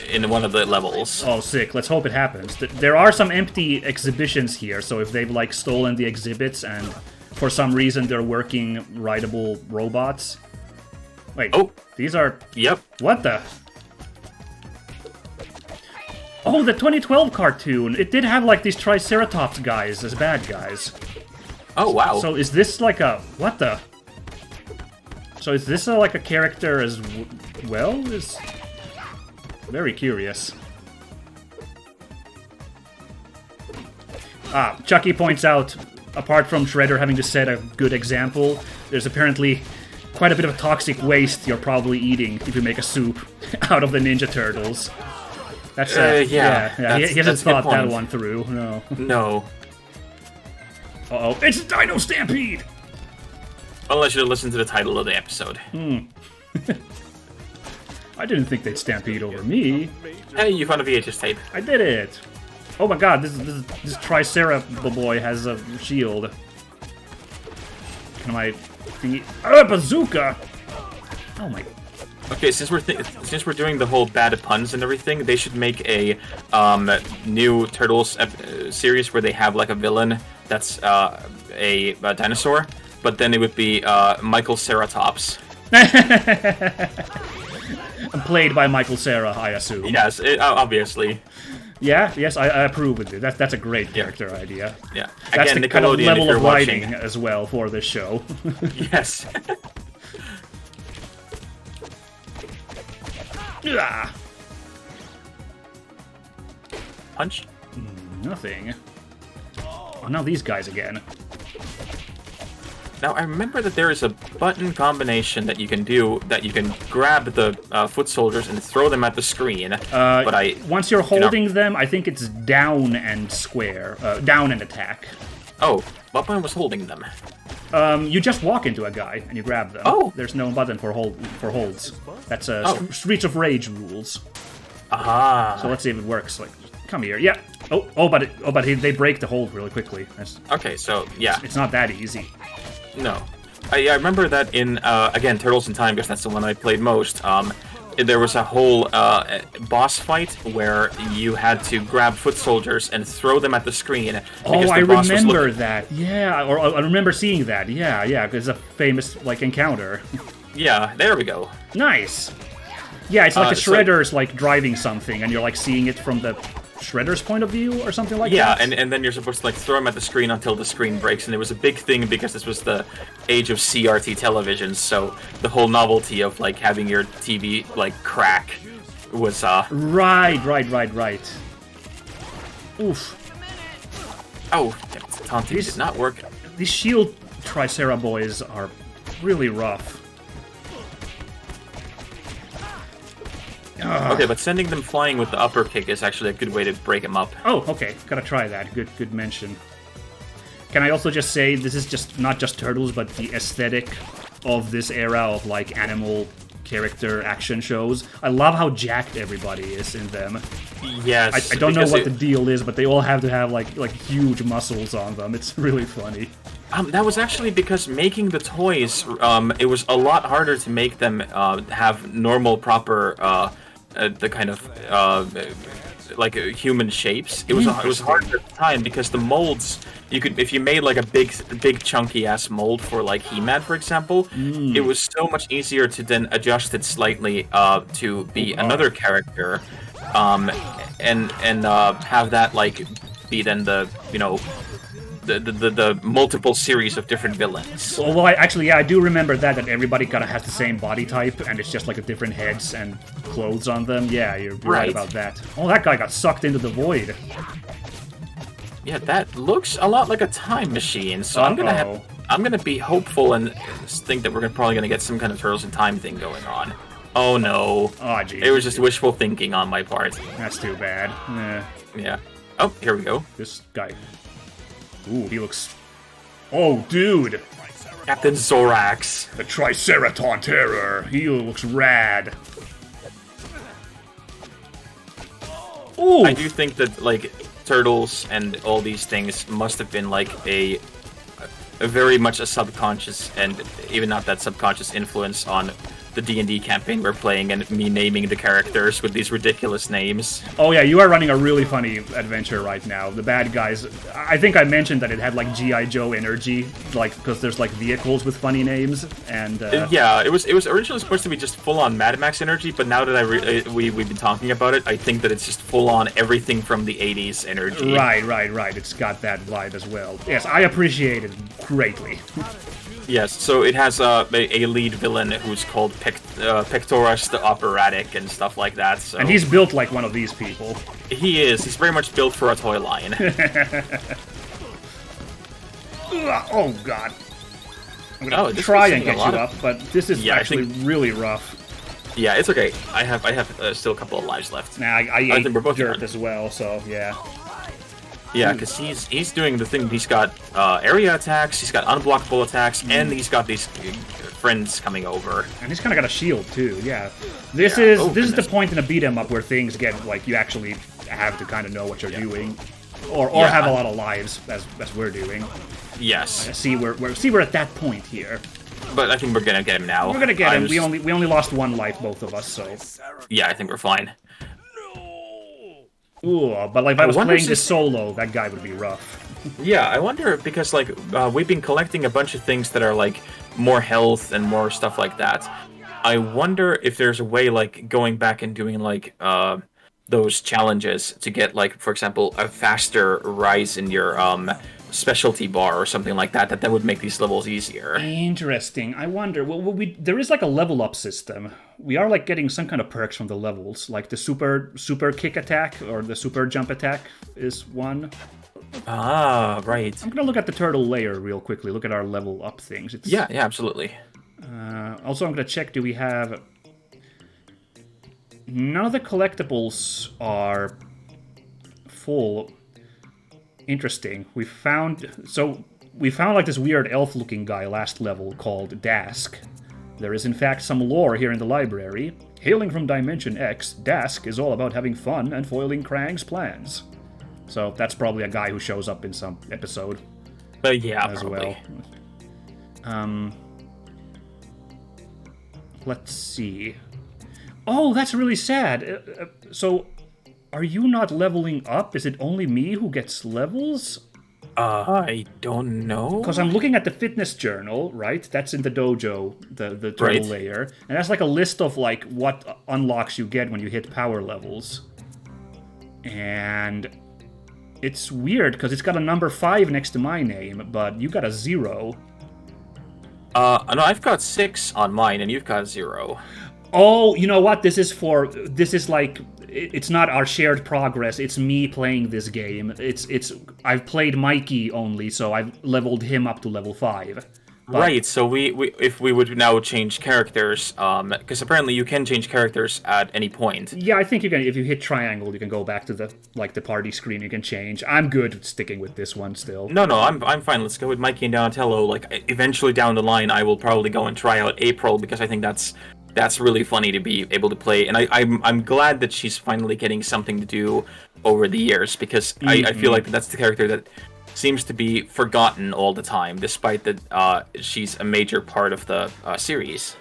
in one of the levels. Oh, sick. Let's hope it happens. There are some empty exhibitions here, so if they've, like, stolen the exhibits and for some reason they're working rideable robots... Wait, Oh. These are... Yep. What the... Oh, the 2012 cartoon! It did have, like, these Triceratops guys as bad guys. Oh, wow. So is this like a... What the... So is this like a character as well? Is very curious. Chucky points out, apart from Shredder having to set a good example, there's apparently quite a bit of toxic waste you're probably eating if you make a soup out of the Ninja Turtles. That's yeah. He hasn't That's a good thought that point. one through. No. No. Uh-oh, it's Dino Stampede! Unless you listen to the title of the episode. I didn't think they'd stampede over me. Hey, you found a VHS tape. I did it! Oh my god, this Triceratops boy has a shield. Can I... bazooka! Oh my... Okay, since we're doing the whole bad puns and everything, they should make a new Turtles series where they have like a villain that's a dinosaur, but then it would be Michael Ceratops. Played by Michael Cera, I assume. Yes, obviously. Yeah, yes, I approve with it. That's a great character idea. Yeah. That's Again, the kind of Nickelodeon, level if you're of writing watching. as well for this show. Yes. Ah, Punch. nothing. Oh, now these guys again. Now, I remember that there is a button combination that you can do, that you can grab the foot soldiers and throw them at the screen, but Once you're holding them, I think it's down and square. Down and attack. Oh, what button was holding them? You just walk into a guy and you grab them. Oh. There's no button for holds. That's Oh. Streets of Rage rules. Ah. So let's see if it works. Like, come here. Yeah. But they break the hold really quickly. Okay, so, yeah. It's not that easy. No. I remember that in, again, Turtles in Time, because that's the one I played most, there was a whole boss fight where you had to grab foot soldiers and throw them at the screen. Oh, I remember that. Yeah, or I remember seeing that. Yeah, because it's a famous, like, encounter. Yeah, there we go. Nice. Yeah, it's like the so- Shredder's, like, driving something, and you're, like, seeing it from the Shredder's point of view or something like Yeah, that. and then you're supposed to like throw them at the screen until the screen breaks, and it was a big thing because this was the age of CRT televisions, so the whole novelty of like having your TV like crack was Right. Oof. Oh, taunting did not work. These shield Tricera boys are really rough. Okay, but sending them flying with the upper kick is actually a good way to break them up. Oh, okay. Gotta try that. Good mention. Can I also just say, this is just not just Turtles, but the aesthetic of this era of, like, animal character action shows. I love how jacked everybody is in them. Yes. I don't know because what the deal is, but they all have to have, like huge muscles on them. It's really funny. That was actually because making the toys, it was a lot harder to make them have normal, proper, the kind of like human shapes. It was hard at the time because the molds, you could, if you made like a big chunky ass mold for like He-Man, for example, it was so much easier to then adjust it slightly to be another character, and have that like be then the the multiple series of different villains. Well, actually, yeah, I do remember that everybody kind of has the same body type, and it's just like a different heads and clothes on them. Yeah, you're right about that. Oh, that guy got sucked into the void. Yeah, that looks a lot like a time machine. So I'm gonna be hopeful and think that we're probably gonna get some kind of Turtles in Time thing going on. Oh no! Oh, geez. It was just wishful thinking on my part. That's too bad. Yeah. Oh, here we go. This guy. Ooh, he looks. Oh, dude! Captain Zorax. The Triceraton Terror. He looks rad. Ooh! I do think that like Turtles and all these things must have been like a very much a subconscious and even not that subconscious influence on the D&D campaign we're playing and me naming the characters with these ridiculous names. Oh yeah, you are running a really funny adventure right now. The bad guys, I think I mentioned that it had like G.I. Joe energy, like because there's like vehicles with funny names, and yeah, it was originally supposed to be just full-on Mad Max energy, but now that we've been talking about it, I think that it's just full-on everything from the 80s energy. Right. It's got that vibe as well. Yes, I appreciate it greatly. Yes, so it has a lead villain who's called Pectoras the Operatic and stuff like that. So. And he's built like one of these people. He is. He's very much built for a toy line. Oh god. I'm gonna try and get you up, but this is actually really rough. Yeah, it's okay. I have still a couple of lives left. Nah, I ate dirt as well, so yeah. Yeah, because he's doing the thing. He's got area attacks, he's got unblockable attacks, and he's got these friends coming over. And he's kind of got a shield too. Yeah, this is the point in a beat 'em up where things get like you actually have to kind of know what you're doing, or have a lot of lives as we're doing. Yes. We're at that point here. But I think we're gonna get him now. We're gonna get him. We only lost one life, both of us. So. Yeah, I think we're fine. Ooh, but like if I was playing this solo, that guy would be rough. Yeah, I wonder because like we've been collecting a bunch of things that are like more health and more stuff like that. I wonder if there's a way like going back and doing like those challenges to get like, for example, a faster rise in your specialty bar or something like that. That would make these levels easier. Interesting. I wonder. Well, there is like a level up system. We are like getting some kind of perks from the levels, like the super kick attack or the super jump attack is one. Ah, right. I'm gonna look at the turtle layer real quickly. Look at our level up things. Yeah, absolutely. Also, I'm gonna check. Do we have? None of the collectibles are full. Interesting. We found like this weird elf-looking guy last level called Dask. There is in fact some lore here in the library. Hailing from Dimension X, Dask is all about having fun and foiling Krang's plans. So that's probably a guy who shows up in some episode. Yeah, as probably. Well. Let's see. Oh, that's really sad. So. Are you not leveling up? Is it only me who gets levels? I don't know. Because I'm looking at the fitness journal, right? That's in the dojo, the turtle layer. And that's like a list of like what unlocks you get when you hit power levels. And it's weird because it's got a number 5 next to my name, but you got a 0. No, I've got 6 on mine and you've got 0. Oh, you know what? This is like, it's not our shared progress. It's me playing this game. I've played Mikey only, so I've leveled him up to level 5. But, right. So if we would now change characters, because apparently you can change characters at any point. Yeah, I think you can. If you hit triangle, you can go back to the party screen. You can change. I'm good sticking with this one still. No, I'm fine. Let's go with Mikey and Donatello. Like eventually down the line, I will probably go and try out April because I think that's really funny to be able to play, and I'm glad that she's finally getting something to do over the years, because I feel like that's the character that seems to be forgotten all the time, despite that she's a major part of the series.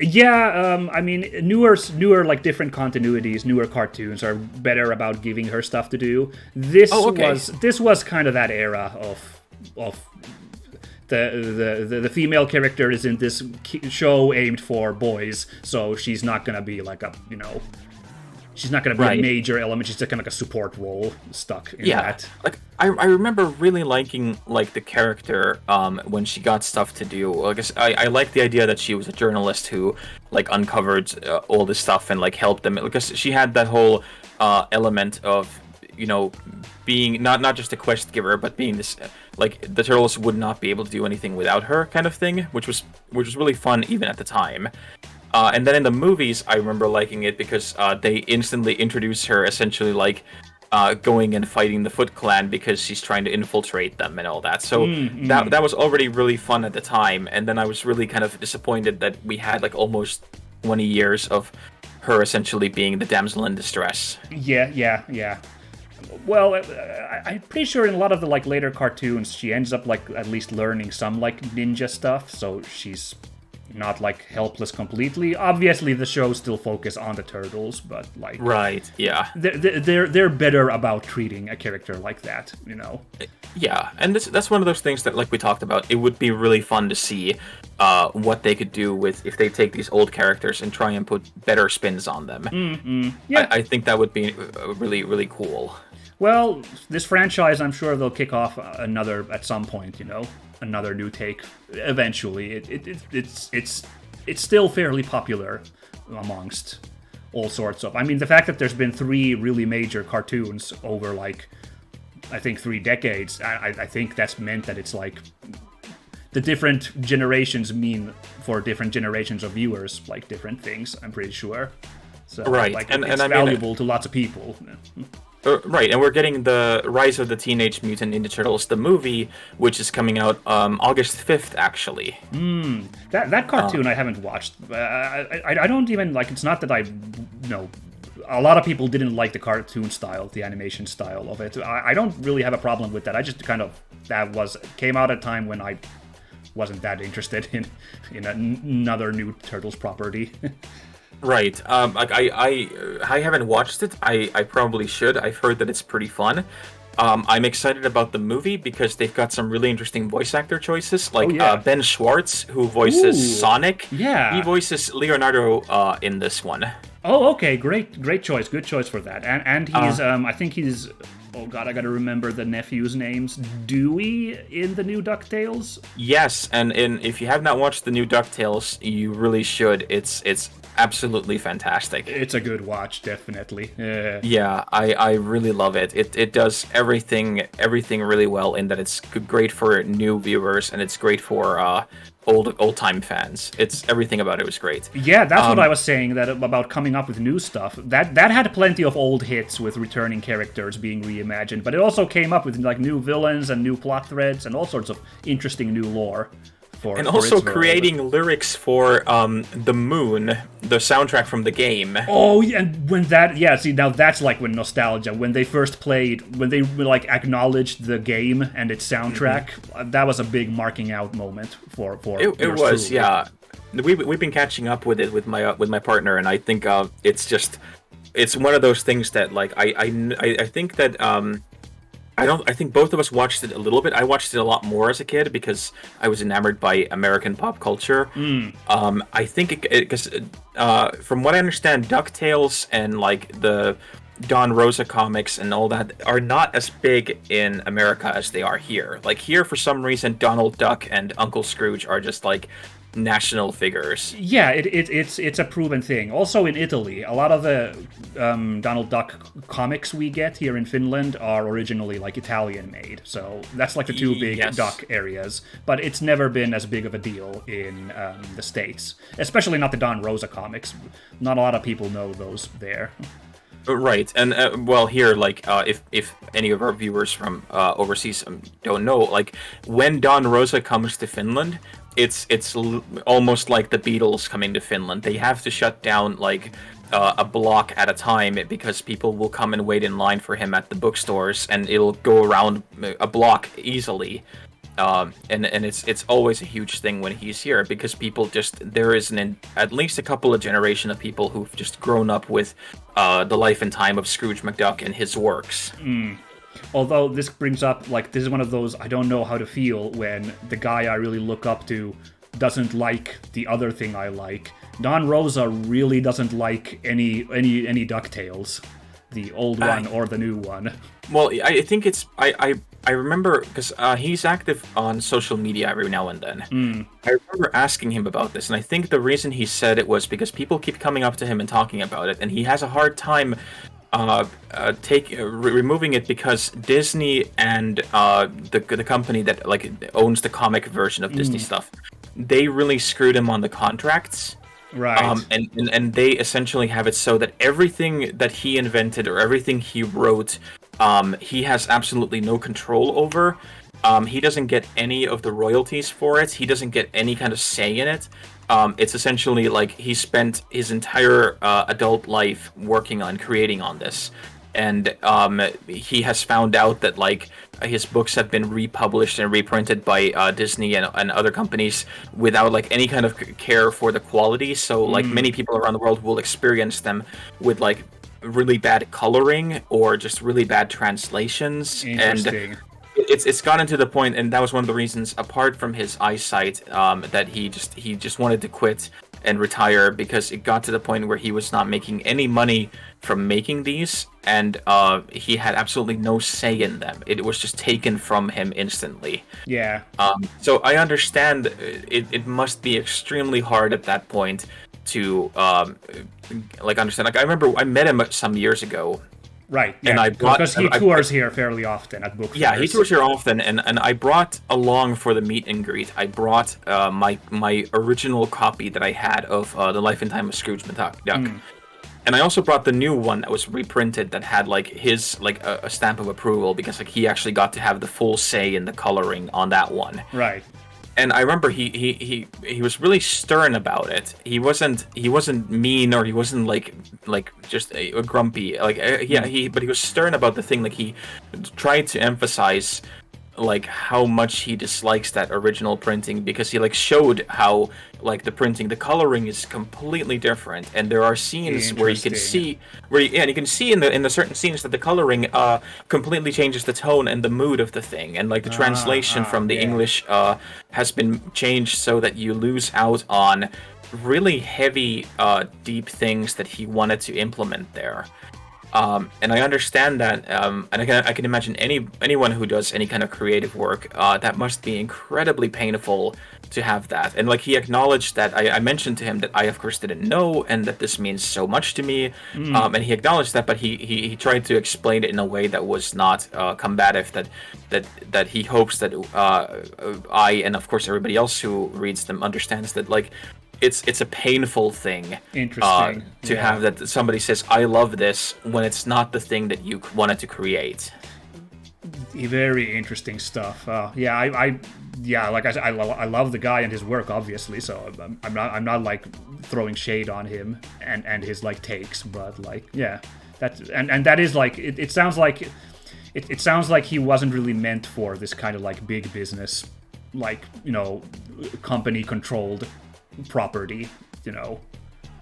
Yeah, I mean, newer like different continuities, newer cartoons are better about giving her stuff to do. This was kind of that era of the female character is in this show aimed for boys, so she's not gonna be like a, She's not going to be Right. a major element. She's just kind of like a support role stuck in Yeah, that. like I remember really liking like the character when she got stuff to do. I guess I like the idea that she was a journalist who like uncovered all this stuff and like helped them, because she had that whole element of, you know, being not just a quest giver, but being this like the turtles would not be able to do anything without her kind of thing, which was really fun even at the time. And then in the movies, I remember liking it because they instantly introduce her essentially like going and fighting the Foot Clan because she's trying to infiltrate them and all that. So that was already really fun at the time. And then I was really kind of disappointed that we had like almost 20 years of her essentially being the damsel in distress. Yeah. Well, I'm pretty sure in a lot of the like later cartoons, she ends up like at least learning some like ninja stuff, so she's not like helpless completely. Obviously, the show still focus on the turtles, but like Right. Yeah. they're better about treating a character like that, you know. Yeah, and that's one of those things that, like we talked about, it would be really fun to see what they could do with if they take these old characters and try and put better spins on them. Yeah. I think that would be really, really cool. Well, this franchise, I'm sure they'll kick off another at some point, you know, another new take eventually. It's still fairly popular amongst all sorts of. I mean, the fact that there's been 3 really major cartoons over like I think 3 decades, I think that's meant that it's like the different generations mean for different generations of viewers like different things, I'm pretty sure. So Right, like, and it's I mean, valuable to lots of people. Right, and we're getting the Rise of the Teenage Mutant Ninja Turtles, the movie, which is coming out August 5th, actually. That cartoon I haven't watched. I don't even like. It's not that I know. A lot of people didn't like the cartoon style, the animation style of it. I don't really have a problem with that. I just kind of came out at a time when I wasn't that interested in another new Turtles property. Right. Like I haven't watched it. I probably should. I've heard that it's pretty fun. I'm excited about the movie because they've got some really interesting voice actor choices, like Ben Schwartz, who voices Sonic. Yeah. He voices Leonardo in this one. Oh, okay, great choice, good choice for that. And he's I think he's, oh god, I gotta remember the nephews' names. Dewey in the new DuckTales. Yes, and if you have not watched the new DuckTales, you really should. It's absolutely fantastic. It's a good watch, definitely. Yeah, I really love it. It does everything really well in that it's great for new viewers and it's great for old time fans. It's everything about it was great. Yeah, that's what I was saying about coming up with new stuff. That had plenty of old hits with returning characters being reimagined, but it also came up with like new villains and new plot threads and all sorts of interesting new lore. And also creating lyrics for The Moon, the soundtrack from the game. Oh, yeah, and when that, yeah, see, now that's like when nostalgia, when they first played, when they like acknowledged the game and its soundtrack, that was a big marking out moment for It yours was, truly. yeah. We've been catching up with it with my partner, and I think it's one of those things that like I think that I think both of us watched it a little bit. I watched it a lot more as a kid because I was enamored by American pop culture. I think because from what I understand, DuckTales and like the Don Rosa comics and all that are not as big in America as they are here. Like here, for some reason, Donald Duck and Uncle Scrooge are just like national figures. Yeah, it's a proven thing. Also in Italy, a lot of the Donald Duck comics we get here in Finland are originally like Italian made. So that's like the 2 big Yes. duck areas. But it's never been as big of a deal in the States. Especially not the Don Rosa comics. Not a lot of people know those there. Right, and well, here, like, if any of our viewers from overseas don't know, like, when Don Rosa comes to Finland, it's almost like the Beatles coming to Finland. They have to shut down like a block at a time because people will come and wait in line for him at the bookstores, and it'll go around a block easily. And it's always a huge thing when he's here because people there is at least a couple of generation of people who've just grown up with the life and time of Scrooge McDuck and his works. Although this brings up, like, this is one of those I don't know how to feel when the guy I really look up to doesn't like the other thing I like, Don Rosa really doesn't like any DuckTales, the old one or the new one. Well, I think it's I remember because he's active on social media every now and then. I remember asking him about this, and I think the reason he said it was because people keep coming up to him and talking about it, and he has a hard time removing it because Disney and the company that like owns the comic version of Disney stuff, they really screwed him on the contracts. Right. And they essentially have it so that everything that he invented or everything he wrote, he has absolutely no control over. He doesn't get any of the royalties for it. He doesn't get any kind of say in it. It's essentially like he spent his entire adult life working on creating on this. And he has found out that like his books have been republished and reprinted by Disney and other companies without like any kind of care for the quality. So like many people around the world will experience them with like really bad coloring or just really bad translations. Interesting. And it's gotten to the point, and that was one of the reasons, apart from his eyesight, that he just wanted to quit and retire because it got to the point where he was not making any money from making these, and he had absolutely no say in them. It was just taken from him instantly. Yeah. So I understand it must be extremely hard at that point to like understand. Like I remember I met him some years ago. Right, and yeah, I brought, because he tours here fairly often at book fairs. Yeah, he tours here often, and I brought along for the meet and greet. I brought my original copy that I had of The Life and Time of Scrooge McDuck, and I also brought the new one that was reprinted that had like his like a stamp of approval because like he actually got to have the full say in the coloring on that one. Right. And I remember he was really stern about it. He wasn't mean or he wasn't like just a grumpy but he was stern about the thing. Like he tried to emphasize like how much he dislikes that original printing because he like showed how like the printing, the coloring is completely different, and there are scenes where you can see you can see in the certain scenes that the coloring completely changes the tone and the mood of the thing, and like the translation from the English has been changed so that you lose out on really heavy deep things that he wanted to implement there. And I understand that, and I can imagine anyone who does any kind of creative work, that must be incredibly painful to have that. And like he acknowledged that, I mentioned to him that I of course didn't know, and that this means so much to me. And he acknowledged that, but he tried to explain it in a way that was not combative. That he hopes that I and of course everybody else who reads them understands that like. It's a painful thing to have that somebody says I love this when it's not the thing that you wanted to create. Very interesting stuff. I love the guy and his work, obviously. So I'm not like throwing shade on him and his like takes, but like that is like it sounds like it sounds like he wasn't really meant for this kind of like big business, like company controlled property,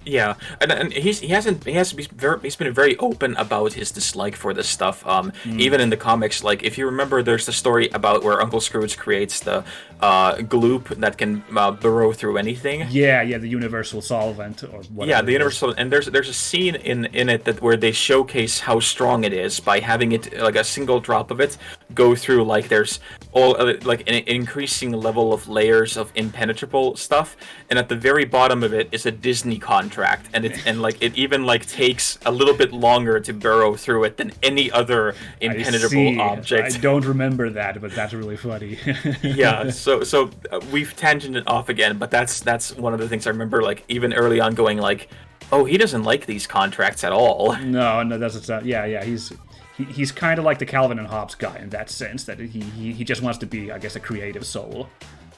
Yeah, and he's been very open about his dislike for this stuff. Even in the comics, like if you remember, there's the story about where Uncle Scrooge creates the gloop that can burrow through anything. Yeah, the universal solvent or whatever. Yeah, the universal, and there's a scene in it that where they showcase how strong it is by having it like a single drop of it go through like there's all like an increasing level of layers of impenetrable stuff, and at the very bottom of it is a Disney contract, and it even like takes a little bit longer to burrow through it than any other impenetrable object. I don't remember that, but that's really funny. Yeah, so we've tangented off again, but that's one of the things I remember, like even early on going like, oh, he doesn't like these contracts at all. No, that's not. Yeah, he's kind of like the Calvin and Hobbes guy in that sense, that he just wants to be, I guess, a creative soul.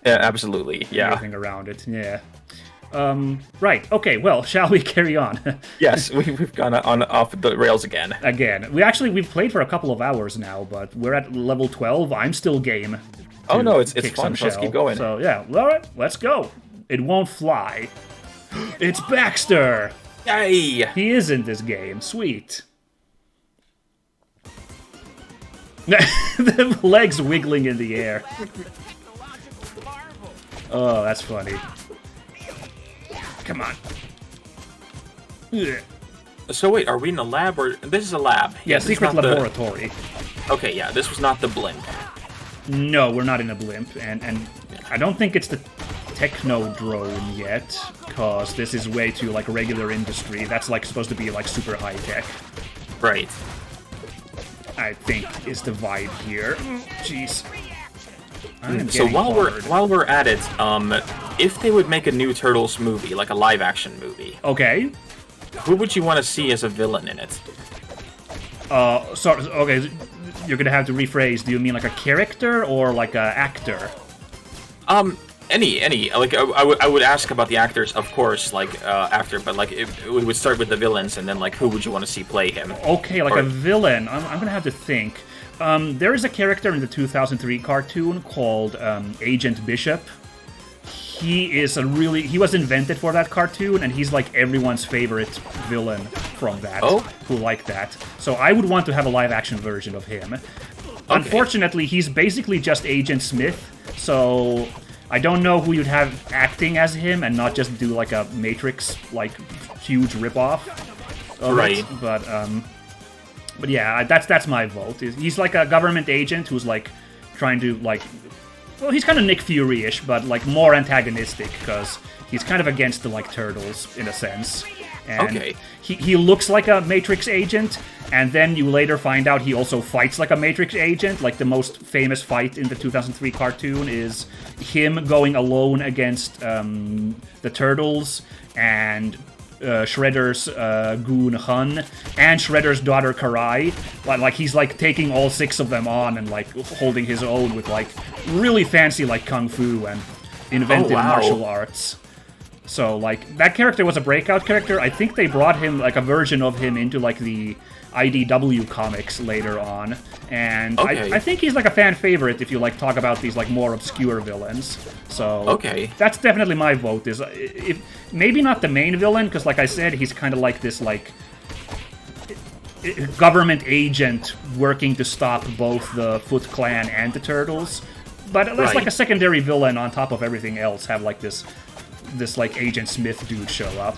Yeah, absolutely. Yeah, everything around it. Yeah. Right. Okay. Well, shall we carry on? Yes, we've gone off the rails again. We've played for a couple of hours now, but we're at level 12. I'm still game. Oh no, it's fun. So let's keep going. So yeah, all right, let's go. It won't fly. It's Baxter. Yay! He is in this game. Sweet. The legs wiggling in the air. Oh, that's funny. Come on. Ugh. So wait, are we in a lab or this is a lab? Yeah, this is secret not the- laboratory. Okay, yeah, this was not the blimp. No, we're not in a blimp, and I don't think it's the techno drone yet, cause this is way too like regular industry. That's like supposed to be like super high tech. Right. I think is the vibe here. Jeez. I am So getting hard. while we're at it, if they would make a new Turtles movie, like a live action movie, Okay. who would you want to see as a villain in it? Okay, you're gonna have to rephrase. Do you mean like a character or like a actor? Any. Like I would ask about the actors, of course, like after, but like it would start with the villains, and then like who would you want to see play him? Okay, like Or- a villain. I'm gonna have to think. There is a character in the 2003 cartoon called Agent Bishop. He was invented for that cartoon, and he's like everyone's favorite villain from that. Oh. Who like that. So I would want to have a live-action version of him. Unfortunately, he's basically just Agent Smith, so I don't know who you'd have acting as him and not just do like a Matrix, like, huge ripoff of Right. it. But yeah, that's my vote. He's like a government agent who's like trying to like, well, he's kind of Nick Fury-ish, but like more antagonistic because he's kind of against the like Turtles in a sense. And Okay. he looks like a Matrix agent, and then you later find out he also fights like a Matrix agent. Like the most famous fight in the 2003 cartoon is him going alone against the Turtles and Shredder's goon Hun and Shredder's daughter Karai. But like he's like taking all 6 of them on and like holding his own with like really fancy like kung fu and inventive wow. martial arts. So, like, that character was a breakout character. I think they brought him, like, a version of him into, like, the IDW comics later on. And Okay. I think he's, like, a fan favorite if you, like, talk about these, like, more obscure villains. So, Okay. that's definitely my vote. Is if maybe not the main villain, because, like I said, he's kind of like this, like, government agent working to stop both the Foot Clan and the Turtles. But let's, Right. like, a secondary villain on top of everything else have, like, this like Agent Smith dude show up.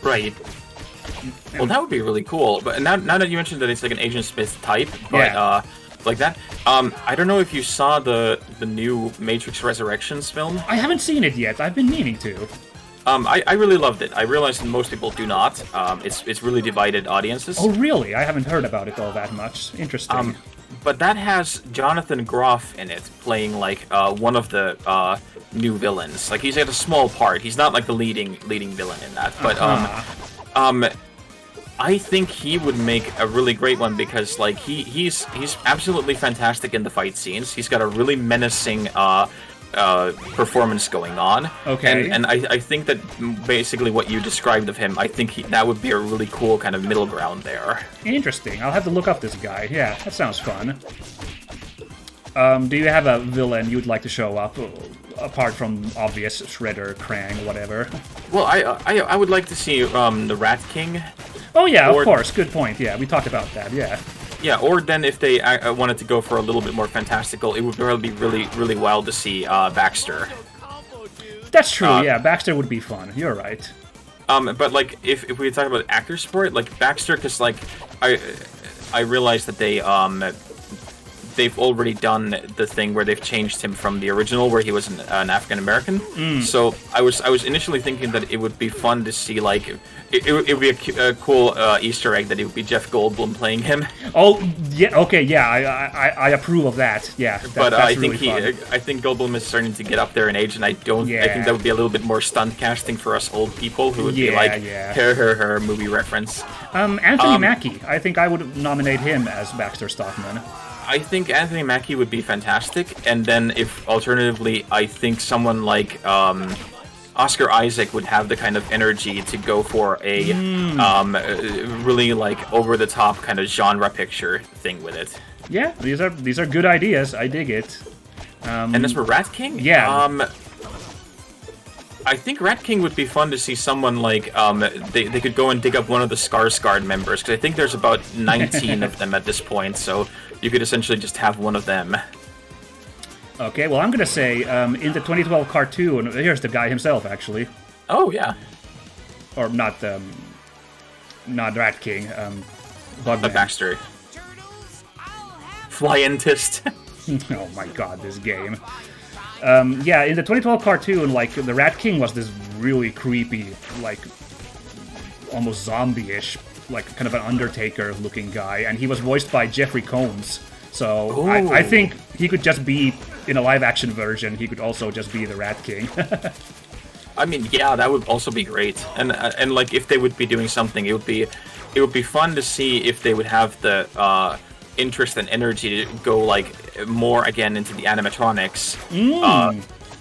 Right. Well, that would be really cool. But now that you mentioned that it's like an Agent Smith type, but Yeah. like that, I don't know if you saw the new Matrix Resurrections film. I haven't seen it yet. I've been meaning to. I really loved it. I realized that most people do not. It's really divided audiences. Oh, really? I haven't heard about it all that much. Interesting. But that has Jonathan Groff in it, playing like one of the new villains. Like he's got a small part. He's not like the leading villain in that. But I think he would make a really great one because like he's absolutely fantastic in the fight scenes. He's got a really menacing performance going on. Okay. And I think that basically what you described of him, I think that would be a really cool kind of middle ground there. Interesting. I'll have to look up this guy. Yeah, that sounds fun. Do you have a villain you'd like to show up, apart from obvious Shredder, Krang, whatever? Well, I would like to see the Rat King. Oh yeah, Or- of course. Good point. Yeah, we talked about that. Yeah. Yeah, or then if they wanted to go for a little bit more fantastical, it would probably be really wild to see Baxter. That's true. Yeah, Baxter would be fun. You're right. But like if we talk about actor support, like Baxter, because like I realized that they've already done the thing where they've changed him from the original where he was an African American. So I was initially thinking that it would be fun to see like it would be a cool Easter egg that it would be Jeff Goldblum playing him. Oh yeah. Okay. Yeah. I approve of that. Yeah. But That's I think really fun. I think Goldblum is starting to get up there in age, and I think Yeah. that would be a little bit more stunt casting for us old people who would be Yeah, like yeah. her movie reference. Anthony Mackie. I think I would nominate him as Baxter Stockman. I think Anthony Mackie would be fantastic, and then if alternatively, I think someone like Oscar Isaac would have the kind of energy to go for a really like over the top kind of genre picture thing with it. Yeah, these are good ideas. I dig it. And as for Rat King, Yeah. I think Rat King would be fun to see someone like they could go and dig up one of the Skarsgård members because I think there's about 19 of them at this point, so you could essentially just have one of them. Okay, well, I'm gonna say in the 2012 cartoon, here's the guy himself, actually, Oh yeah, or not. not Rat King. The Bugman. Baxter. Turtles, I'll have Flyentist. Oh my god, this game. Yeah, in the 2012 cartoon, like, the Rat King was this really creepy, like, almost zombie-ish, like, kind of an Undertaker-looking guy, and he was voiced by Jeffrey Combs. So I Ooh. think he could just be, in a live-action version, he could also just be the Rat King. I mean, yeah, that would also be great. And like if they would be doing something, it would be fun to see if they would have the interest and energy to go like more again into the animatronics.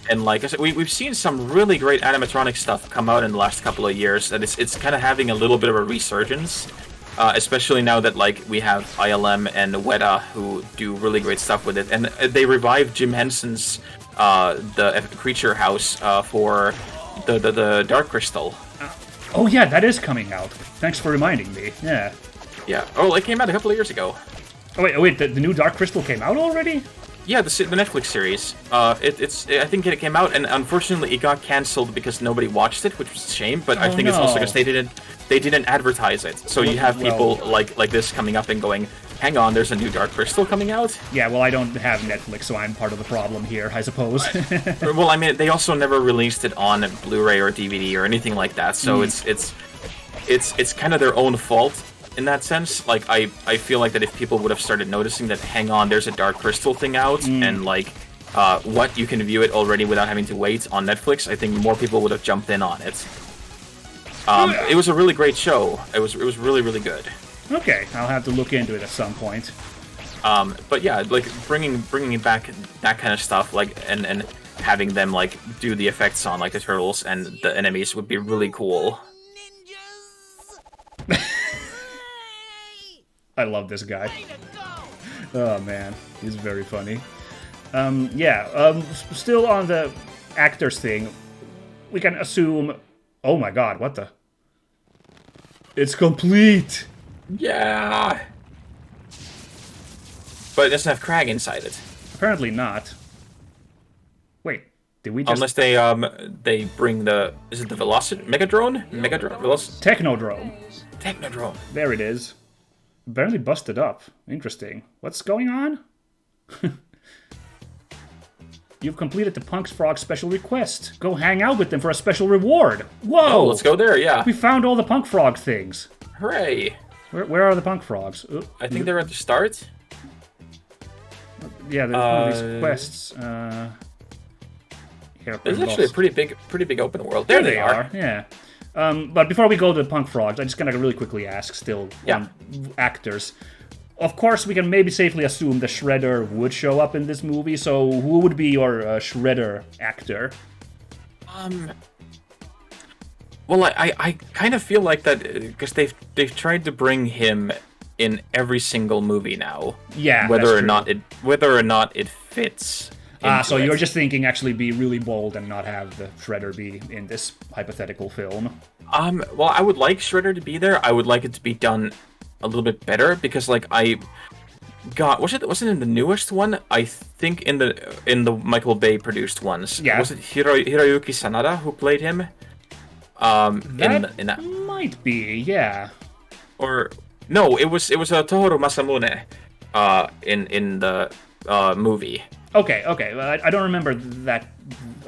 And like I said, we've seen some really great animatronic stuff come out in the last couple of years, and it's kind of having a little bit of a resurgence. Especially now that like we have ILM and Weta who do really great stuff with it, and they revived Jim Henson's the Creature House for the Dark Crystal. Oh yeah, that is coming out. Thanks for reminding me. Yeah. Yeah. Oh, it came out a couple of years ago. Oh wait, the new Dark Crystal came out already? Yeah, the Netflix series. I think it came out, and unfortunately it got canceled because nobody watched it, which was a shame. But I think it's also no. because they didn't advertise it. So you have people like this coming up and going, "Hang on, there's a new Dark Crystal coming out." Yeah, well, I don't have Netflix, so I'm part of the problem here, I suppose. Well, I mean, they also never released it on Blu-ray or DVD or anything like that. So it's kind of their own fault in that sense. Like I feel like that if people would have started noticing that, hang on, there's a Dark Crystal thing out, and like what you can view it already without having to wait on Netflix, I think more people would have jumped in on it. It was a really great show. It was really, really good. Okay, I'll have to look into it at some point. But yeah, like bringing back that kind of stuff, like and having them like do the effects on like the turtles and the enemies would be really cool. ninjas. I love this guy. Way to go. Oh man, he's very funny. Still on the actors thing, we can assume... Oh my god, what the... It's complete! Yeah. But it doesn't have Krag inside it. Apparently not. Wait, did we just... Unless they bring the... Is it the Megadrone? Technodrome. Technodrome. There it is. Barely busted up. Interesting. What's going on? You've completed the Punks Frog special request. Go hang out with them for a special reward. Whoa! Oh, let's go there, yeah. We found all the Punk Frog things. Hooray. Where are the Punk Frogs? I think they're at the start. Yeah, there's one of these quests. Here, There's actually a pretty big open world. There they are. Yeah. But before we go to the Punk Frogs, I just gonna really quickly ask still Yeah. on actors. Of course, we can maybe safely assume the Shredder would show up in this movie, so who would be your Shredder actor? Well, I kind of feel like that because they've tried to bring him in every single movie now. Yeah, Whether that's or not it fits. So into you're it. just thinking actually be really bold and not have the Shredder be in this hypothetical film. Well, I would like Shredder to be there. I would like it to be done a little bit better because, like, wasn't it in the newest one? I think in the Michael Bay produced ones. Yeah. Was it Hiroyuki Sanada who played him? That in that, might be, yeah. or no, it was Tohru Masamune. In the movie. Okay. Well, I don't remember that.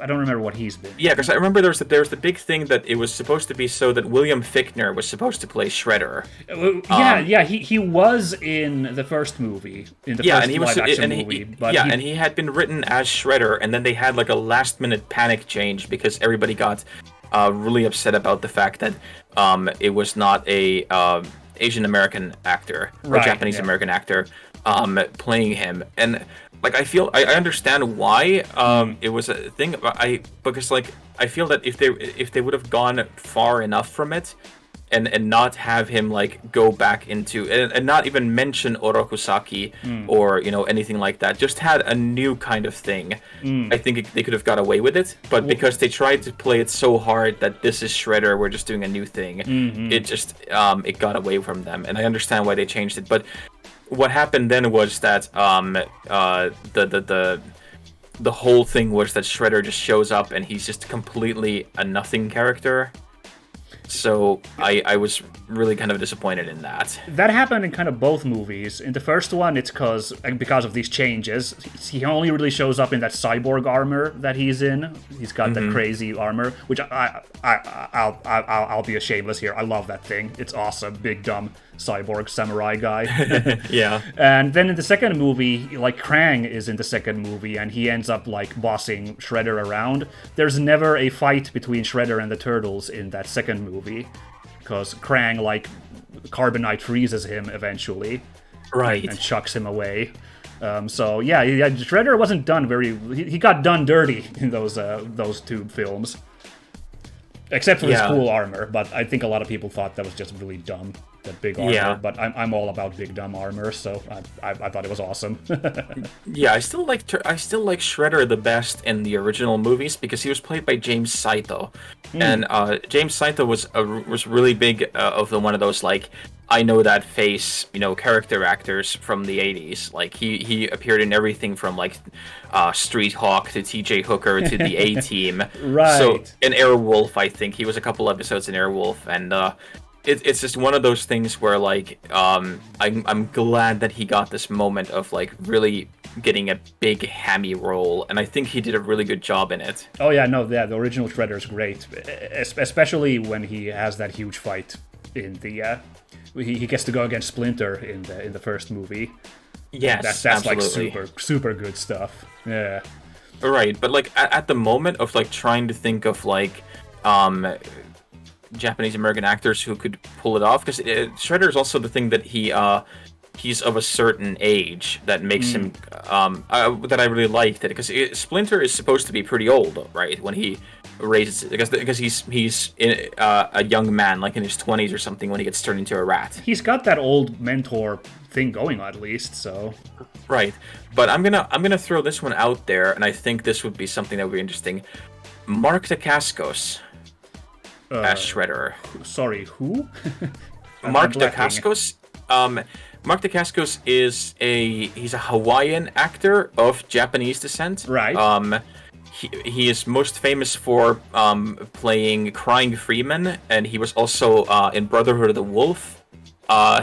I don't remember what he's been. Yeah, because I remember there was the big thing that it was supposed to be so that William Fichtner was supposed to play Shredder. He was in the first movie, in the first live-action movie. And he had been written as Shredder, and then they had like a last-minute panic change because everybody got really upset about the fact that it was not a Asian American actor or Japanese American actor playing him, and like I understand why it was a thing, because like I feel that if they would have gone far enough from it and not have him like go back into and not even mention Orokusaki or anything like that, just had a new kind of thing, I think they could have got away with it. But because they tried to play it so hard that this is Shredder, we're just doing a new thing, it just it got away from them, and I understand why they changed it. But what happened then was that the whole thing was that Shredder just shows up and he's just completely a nothing character. So I was really kind of disappointed in that. That happened in kind of both movies. In the first one, it's because of these changes. He only really shows up in that cyborg armor that he's in. He's got that crazy armor, which I'll be shameless here. I love that thing. It's awesome. Big dumb cyborg samurai guy. Yeah. And then in the second movie, like Krang is in the second movie, and he ends up like bossing Shredder around. There's never a fight between Shredder and the Turtles in that second movie, because Krang like carbonite freezes him eventually, Right. and chucks him away. So yeah, Shredder wasn't done very. He got done dirty in those two films, except for his Yeah. cool armor. But I think a lot of people thought that was just really dumb. That big armor, Yeah. but I'm all about big dumb armor, so I thought it was awesome. Yeah, I still like Shredder the best in the original movies because he was played by James Saito, and James Saito was really big of one of those like I know that face, character actors from the 80s. Like he appeared in everything from like Street Hawk to T.J. Hooker to the A-Team. Right. So in Airwolf, I think he was a couple episodes in Airwolf, and it's just one of those things where like I'm glad that he got this moment of like really getting a big hammy role, and I think he did a really good job in it. Oh yeah, no, yeah, the original Shredder's great, especially when he has that huge fight in the. He gets to go against Splinter in the first movie. Yes, that's absolutely. like super good stuff. Yeah. Right, but like at the moment of like trying to think of like Japanese American actors who could pull it off, because Shredder is also the thing that he's of a certain age that makes him that I really liked it, because Splinter is supposed to be pretty old, right, when he raises it, because he's a young man, like in his 20s or something, when he gets turned into a rat. He's got that old mentor thing going on, at least, so. Right, but I'm gonna throw this one out there, and I think this would be something that would be interesting. Mark Dacascos as Shredder. Sorry, who? Mark I'm blacking. Dacascos. Mark Dacascos he's a Hawaiian actor of Japanese descent. Right. He is most famous for playing Crying Freeman, and he was also in Brotherhood of the Wolf.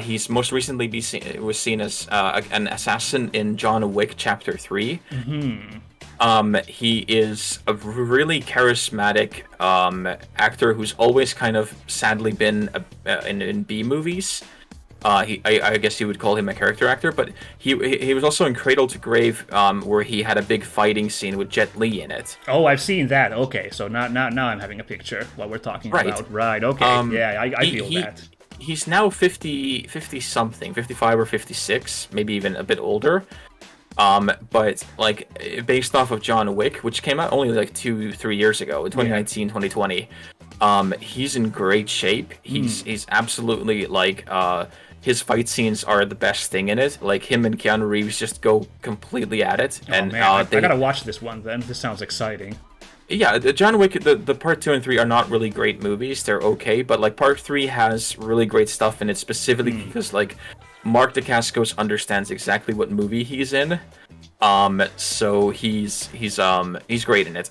He's most recently was seen as an assassin in John Wick Chapter 3. He is a really charismatic actor who's always kind of sadly been in B movies. I guess you would call him a character actor, but he was also in Cradle to Grave, where he had a big fighting scene with Jet Li in it. Oh, I've seen that. Okay, so now I'm having a picture what we're talking Right. about. Right. Okay. Yeah, I feel that. He's now 50 something, 55 or 56, maybe even a bit older. But like based off of John Wick, which came out only like 2-3 years ago, in 2019, 2020. He's in great shape. He's absolutely like his fight scenes are the best thing in it. Like him and Keanu Reeves just go completely at it. Oh, And man, I gotta watch this one then. This sounds exciting. yeah, the John Wick, the part 2 and 3 are not really great movies. They're okay, but like part 3 has really great stuff in it, specifically because like Mark Dacascos understands exactly what movie he's in. So he's great in it.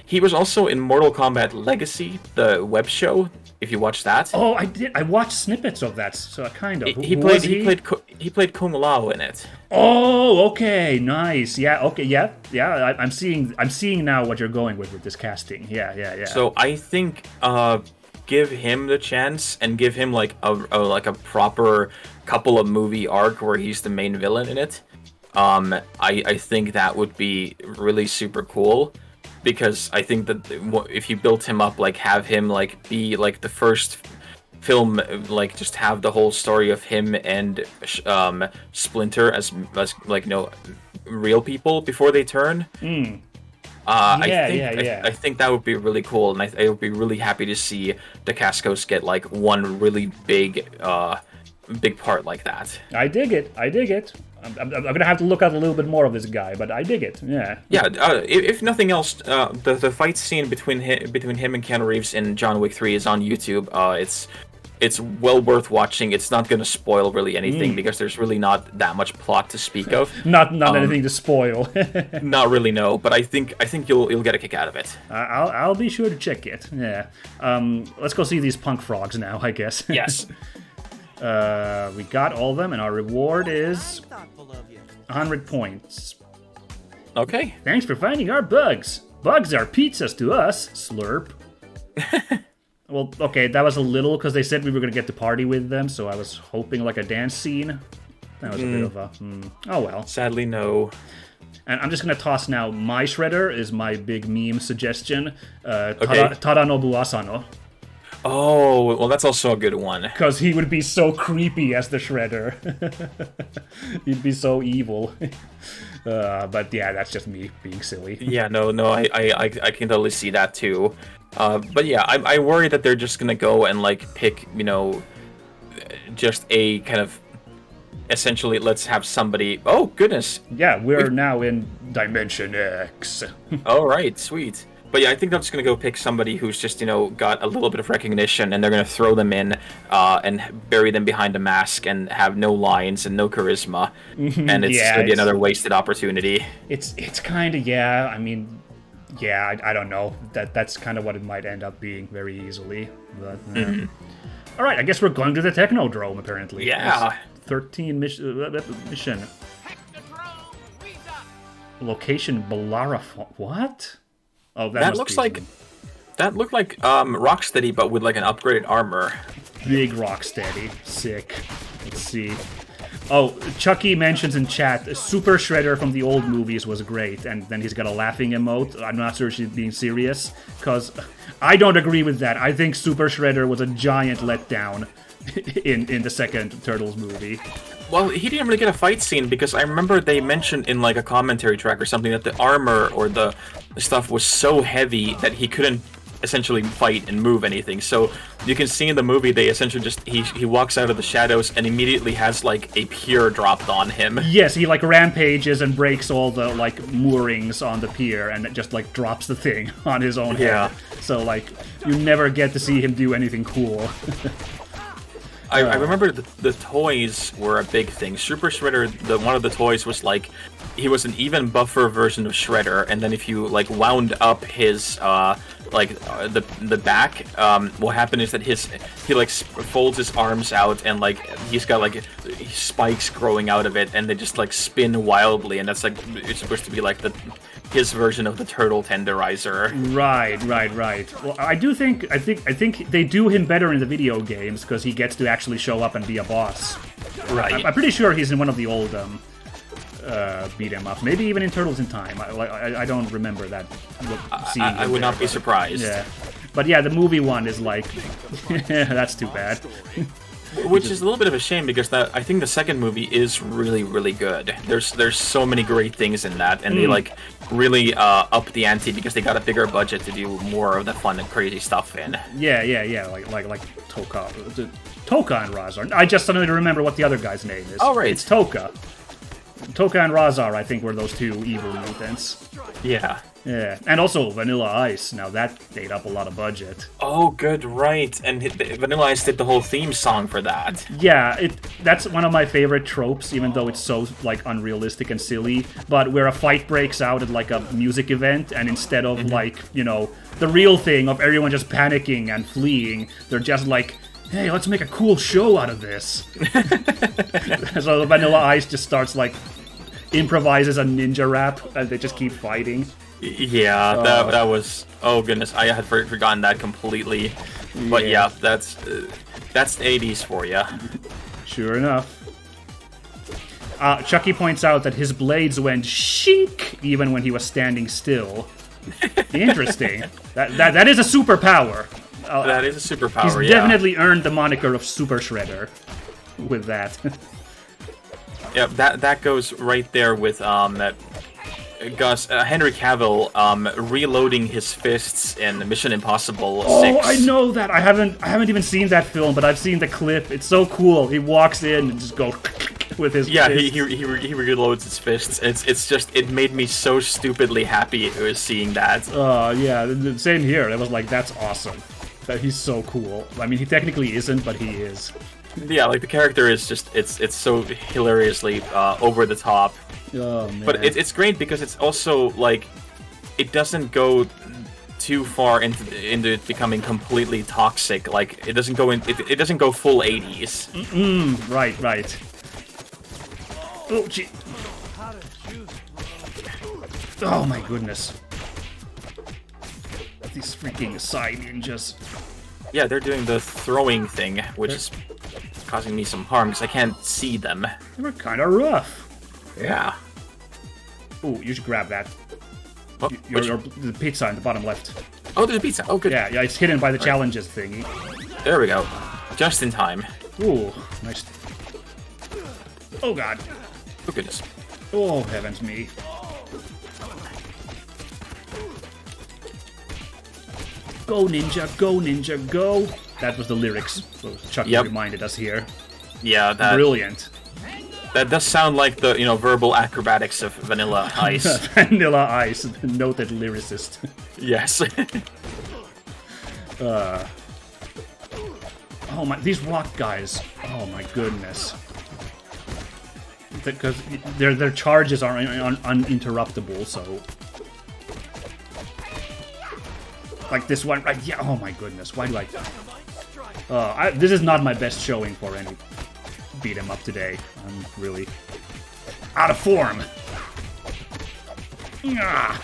He was also in Mortal Kombat Legacy, the web show. If you watch that. Oh, I did. I watched snippets of that, so kind of. He Who was played Kung Lao in it. Oh, okay, nice. Yeah, okay, yeah. I'm seeing now what you're going with this casting. Yeah. So I think give him the chance and give him like a proper couple of movie arc where he's the main villain in it. I think that would be really super cool, because I think that if you built him up, like have him like be like the first film, like just have the whole story of him and Splinter as like real people before they turn. I think that would be really cool, and I would be really happy to see Dacascos get like one really big part like that. I dig it. I'm gonna have to look out a little bit more of this guy, but I dig it. Yeah. Yeah. If nothing else, the fight scene between him and Keanu Reeves in John Wick 3 is on YouTube. It's it's well worth watching. It's not going to spoil really anything because there's really not that much plot to speak of. Not anything to spoil. Not really, no. But I think you'll get a kick out of it. I'll be sure to check it. Yeah. Let's go see these punk frogs now, I guess. Yes. We got all of them, and our reward is Thoughtful of you. 100 points. Okay. Thanks for finding our bugs. Bugs are pizzas to us. Slurp. Well, okay, that was a little because they said we were going to get to party with them, so I was hoping like a dance scene. That was a bit of a... Oh, well. Sadly, no. And I'm just going to toss now my Shredder is my big meme suggestion. Okay. Tadanobu Asano. Oh, well, that's also a good one. Because he would be so creepy as the Shredder. He'd be so evil. But yeah, that's just me being silly. Yeah, no, I can totally see that too. But yeah, I worry that they're just gonna go and like pick, just a kind of essentially let's have somebody. Oh goodness. Yeah, we're now in Dimension X. All right, sweet. But yeah, I think they're just gonna go pick somebody who's just got a little bit of recognition, and they're gonna throw them in and bury them behind a mask and have no lines and no charisma, and it's Yeah, gonna be it's- another wasted opportunity. It's kind of, yeah, I mean, yeah, I don't know. That's kind of what it might end up being very easily. But, All right, I guess we're going to the Technodrome, apparently. Yeah. It's 13 mission. Technodrome, Visa. Location Bellerophon. What? Oh, That looks like Rocksteady, but with like an upgraded armor. Big Rocksteady. Sick. Let's see. Oh, Chucky mentions in chat, Super Shredder from the old movies was great, and then he's got a laughing emote. I'm not sure she's being serious, because I don't agree with that. I think Super Shredder was a giant letdown in the second Turtles movie. Well, he didn't really get a fight scene because I remember they mentioned in like a commentary track or something that the armor or the stuff was so heavy that he couldn't essentially fight and move anything. So you can see in the movie they essentially just he walks out of the shadows and immediately has like a pier dropped on him. Yes, he like rampages and breaks all the like moorings on the pier and just like drops the thing on his own Yeah. head. So like you never get to see him do anything cool. I remember the toys were a big thing. Super Shredder, one of the toys was like he was an even buffer version of Shredder, and then if you like wound up his the back, what happened is that he like folds his arms out and like he's got like spikes growing out of it, and they just like spin wildly, and that's like it's supposed to be like his version of the turtle tenderizer. Right. Well, I think they do him better in the video games because he gets to actually show up and be a boss. Right. I'm pretty sure he's in one of the old beat 'em up. Maybe even in Turtles in Time. I don't remember that. I would not be surprised. Yeah, but yeah, the movie one is like that's too bad. Which is a little bit of a shame because I think the second movie is really, really good. There's so many great things in that, and they like really up the ante because they got a bigger budget to do more of the fun and crazy stuff in. Yeah, like Toka and Razar. I just suddenly remember what the other guy's name is. Oh, right. It's Toka. Toka and Razar, I think, were those two evil mutants. Yeah. Yeah, and also Vanilla Ice. Now that ate up a lot of budget. Oh, good, right. And Vanilla Ice did the whole theme song for that. Yeah, that's one of my favorite tropes, even though it's so like unrealistic and silly. But where a fight breaks out at like a music event, and instead of like the real thing of everyone just panicking and fleeing, they're just like, hey, let's make a cool show out of this. So Vanilla Ice just starts like improvises a ninja rap, and they just keep fighting. Yeah, that was. Oh goodness, I had forgotten that completely. But yeah, that's the 80s for you. Sure enough. Chucky points out that his blades went shink even when he was standing still. Interesting. That is a superpower. That is a superpower. He's definitely earned the moniker of Super Shredder with that. Yeah, that goes right there with Henry Cavill reloading his fists in Mission Impossible 6. Oh, I know that. I haven't even seen that film, but I've seen the clip. It's so cool. He walks in and just goes with his yeah, fists. he reloads his fists. It's just it made me so stupidly happy seeing that. Yeah, same here. It was like, that's awesome. But he's so cool. I mean, he technically isn't, but he is. Yeah, like the character is just it's so hilariously over the top. Oh man. But it's great because it's also like it doesn't go too far into it becoming completely toxic. Like it doesn't go it doesn't go full 80s. Right. Oh gee. Oh my goodness. These freaking side ninjas. Yeah, they're doing the throwing thing, which is causing me some harm because I can't see them. They were kind of rough. Yeah. Ooh, you should grab that. Oh, The pizza in the bottom left. oh, there's a pizza. Oh, good. Yeah, it's hidden by the challenges thingy. There we go. Just in time. Ooh, nice. Oh god. Oh, goodness. Oh, heavens me. Go ninja, go! That was the lyrics. So Chucky reminded us here. Yeah, that Brilliant. that does sound like the verbal acrobatics of Vanilla Ice. Vanilla Ice, the noted lyricist. Yes. Oh my, these rock guys. Oh my goodness. Because their charges are uninterruptible, so... Like this one, right? Yeah, oh my goodness, why do I... this is not my best showing for any beat 'em up today. I'm really out of form. Ah.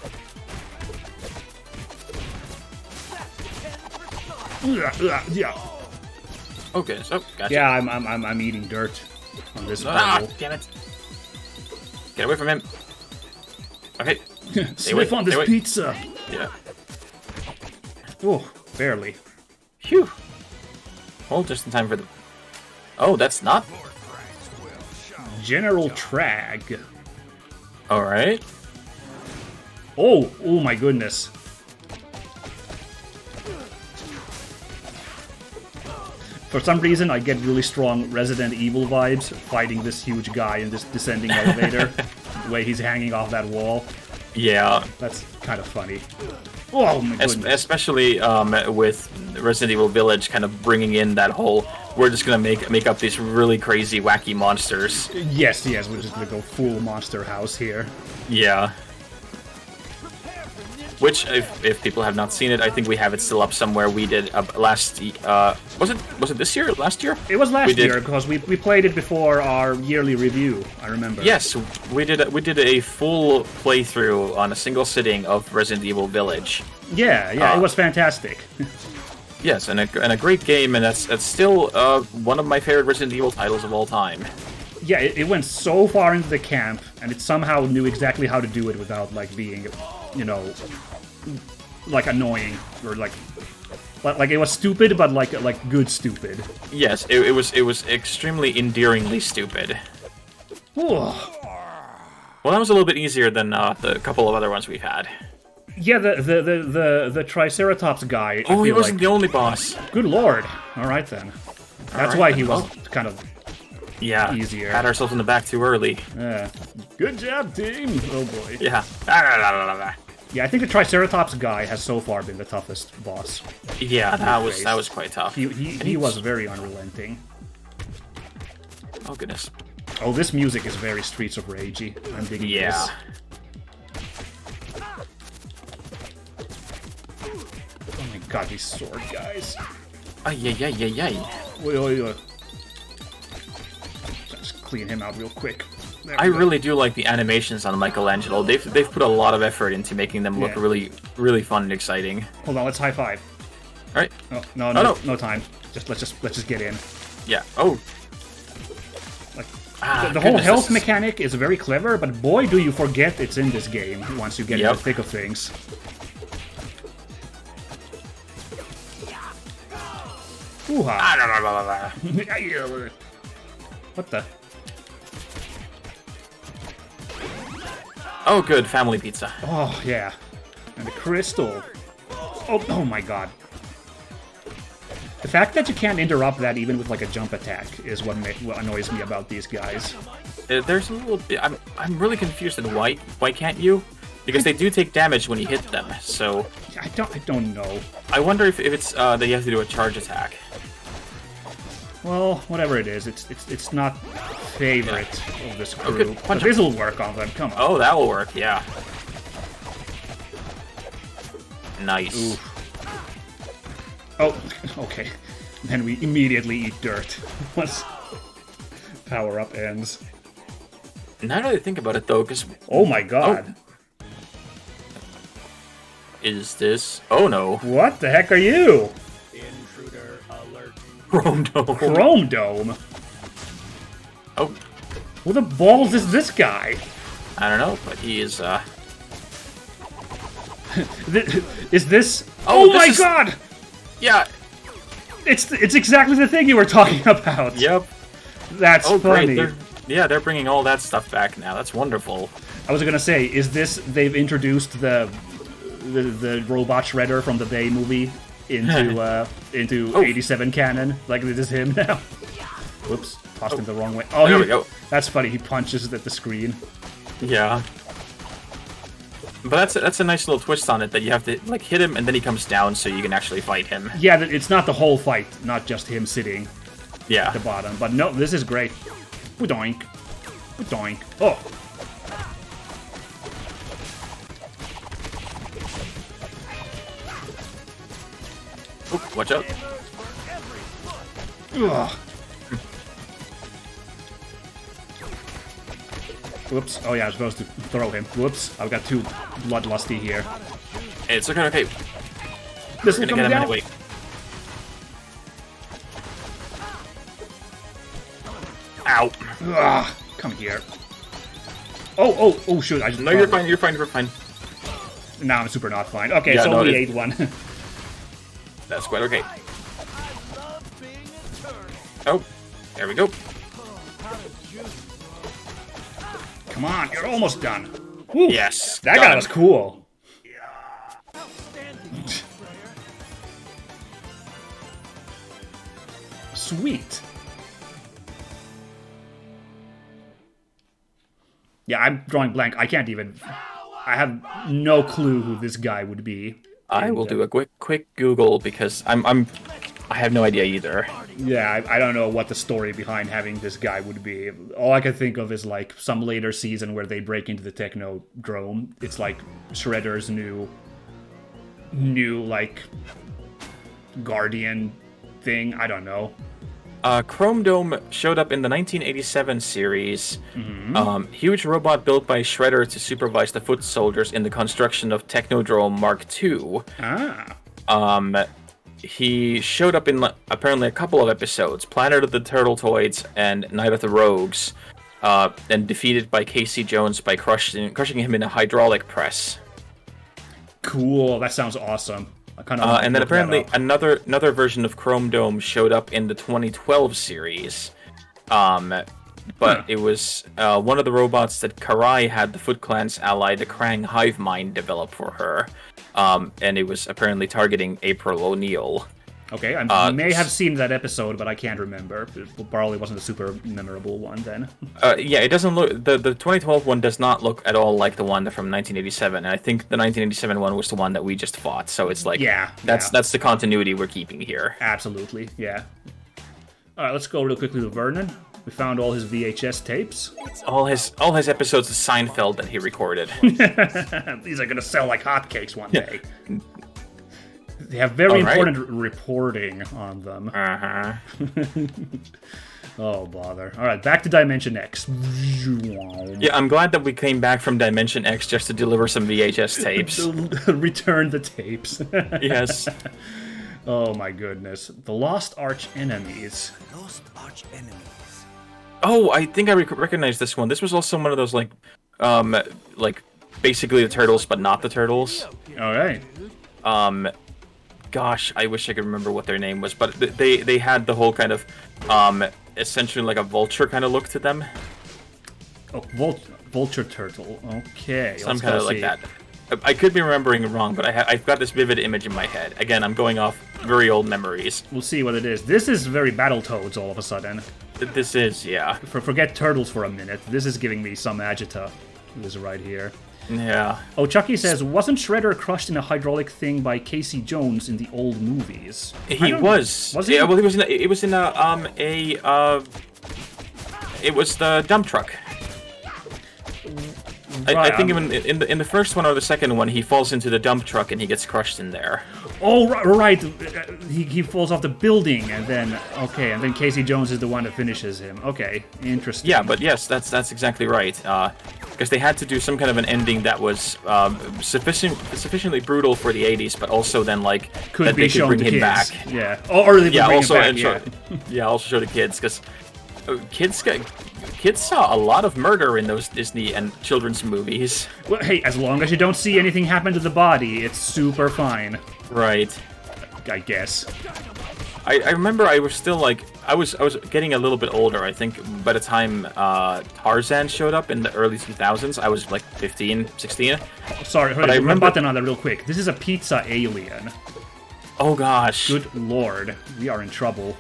Yeah. Oh, goodness. Oh, gotcha. Yeah, I'm eating dirt on this Ah, level. damn it. Get away from him. Okay. Sniff on this pizza. Yeah. Oh, barely. Phew. Well, just in time for the... Oh, that's not... General Trag. Alright. Oh my goodness. For some reason, I get really strong Resident Evil vibes fighting this huge guy in this descending elevator. The way he's hanging off that wall. Yeah. That's kind of funny. Oh my goodness. Especially with Resident Evil Village kind of bringing in that whole... We're just gonna make up these really crazy, wacky monsters. Yes, we're just gonna go full monster house here. Yeah. Which, if people have not seen it, I think we have it still up somewhere. We did last... was it this year? Last year? It was last year, because we played it before our yearly review, I remember. Yes, we did a full playthrough on a single sitting of Resident Evil Village. Yeah, it was fantastic. Yes, and a great game, and that's still one of my favorite Resident Evil titles of all time. Yeah, it went so far into the camp, and it somehow knew exactly how to do it without, like, being, you know, like, annoying, or, like it was stupid, but, like good stupid. Yes, it was extremely endearingly stupid. Ooh. Well, that was a little bit easier than the couple of other ones we've had. Yeah, the Triceratops guy. Oh, he wasn't the only boss. Good lord. Alright then. That's why he was kind of easier. Pat ourselves in the back too early. Yeah. Good job, team. Oh boy. Yeah. Yeah, I think the Triceratops guy has so far been the toughest boss. Yeah, that was quite tough. He was very unrelenting. Oh goodness. Oh, this music is very Streets of Ragey. I'm digging this. Oh my god, these sword guys. Ay. Wait. Just clean him out real quick. I really do like the animations on Michelangelo. They've put a lot of effort into making them look really, really fun and exciting. Hold on, let's high five. All right. Oh, no time. Let's just get in. Yeah. Oh. Like, the whole health mechanic is very clever, but boy, do you forget it's in this game once you get in the thick of things. Ooh-ha. What the? Oh, good. Family pizza. Oh, yeah. And the crystal. Oh my god. The fact that you can't interrupt that even with like a jump attack is what annoys me about these guys. There's a little bit... I'm really confused at why can't you? Because they do take damage when you hit them, so... I don't know. I wonder if it's that you have to do a charge attack. Well, whatever it is, it's not favorite of this crew. Okay, But punch this will work on them, come on. Oh, that will work, yeah. Nice. Oof. Oh, okay. Then we immediately eat dirt once power-up ends. Now that I think about it, though, because... Oh my god. Is this... Oh, no. What the heck are you? Intruder alert. Chrome Dome. Chrome Dome? Oh, Who the balls is this guy? I don't know, but he is, Is this... Oh, Oh, this my is- god! Yeah, It's exactly the thing you were talking about. yep. That's Oh, funny. great. They're bringing all that stuff back now. That's wonderful. I was gonna say, is this... They've introduced the robot shredder from the Bay movie into Oh. 87 canon? Like, this is him now? Whoops. Tossed him the wrong way. Oh, There he- we go. That's funny. He punches at the screen. Yeah. But that's a nice little twist on it, that you have to, like, hit him and then he comes down so you can actually fight him. Yeah, it's not the whole fight, not just him sitting Yeah. at the bottom. But no, this is great. Doink. Doink. Oh. Oop, watch out. Ugh. Whoops. Oh yeah, I was supposed to throw him. Whoops. I've got too bloodlusty here. Hey, it's okay. This We're will gonna come get him down. anyway. Ow. Ugh. Come here. Oh, shoot. I just No, you're fine, you're fine. Now I'm super not fine. Okay, Yeah, so no, only it- 8-1. That's quite okay. I love being a turtle. Oh, there we go. Come on, you're almost done. Woo. Yes. That got guy him. was cool. Outstanding, Freya. Sweet. Yeah, I'm drawing blank. I can't even... I have no clue who this guy would be. I will do a quick Google because I have no idea either. Yeah, I don't know what the story behind having this guy would be. All I can think of is like some later season where they break into the Technodrome. It's like Shredder's new like guardian thing. I don't know. Chrome Dome showed up in the 1987 series. Huge robot built by Shredder to supervise the foot soldiers in the construction of Technodrome Mark II. Ah. He showed up in apparently a couple of episodes, Planet of the Turtletoids and Night of the Rogues, and defeated by Casey Jones by crushing him in a hydraulic press. Cool. That sounds awesome. I kind of. And then apparently another version of Chrome Dome showed up in the 2012 series. But it was one of the robots that Karai had the Foot Clan's ally, the Krang Hive Mind, develop for her. And it was apparently targeting April O'Neil. Okay, I may have seen that episode, but I can't remember. It probably wasn't a super memorable one then. Yeah, it doesn't look... The 2012 one does not look at all like the one from 1987. And I think the 1987 one was the one that we just fought. So it's like... Yeah, That's the continuity we're keeping here. Absolutely, yeah. Alright, let's go real quickly to Vernon. We found all his VHS tapes. All his episodes of Seinfeld that he recorded. These are gonna sell like hotcakes one day. They have very All right. important reporting on them. Uh-huh. Oh, bother. Alright, back to Dimension X. Yeah, I'm glad that we came back from Dimension X just to deliver some VHS tapes. Return the tapes. Yes. Oh my goodness. The Lost Arch Enemies. Lost arch enemies. Oh, I think I recognize this one. This was also one of those, like basically the Turtles, but not the Turtles. Alright. Gosh, I wish I could remember what their name was, but they had the whole kind of, essentially like a vulture kind of look to them. Oh, Vulture Turtle. Okay. Some let's kind go of like see. that. I could be remembering it wrong, but I've got this vivid image in my head. Again, I'm going off very old memories. We'll see what it is. This is very Battletoads all of a sudden. This is, yeah. Forget Turtles for a minute. This is giving me some Agita. This right here. Yeah. Oh, Chucky says, wasn't Shredder crushed in a hydraulic thing by Casey Jones in the old movies? He was. Was he? Yeah, well, he was in. It was in it was the dump truck. I think even in the first one or the second one, he falls into the dump truck and he gets crushed in there. Oh, right. He falls off the building, and then Casey Jones is the one that finishes him. Okay, interesting. Yeah, but yes, that's exactly right. Because they had to do some kind of an ending that was sufficiently brutal for the 80s, but also then like could that be they could shown bring to him kids. back. Yeah. Or they Yeah, bring also him back. yeah, also show the kids because kids saw a lot of murder in those Disney and children's movies. Well, hey, as long as you don't see anything happen to the body, it's super fine. Right. I guess. I remember I was still like I was getting a little bit older. I think by the time Tarzan showed up in the early 2000s, I was like 15, 16. Sorry, I run remember- button on that real quick. This is a pizza alien. Oh gosh. Good lord, we are in trouble.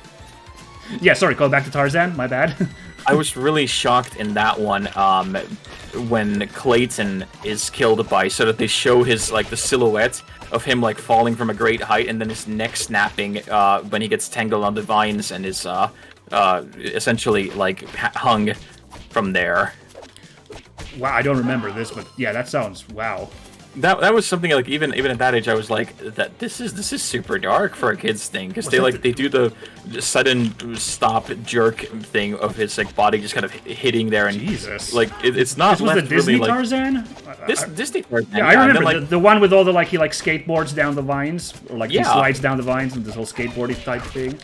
Yeah, sorry, go back to Tarzan, my bad. I was really shocked in that one when Clayton is killed by, so that they show his like the silhouette of him like falling from a great height, and then his neck snapping when he gets tangled on the vines and is essentially like hung from there. Wow, I don't remember this, but yeah, that sounds wow. That was something like even at that age I was like that this is super dark for a kid's thing because they do the sudden stop jerk thing of his like body just kind of hitting there and Jesus. like it's not This was the left Disney really, like, Tarzan? Disney Tarzan. Yeah, I remember and then, like, the one with all the like he like skateboards down the vines, or like he Yeah. slides down the vines and this whole skateboarding type thing.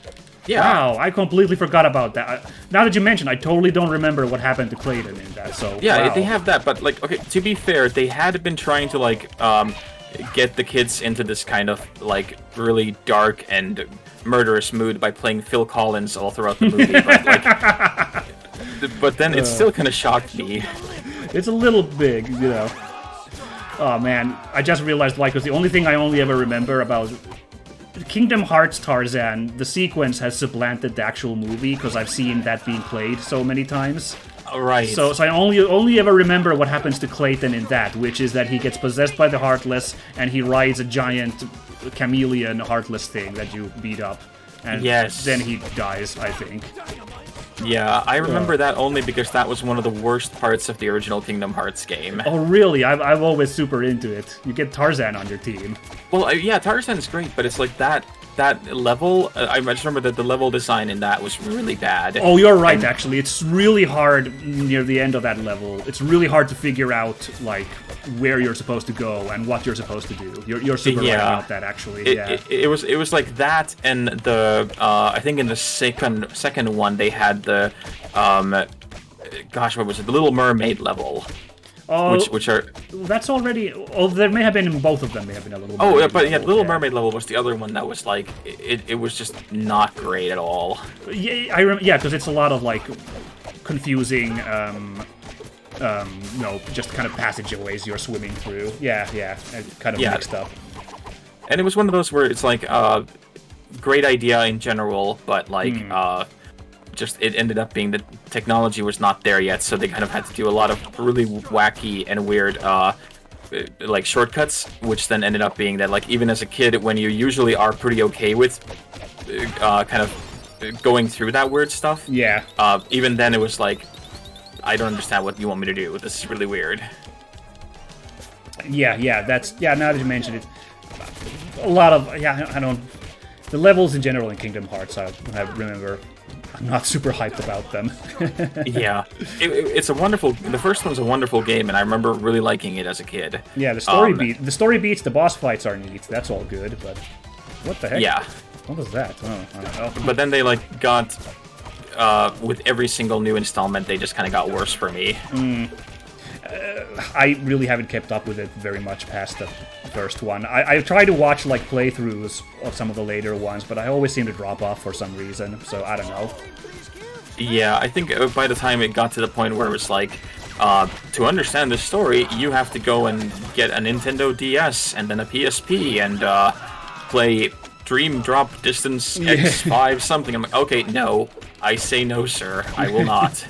yeah. Wow, I completely forgot about that. Now that you mention, I totally don't remember what happened to Clayton in that. So Yeah, wow. they have that, but like, okay, to be fair, they had been trying to like get the kids into this kind of like really dark and murderous mood by playing Phil Collins all throughout the movie, but like, but then it still kind of shocked me. It's a little big, you know. Oh man, I just realized why, because the only thing I only ever remember about Kingdom Hearts Tarzan, the sequence has supplanted the actual movie because I've seen that being played so many times. All right. So I only ever remember what happens to Clayton in that, which is that he gets possessed by the Heartless and he rides a giant chameleon Heartless thing that you beat up. And Yes. then he dies, I think. Yeah, I remember that only because that was one of the worst parts of the original Kingdom Hearts game. Oh really? I'm always super into it. You get Tarzan on your team. Well, yeah, Tarzan's great, but it's like that level. I just remember that the level design in that was really bad. Oh, you're right, actually. It's really hard near the end of that level. It's really hard to figure out, like, where you're supposed to go and what you're supposed to do. You're super right about that, actually. It was like that, and the I think in the second one they had the gosh, what was it? The Little Mermaid level. Oh, Which are that's already. Oh, there may have been in both of them. May have been a little. oh yeah, Mermaid but yeah, level, Little Mermaid level was the other one that was like it was just not great at all. Yeah, I remember. Yeah, because it's a lot of like confusing, just kind of passageways you're swimming through. Yeah, and kind of mixed up. And it was one of those where it's like great idea in general, but like just it ended up being that technology was not there yet, so they kind of had to do a lot of really wacky and weird like shortcuts, which then ended up being that like even as a kid, when you usually are pretty okay with kind of going through that weird stuff, even then it was like, I don't understand what you want me to do. This is really weird. Yeah, that's now that you mention it, a lot of I don't. The levels in general in Kingdom Hearts, I remember. I'm not super hyped about them. Yeah, it's a wonderful. The first one's a wonderful game, and I remember really liking it as a kid. Yeah, the story beats. The boss fights are neat. That's all good, but what the heck? Yeah. What was that? Oh, I don't know. But then they like got with every single new installment, they just kind of got worse for me. I really haven't kept up with it very much past the first one. I try to watch like playthroughs of some of the later ones, but I always seem to drop off for some reason, so I don't know. Yeah, I think by the time it got to the point where it was like, to understand the story, you have to go and get a Nintendo DS and then a PSP and play Dream Drop Distance X5 something. I'm like, okay, no. I say no, sir. I will not.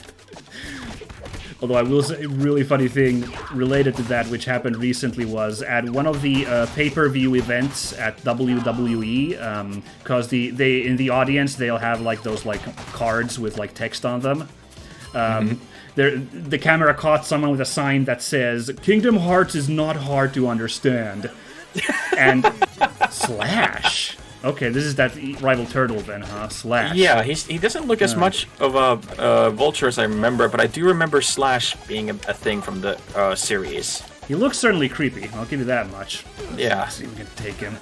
Although I will say a really funny thing related to that, which happened recently, was at one of the pay-per-view events at WWE, because they in the audience they'll have like those like cards with like text on them. The camera caught someone with a sign that says "Kingdom Hearts is not hard to understand," and Slash. Okay, this is that rival turtle then, huh? Slash. Yeah, he doesn't look as much of a vulture as I remember, but I do remember Slash being a thing from the series. He looks certainly creepy, I'll give you that much. Yeah. Let's see if we can take him.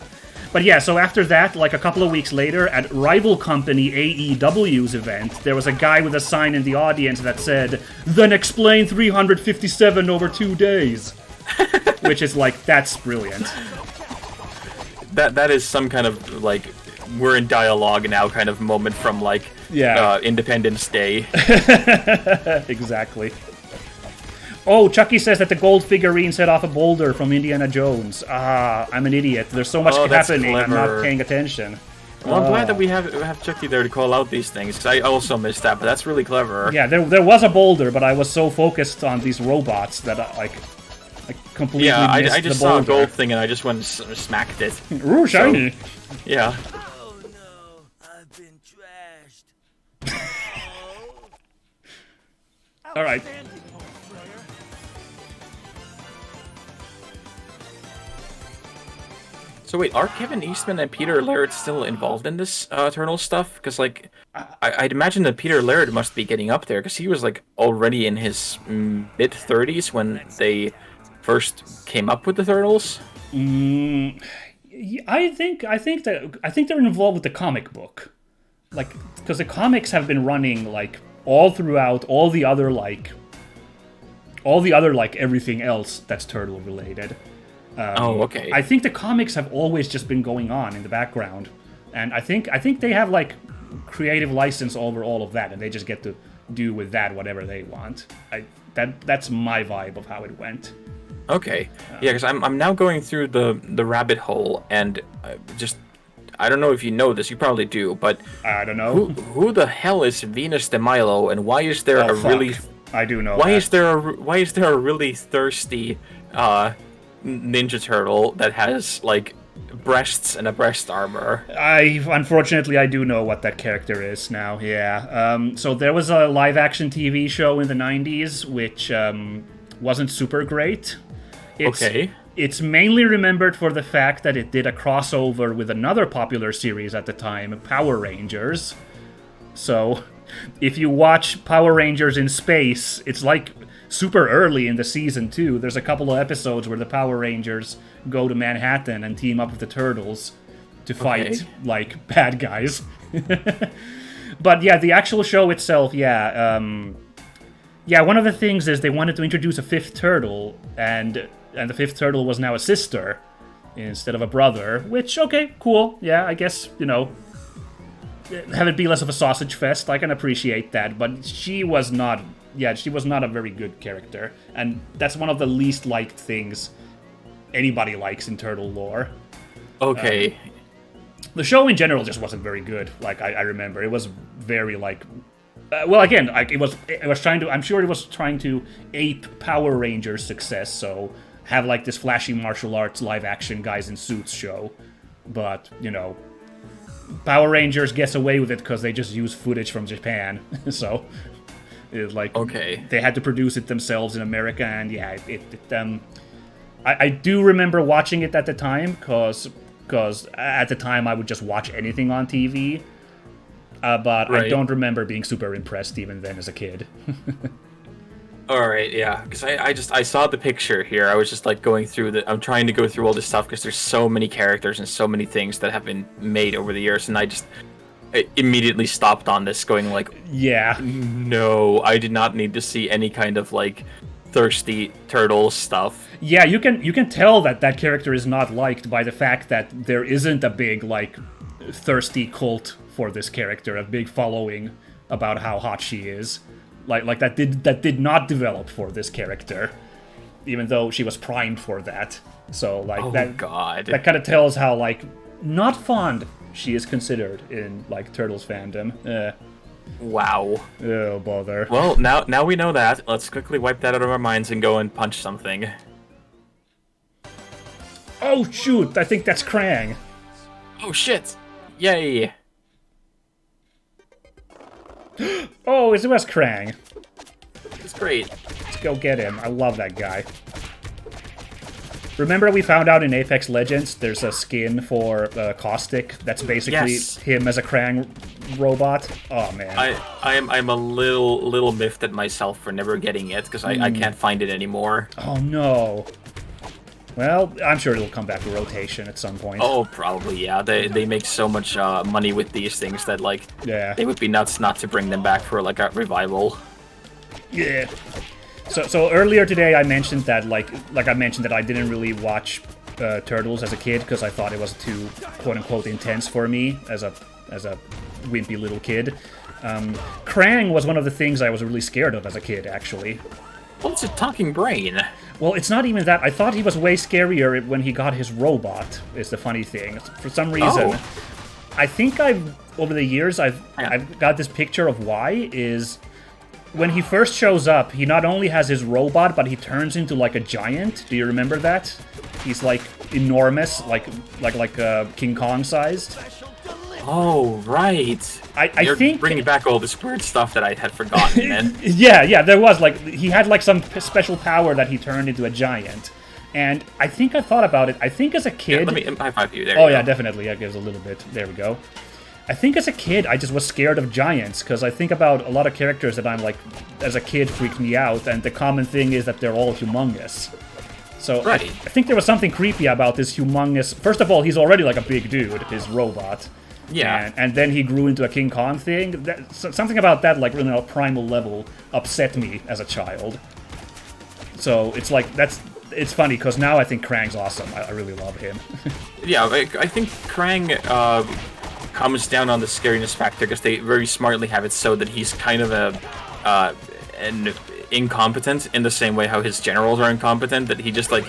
But yeah, so after that, like a couple of weeks later, at rival company AEW's event, there was a guy with a sign in the audience that said, "Then explain 357 over 2 days." Which is like, that's brilliant. That is some kind of, like, we're in dialogue now kind of moment from, like, Independence Day. Exactly. Oh, Chucky says that the gold figurine set off a boulder from Indiana Jones. Ah, I'm an idiot. There's so much happening, I'm not paying attention. Well, I'm glad that we have Chucky there to call out these things, because I also missed that, but that's really clever. Yeah, there was a boulder, but I was so focused on these robots that I completely missed the boulder. I just saw a gold thing and I just went and smacked it. Ooh, shiny! So, yeah. Oh no, I've been trashed. Alright. So wait, are Kevin Eastman and Peter Laird still involved in this Eternal stuff? Because, like, I'd imagine that Peter Laird must be getting up there, because he was, like, already in his mid-30s when they first came up with the Turtles. I think they're involved with the comic book, like, because the comics have been running like all throughout all the other everything else that's turtle related. Okay. I think the comics have always just been going on in the background, and I think they have like creative license over all of that, and they just get to do with that whatever they want. That's my vibe of how it went. Okay, yeah, because I'm now going through the rabbit hole, and I don't know if you know this, you probably do, but I don't know who the hell is Venus de Milo, and why is there I do know. Why is there a really thirsty Ninja Turtle that has like breasts and a breast armor? Unfortunately I do know what that character is now. Yeah. So there was a live action TV show in the 90s which wasn't super great. It's mainly remembered for the fact that it did a crossover with another popular series at the time, Power Rangers. So, if you watch Power Rangers in space, it's like super early in the season too. There's a couple of episodes where the Power Rangers go to Manhattan and team up with the Turtles to fight, like, bad guys. But yeah, the actual show itself, one of the things is they wanted to introduce a fifth turtle, and the fifth turtle was now a sister instead of a brother, which, okay, cool, yeah, I guess, have it be less of a sausage fest, I can appreciate that, but she was not a very good character, and that's one of the least liked things anybody likes in turtle lore. Okay. The show in general just wasn't very good, like, I remember. It was very, like... it was trying to... I'm sure it was trying to ape Power Rangers' success, so have, like, this flashy martial arts live-action guys in suits show. But, Power Rangers gets away with it because they just use footage from Japan. So, they had to produce it themselves in America, and yeah, I do remember watching it at the time, because at the time I would just watch anything on TV. But I don't remember being super impressed even then as a kid. Alright, yeah, because I saw the picture here. I was just like going through I'm trying to go through all this stuff because there's so many characters and so many things that have been made over the years, and I immediately stopped on this going like, yeah, no, I did not need to see any kind of like thirsty turtle stuff. Yeah, you can tell that character is not liked by the fact that there isn't a big like thirsty cult for this character, a big following about how hot she is. Like that did not develop for this character, even though she was primed for that. So like that kind of tells how like not fond she is considered in like Turtles fandom. Wow. Oh, bother. Well, now we know that. Let's quickly wipe that out of our minds and go and punch something. Oh, shoot! I think that's Krang. Oh shit! Yay! Oh, it was Krang. It's great. Let's go get him. I love that guy. Remember we found out in Apex Legends there's a skin for Caustic that's basically Yes. him as a Krang robot? Oh, man. I'm a little miffed at myself for never getting it, because I can't find it anymore. Oh, no. Well, I'm sure it'll come back to rotation at some point. Oh, probably, yeah. They make so much money with these things that, like, Yeah. they would be nuts not to bring them back for, like, a revival. Yeah. So earlier today I mentioned that like I mentioned that I didn't really watch Turtles as a kid because I thought it was too quote unquote intense for me as a wimpy little kid. Krang was one of the things I was really scared of as a kid, actually. Well, it's a talking brain. Well, it's not even that. I thought he was way scarier when he got his robot, is the funny thing. For some reason, Oh. I think over the years, I've got this picture of why is when he first shows up, he not only has his robot, but he turns into like a giant. Do you remember that? He's like enormous, like King Kong sized. Oh, right. You're think bringing back all this weird stuff that I had forgotten, man. Yeah, there was like he had like some special power that he turned into a giant. And I think I thought about it. I think as a kid. Yeah, let me high five you. There Oh you yeah, go. definitely. That gives a little bit. There we go. I think as a kid, I just was scared of giants because I think about a lot of characters that I'm like, as a kid, freaked me out, and the common thing is that they're all humongous. So Right. I think there was something creepy about this humongous. First of all, he's already like a big dude, his robot. Yeah. And then he grew into a King Kong thing. Something about that, like, on a primal level, upset me as a child. So it's like it's funny because now I think Krang's awesome. I really love him. Yeah, I think Krang comes down on the scariness factor because they very smartly have it so that he's kind of an incompetent in the same way how his generals are incompetent. That he just like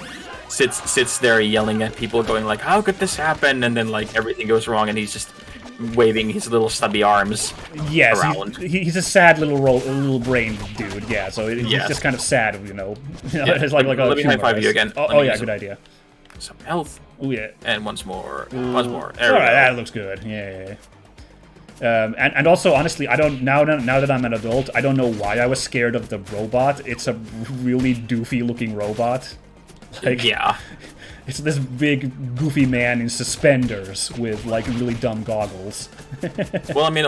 sits there yelling at people, going like, "How could this happen?" And then like everything goes wrong, and he's just waving his little stubby arms Yes, around. he's a sad little brain dude. Yeah, so he's Yes. just kind of sad, you know. Yeah, It's like let me high five you again. Let Oh me yeah, use good idea. some health, Oh yeah. and once more. There All we right, go. that looks good. Yeah. And also, honestly, I don't now that I'm an adult, I don't know why I was scared of the robot. It's a really doofy looking robot. Like, Yeah. It's this big goofy man in suspenders with like really dumb goggles. Well, I mean,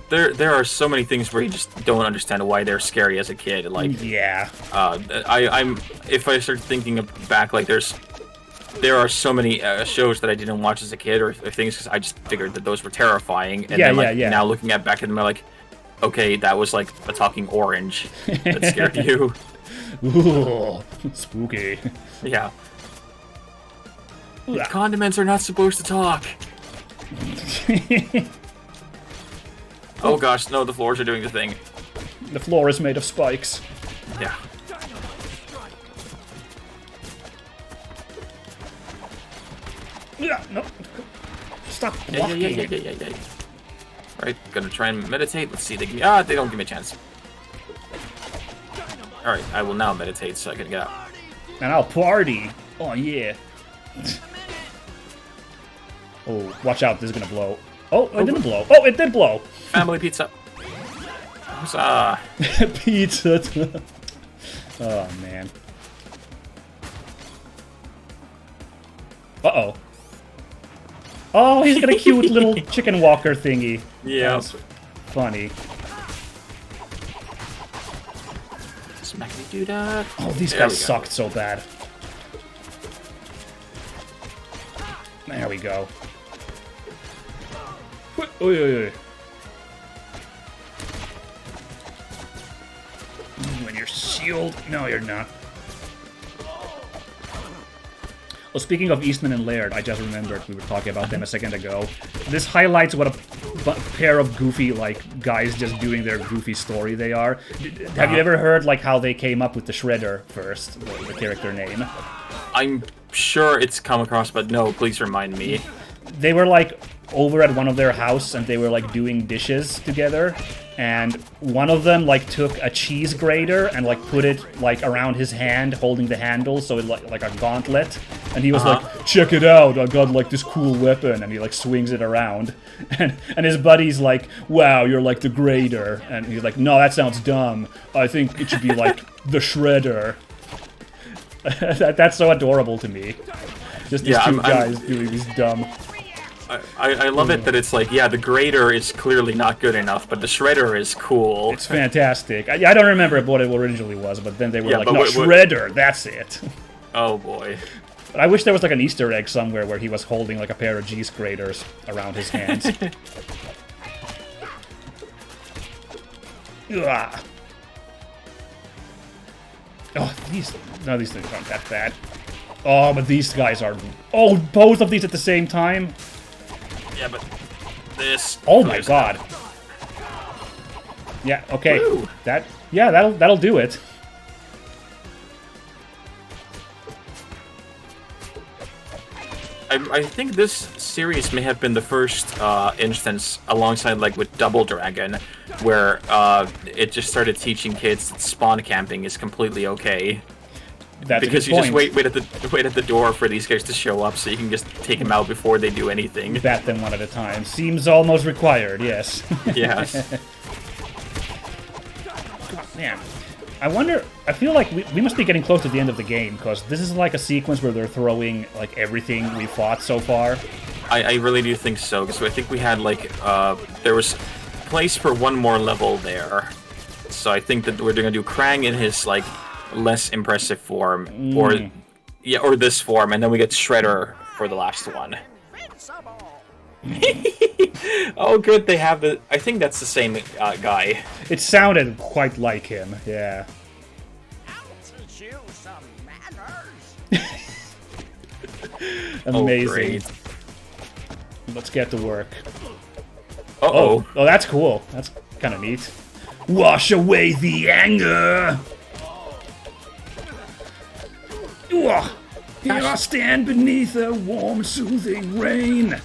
there are so many things where you just don't understand why they're scary as a kid. Like, Yeah. I'm if I start thinking back, like there are so many shows that I didn't watch as a kid or things because I just figured that those were terrifying. And Yeah, then, like, yeah. now looking at back at them, I'm like, okay, that was like a talking orange that scared you. Ooh, spooky. Yeah. Ooh, Condiments are not supposed to talk. Oh gosh, no, the floors are doing the thing. The floor is made of spikes. Yeah. Yeah, no. Stop Yeah. blocking. Alright, gonna try and meditate. Let's see, they give me. They don't give me a chance. Alright, I will now meditate so I can get out. And I'll party. Oh, yeah. Oh, watch out, this is gonna blow. Oh, it didn't blow. Oh, it did blow. Family pizza. Huzzah. Pizza. Oh, man. Uh-oh. Oh, he's got a cute little chicken walker thingy. Yeah. That's funny. Smack me, do that. Oh, these There we guys go. sucked so bad. There we go. Oy, oy, oy. When you're shield. No, you're not. Well, speaking of Eastman and Laird, I just remembered we were talking about them a second ago. This highlights what a pair of goofy, like, guys just doing their goofy story they are. Have you ever heard, like, how they came up with the Shredder first, the character name? I'm sure it's come across, but no, please remind me. They were, like, over at one of their house, and they were, like, doing dishes together. and one of them like took a cheese grater and like put it like around his hand, holding the handle, so it like a gauntlet. And he was like, "Check it out! I got like this cool weapon," and he like swings it around. And his buddy's like, "Wow, you're like the grater," and he's like, "No, that sounds dumb. I think it should be like the shredder." That's so adorable to me. Just these two guys doing these dumb. I love it that it's like, yeah, the grater is clearly not good enough, but the shredder is cool. It's fantastic. I don't remember what it originally was, but then they were like, "No, shredder, that's it." Oh boy. But I wish there was like an Easter egg somewhere where he was holding like a pair of cheese graters around his hands. Ugh. Oh, these things aren't that bad. Oh, but these guys are... Oh, both of these at the same time? Yeah, but this... Oh my god. Yeah, okay. Woo. That'll do it. I think this series may have been the first instance, alongside like with Double Dragon, where it just started teaching kids that spawn camping is completely okay. That's because a you good just point. wait at the door for these guys to show up, so you can just take them out before they do anything. Bat them one at a time. Seems almost required, yes. Yes. God, man. I wonder... I feel like we must be getting close to the end of the game, because this is like a sequence where they're throwing like everything we fought so far. I really do think so, because I think we had like... there was place for one more level there. So I think that we're going to do Krang in his like less impressive form, or this form, and then we get Shredder for the last one. Oh, good, they have the... I think that's the same guy. It sounded quite like him, yeah. I'll teach you some manners. Amazing. Oh, great. Let's get to work. Uh-oh. Oh, that's cool. That's kind of neat. Wash away the anger! Here I stand beneath a warm, soothing rain.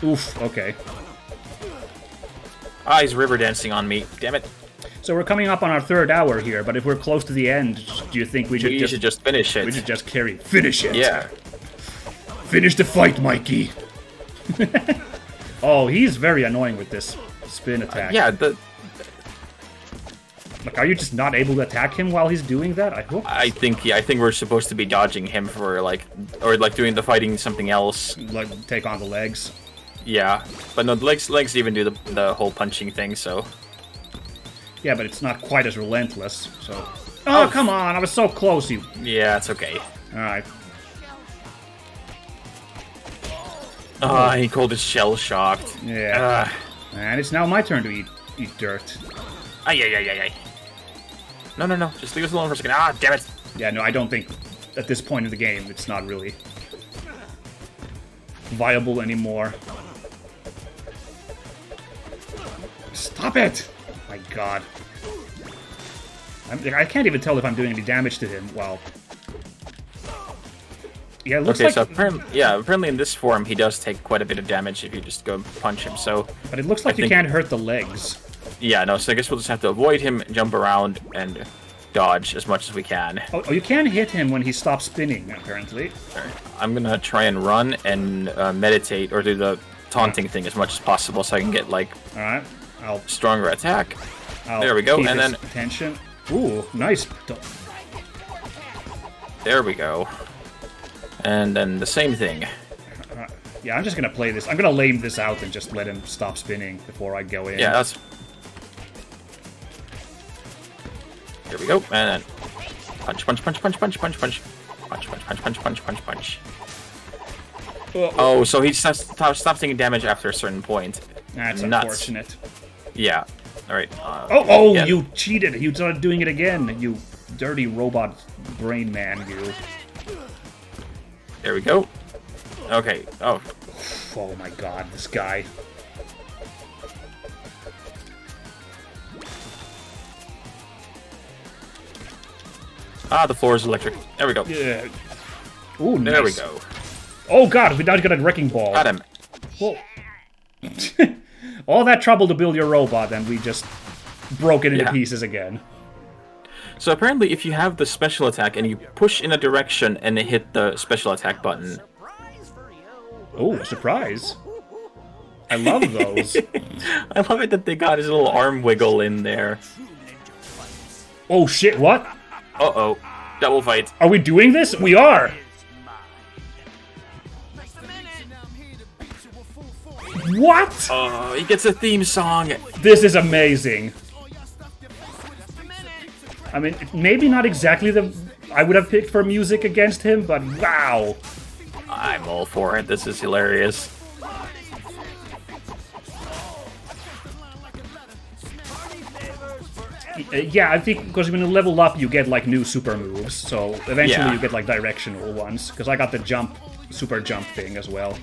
Oof, okay. Ah, he's river dancing on me. Damn it. So we're coming up on our third hour here, but if we're close to the end, do you think we should We should just finish it. We should just finish it. Yeah. Finish the fight, Mikey. Oh, he's very annoying with this spin attack. Yeah, Like, are you just not able to attack him while he's doing that? I hope. I think we're supposed to be dodging him for like, or like doing the fighting something else. Like, take on the legs. Yeah, but no, the legs even do the whole punching thing. So. Yeah, but it's not quite as relentless. So. Oh, come on! I was so close. You. Yeah, it's okay. All right. He called it shell shocked. Yeah. And it's now my turn to eat dirt. Ay. No. Just leave us alone for a second. Ah, damn it. Yeah, no, I don't think at this point in the game it's not really viable anymore. Stop it! My god. I can't even tell if I'm doing any damage to him. Wow. Yeah, it looks Okay, like... so apparently in this form he does take quite a bit of damage if you just go punch him. So. But it looks like you can't hurt the legs. Yeah, no. So I guess we'll just have to avoid him, jump around, and dodge as much as we can. Oh, you can hit him when he stops spinning, apparently. I'm gonna try and run and meditate or do the taunting thing as much as possible so I can get like Alright, stronger attack. I'll There we go, keep and his then attention. Ooh, nice. there we go. And then the same thing. Yeah, I'm just gonna play this. I'm gonna lame this out and just let him stop spinning before I go in. Yeah, that's... There we go, and then punch. Punch. Oh, so he stops taking damage after a certain point. That's Nuts. unfortunate. Yeah. Alright. Oh, you cheated! You started doing it again, you dirty robot brain man, you. There we go. Okay. Oh. Oh my god, this guy. Ah, the floor is electric. There we go. Yeah. Ooh, nice. There we go. Oh god, we now got a wrecking ball. Got him. Whoa. All that trouble to build your robot, and we just broke it into Yeah. pieces again. So apparently, if you have the special attack and you push in a direction and hit the special attack button, Surprise for you. Oh, surprise. I love those. I love it that they got his little arm wiggle in there. Oh shit, what? Uh-oh. Double fight. Are we doing this? We are! What? Oh, he gets a theme song. This is amazing. I mean, maybe not exactly the I would have picked for music against him, but wow. I'm all for it. This is hilarious. Yeah, I think because when you level up, you get like new super moves, so eventually Yeah. you get like directional ones. Because I got the jump, super jump thing as well.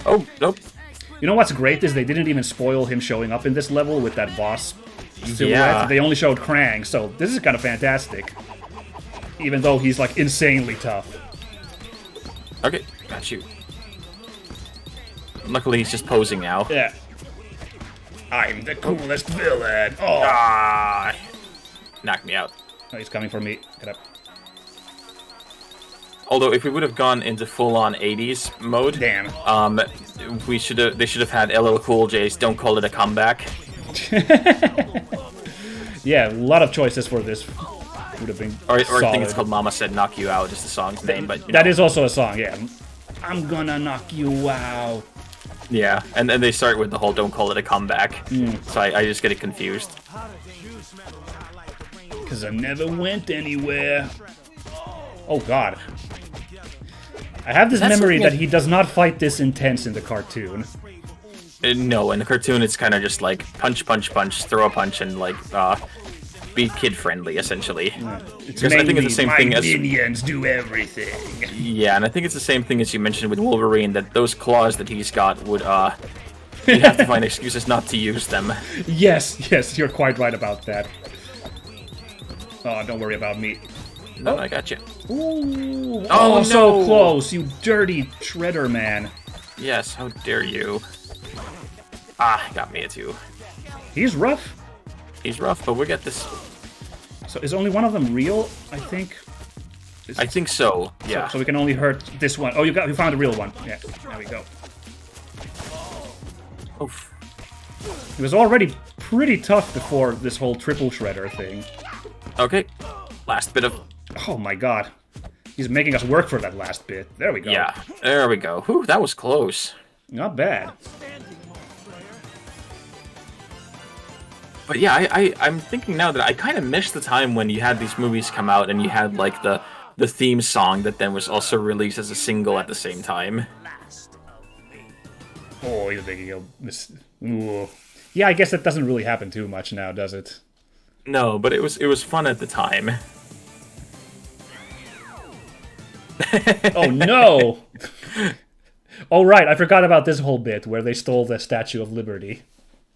Oh, nope. You know what's great is they didn't even spoil him showing up in this level with that boss silhouette. Yeah. They only showed Krang, so this is kind of fantastic. Even though he's like insanely tough. Okay, got you. Luckily, he's just posing now. Yeah. I'm the coolest villain. Oh, Ah, knocked me out. oh he's coming for me. Get up. Although, if we would have gone into full-on 80s mode, Damn. they should have had LL Cool J's "Don't Call It a Comeback." Yeah, a lot of choices for this would have been Or I solid. think it's called "Mama Said Knock You Out," just the song's name, but That is also a song, yeah. I'm gonna knock you out. yeah. And then they start with the whole "Don't Call It a Comeback," so I just get it confused. Cause I never went anywhere. Oh god. I have this That's memory something that he does not fight this intense in the cartoon. No, in the cartoon, it's kind of just like punch, punch, punch, throw a punch, and like be kid-friendly, essentially. It's Because I think it's the mainly same my thing as minions do everything. yeah, and I think it's the same thing as you mentioned with Wolverine, that those claws that he's got would you have to find excuses not to use them. Yes, yes, you're quite right about that. Oh, don't worry about me. No, I got you. Ooh, Oh, so no. close, you dirty shredder man. Yes, how dare you? Ah, got me too. He's rough. He's rough, but we get this. So is only one of them real? I think. I think so. Yeah. So we can only hurt this one. Oh, you found a real one. Yeah, there we go. Oof. He was already pretty tough before this whole triple shredder thing. Okay. Last bit of. Oh my god. He's making us work for that last bit. There we go. Yeah. There we go. Whew, that was close. Not bad. But yeah, I'm thinking now that I kind of missed the time when you had these movies come out and you had like the theme song that then was also released as a single at the same time. Oh, you're thinking of this. Ooh. Yeah, I guess that doesn't really happen too much now, does it? No, but it was fun at the time. Oh no! Oh right, I forgot about this whole bit where they stole the Statue of Liberty.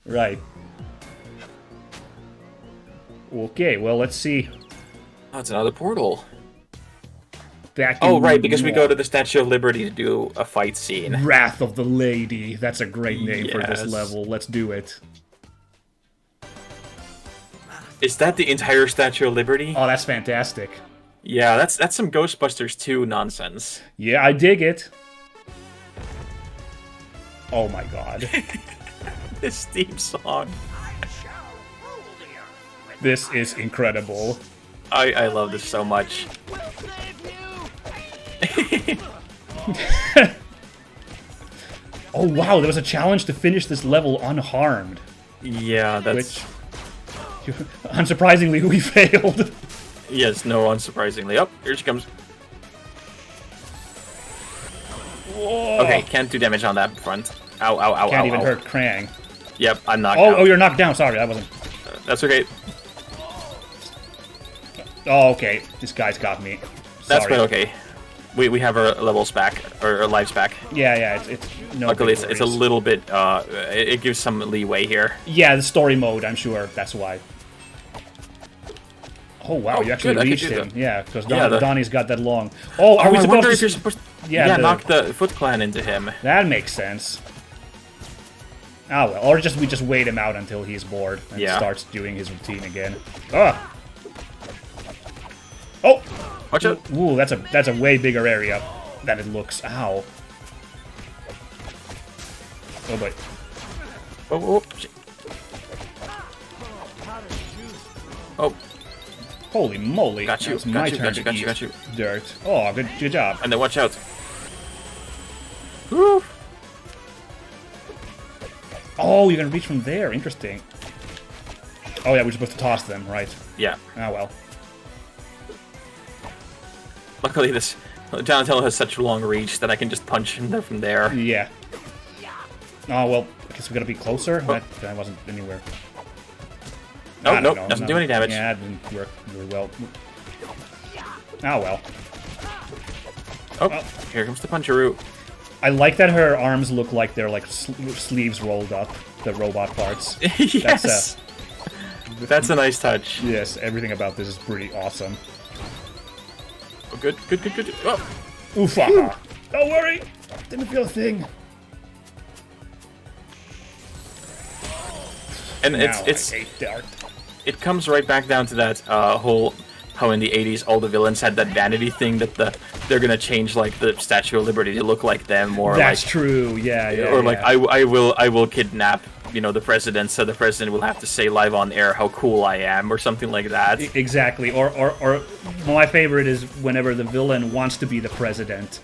Right. Okay, well let's see. Oh, it's another portal. Back Oh, in right, because we go to the Statue of Liberty to do a fight scene. Wrath of the Lady. That's a great name for this Yes. level. Let's do it. Is that the entire Statue of Liberty? Oh, that's fantastic. Yeah, that's some Ghostbusters 2 nonsense. Yeah, I dig it. Oh my god. This theme song. This is incredible. I love this so much. Oh wow, there was a challenge to finish this level unharmed. Yeah, that's... Which, unsurprisingly, we failed. Yes, no, unsurprisingly. Oh, here she comes. Whoa. Okay, can't do damage on that front. Ow, ow, ow, Can't ow, even ow. hurt Krang. Yep, I'm knocked Oh, out. oh, you're knocked down. Sorry, that wasn't... That's okay. Oh, okay. This guy's got me. That's Sorry. quite okay. We have our levels back, or our lives back. Yeah, yeah, it's no Luckily, big it's a worries. little bit, it gives some leeway here. Yeah, the story mode, I'm sure that's why. Oh, wow, Oh, you actually good, I could reached do him. that. Yeah, because Yeah, Donnie's got that long. Oh, are Oh, we I supposed wonder to... if you're supposed Yeah, knock the Foot Clan into him. That makes sense. Ah well, or we just wait him out until he's bored and starts doing his routine again. Ah! Oh! Watch out! Ooh, that's a way bigger area than it looks. Ow. Oh boy. Oh, shit. Oh. Holy moly. Got you, Now it's my turn to eat dirt. Oh, good job. And then watch out. Woo! Oh, you're gonna reach from there. Interesting. Oh yeah, we're supposed to toss them, right? Yeah. Ah well. Luckily, this Donatello has such a long reach that I can just punch him there from there. Yeah. Oh well, I guess we gotta be closer. Oh. That wasn't anywhere. Oh, I don't nope, know, doesn't do any damage. Yeah, it didn't work very well. Oh well. Oh, here comes the Puncheroo. I like that her arms look like they're like sleeves rolled up, the robot parts. Yes! That's a nice touch. Yes, everything about this is pretty awesome. Oh, good. Oh. Oofa! Don't worry! Didn't feel a thing. And Now it's I hate Dart. it comes right back down to that whole how in the 80s all the villains had that vanity thing that they're gonna change like the Statue of Liberty to look like them, or That's like true. Yeah. or like I will kidnap the president, so the president will have to say live on air how cool I am, or something like that. Exactly. Or my favorite is whenever the villain wants to be the president,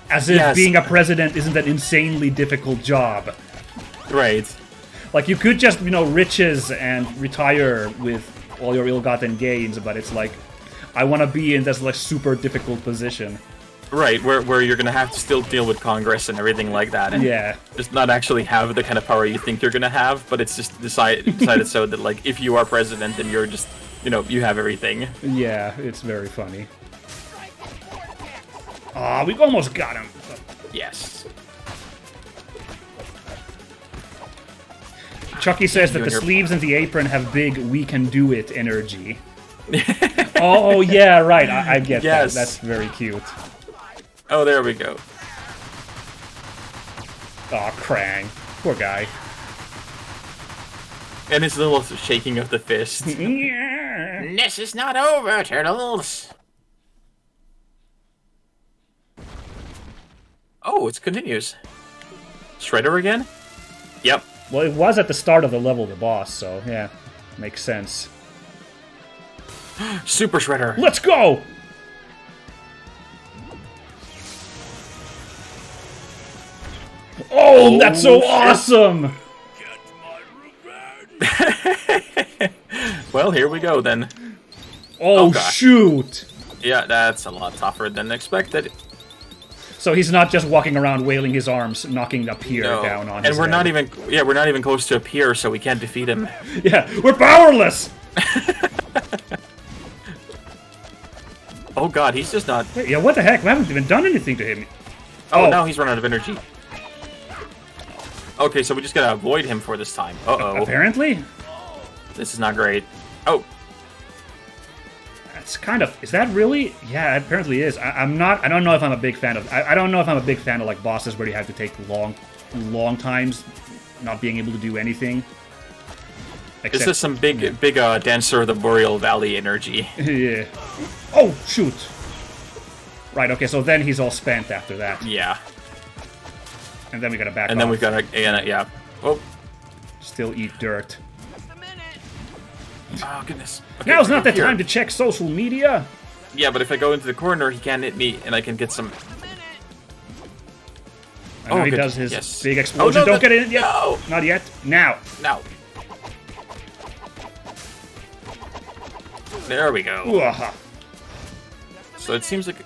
as if being a president isn't an insanely difficult job. Right. Like, you could just, riches and retire with all your ill-gotten gains, but it's like, I want to be in this, like, super difficult position. Right, where you're gonna have to still deal with Congress and everything like that, and just not actually have the kind of power you think you're gonna have, but it's just decided so that, like, if you are president, then you're just, you have everything. Yeah, it's very funny. Aw, we almost got him. Yes. Chucky says that the sleeves and the apron have big "we can do it" energy. Oh, yeah, right. I get that. That's very cute. Oh, there we go. Aw, Krang. Poor guy. And his little shaking of the fist. This is not over, Turtles. Oh, it continues. Shredder again? Yep. Well, it was at the start of the level, the boss, so, yeah. Makes sense. Super Shredder. Let's go! Oh, that's so awesome! Well, here we go then. Oh, gosh. shoot! Yeah, that's a lot tougher than expected. So he's not just walking around wailing his arms, knocking a pier down on his And we're head. we're not even close to a pier, so we can't defeat him. Yeah, we're powerless! Oh god, he's just not... Yeah, what the heck? We haven't even done anything to him. Oh, now he's run out of energy. Okay, so we just gotta avoid him for this time. Uh-oh. Apparently? This is not great. Oh. That's kind of... Is that really? Yeah, it apparently is. I don't know if I'm a big fan of... I don't know if I'm a big fan of, like, bosses where you have to take long times not being able to do anything. This is some big Dancer of the Boreal Valley energy. Yeah. Oh, shoot! Right, okay, so then he's all spent after that. Yeah. And then we gotta back off. And then we gotta... yeah. Oh. Still eat dirt. Oh, goodness. Okay, Now's not the here. time to check social media! Yeah, but if I go into the corner, he can't hit me, and I can get some... I know he good. does his Yes. big explosion. Oh, no, Don't get in yet! No! Not yet. Now! Now. There we go. Ooh-aha. So it seems like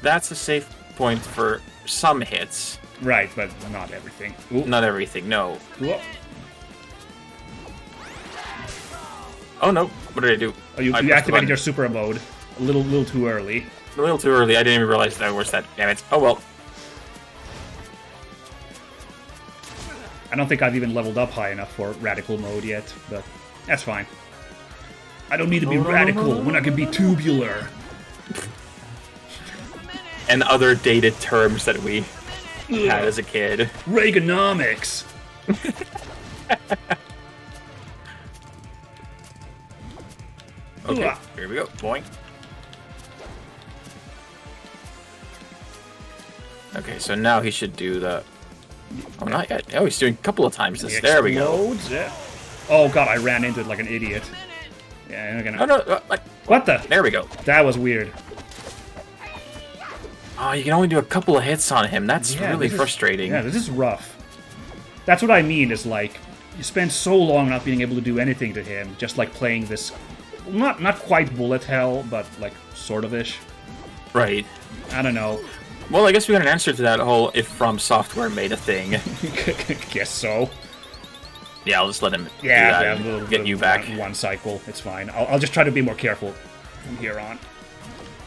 that's a safe point for some hits. Right, but not everything. Ooh. Not everything, no. Ooh. Oh no, what did I do? Oh, you I pressed the activated button. your super mode a little too early. A little too early, I didn't even realize that was that. Damn it. Oh well. I don't think I've even leveled up high enough for radical mode yet, but that's fine. I don't need to be radical when I can be tubular. and other dated terms that we had as a kid. Reaganomics. Okay, here we go. Boing. Okay, so now he should do the... Oh, not yet. Oh, he's doing a couple of times this. There we go. Explodes, yeah. Oh god, I ran into it like an idiot. Yeah, I'm gonna... Oh, no, like... What the? There we go. That was weird. Oh, you can only do a couple of hits on him. That's Yeah, really this is- frustrating. Yeah, this is rough. That's what I mean, is like, you spend so long not being able to do anything to him, just like playing this, not quite bullet hell, but like, sort of-ish. Right. I don't know. Well, I guess we got an answer to that whole if From Software made a thing. Guess so. Yeah, I'll just let him do Yeah, that yeah, and we'll- get you back. One cycle, it's fine. I'll just try to be more careful from here on.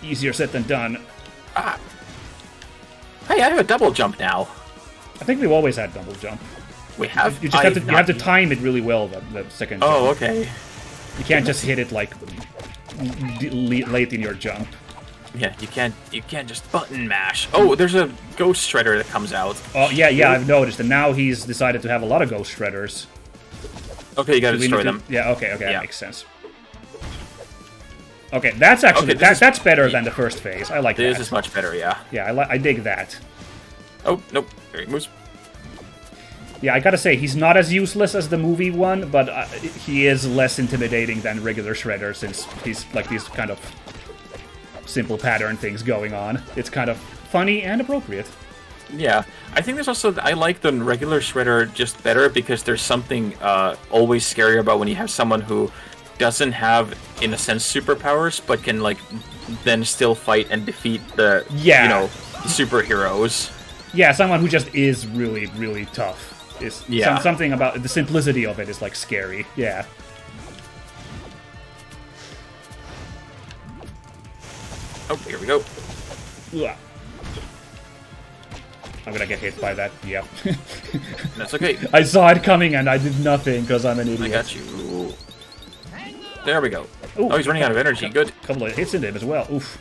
Easier said than done. Hey, I have a double jump now. I think we've always had double jump. We have. You just have to time it really well, the second jump. Oh, okay. You can't just hit it like late in your jump. Yeah, you can't just button mash. Oh, there's a Ghost Shredder that comes out. Oh yeah, I've noticed, and now he's decided to have a lot of Ghost Shredders. Okay, you gotta Do we destroy need to- them. Yeah, okay, Yeah. that makes sense. Okay, that's actually Okay, this that's better than the first phase. I like This that. is much better, yeah. Yeah, I dig that. Oh, nope. There he moves. Yeah, I gotta say, he's not as useless as the movie one, but he is less intimidating than regular Shredder, since he's like these kind of simple pattern things going on. It's kind of funny and appropriate. Yeah, I think there's also... I like the regular Shredder just better because there's something always scarier about when you have someone who doesn't have, in a sense, superpowers, but can, like, then still fight and defeat the, superheroes. Yeah, someone who just is really, really tough. Something about the simplicity of it is, like, scary. Yeah. Oh, here we go. Ugh. I'm gonna get hit by that, yeah. That's okay. I saw it coming and I did nothing because I'm an idiot. I got you. There we go. Ooh. Oh, he's running out of energy. Good. Couple of hits into him as well. Oof.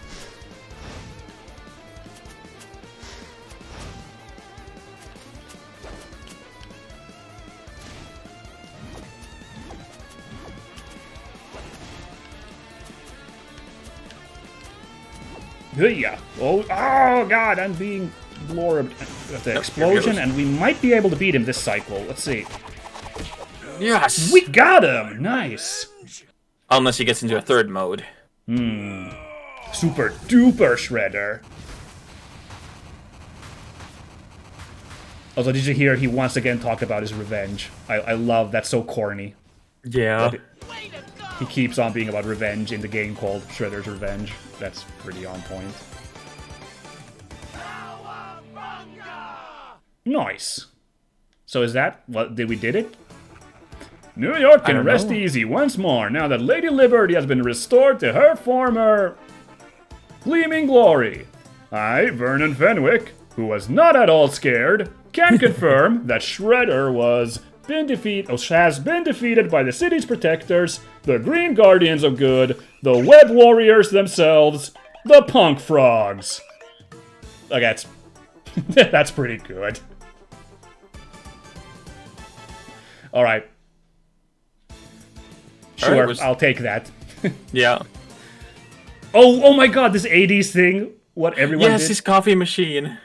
Yeah. Oh god, I'm being blorbed at the explosion, and we might be able to beat him this cycle. Let's see. Yes! We got him! Nice! Unless he gets into a third mode. Super duper Shredder. Also, did you hear he once again talked about his revenge? I love that's so corny. Yeah. He keeps on being about revenge in the game called Shredder's Revenge. That's pretty on point. Nice. So is that what did we did it? New York can rest easy once more now that Lady Liberty has been restored to her former gleaming glory. I, Vernon Fenwick, who was not at all scared, can confirm that Shredder has been defeated by the city's protectors, the Green Guardians of Good, the Web Warriors themselves, the Punk Frogs. Okay, that's pretty good. Alright. Sure, I'll take that. Yeah. Oh my god, this 80s thing. What everyone Yes, did. his coffee machine.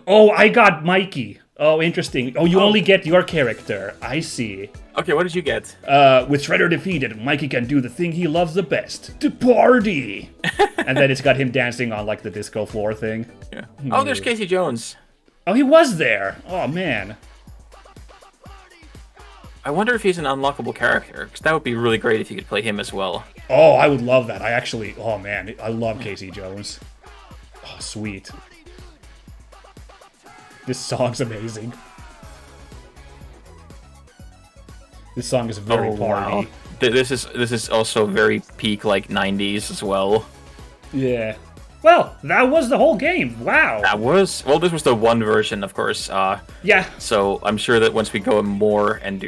Oh, I got Mikey. Oh, interesting. Oh, you only get your character. I see. Okay, what did you get? With Shredder defeated, Mikey can do the thing he loves the best. To party! And then it's got him dancing on, like, the disco floor thing. Yeah. Oh, there's Casey Jones. Oh, he was there! Oh, man. I wonder if he's an unlockable character, because that would be really great if you could play him as well. Oh, I would love that. Oh, man. I love Casey Jones. Oh, sweet. This song's amazing. This song is very party. Wow. This is also very peak, like, 90s as well. Yeah. Well, that was the whole game. Wow. This was the one version, of course. Yeah. So I'm sure that once we go more and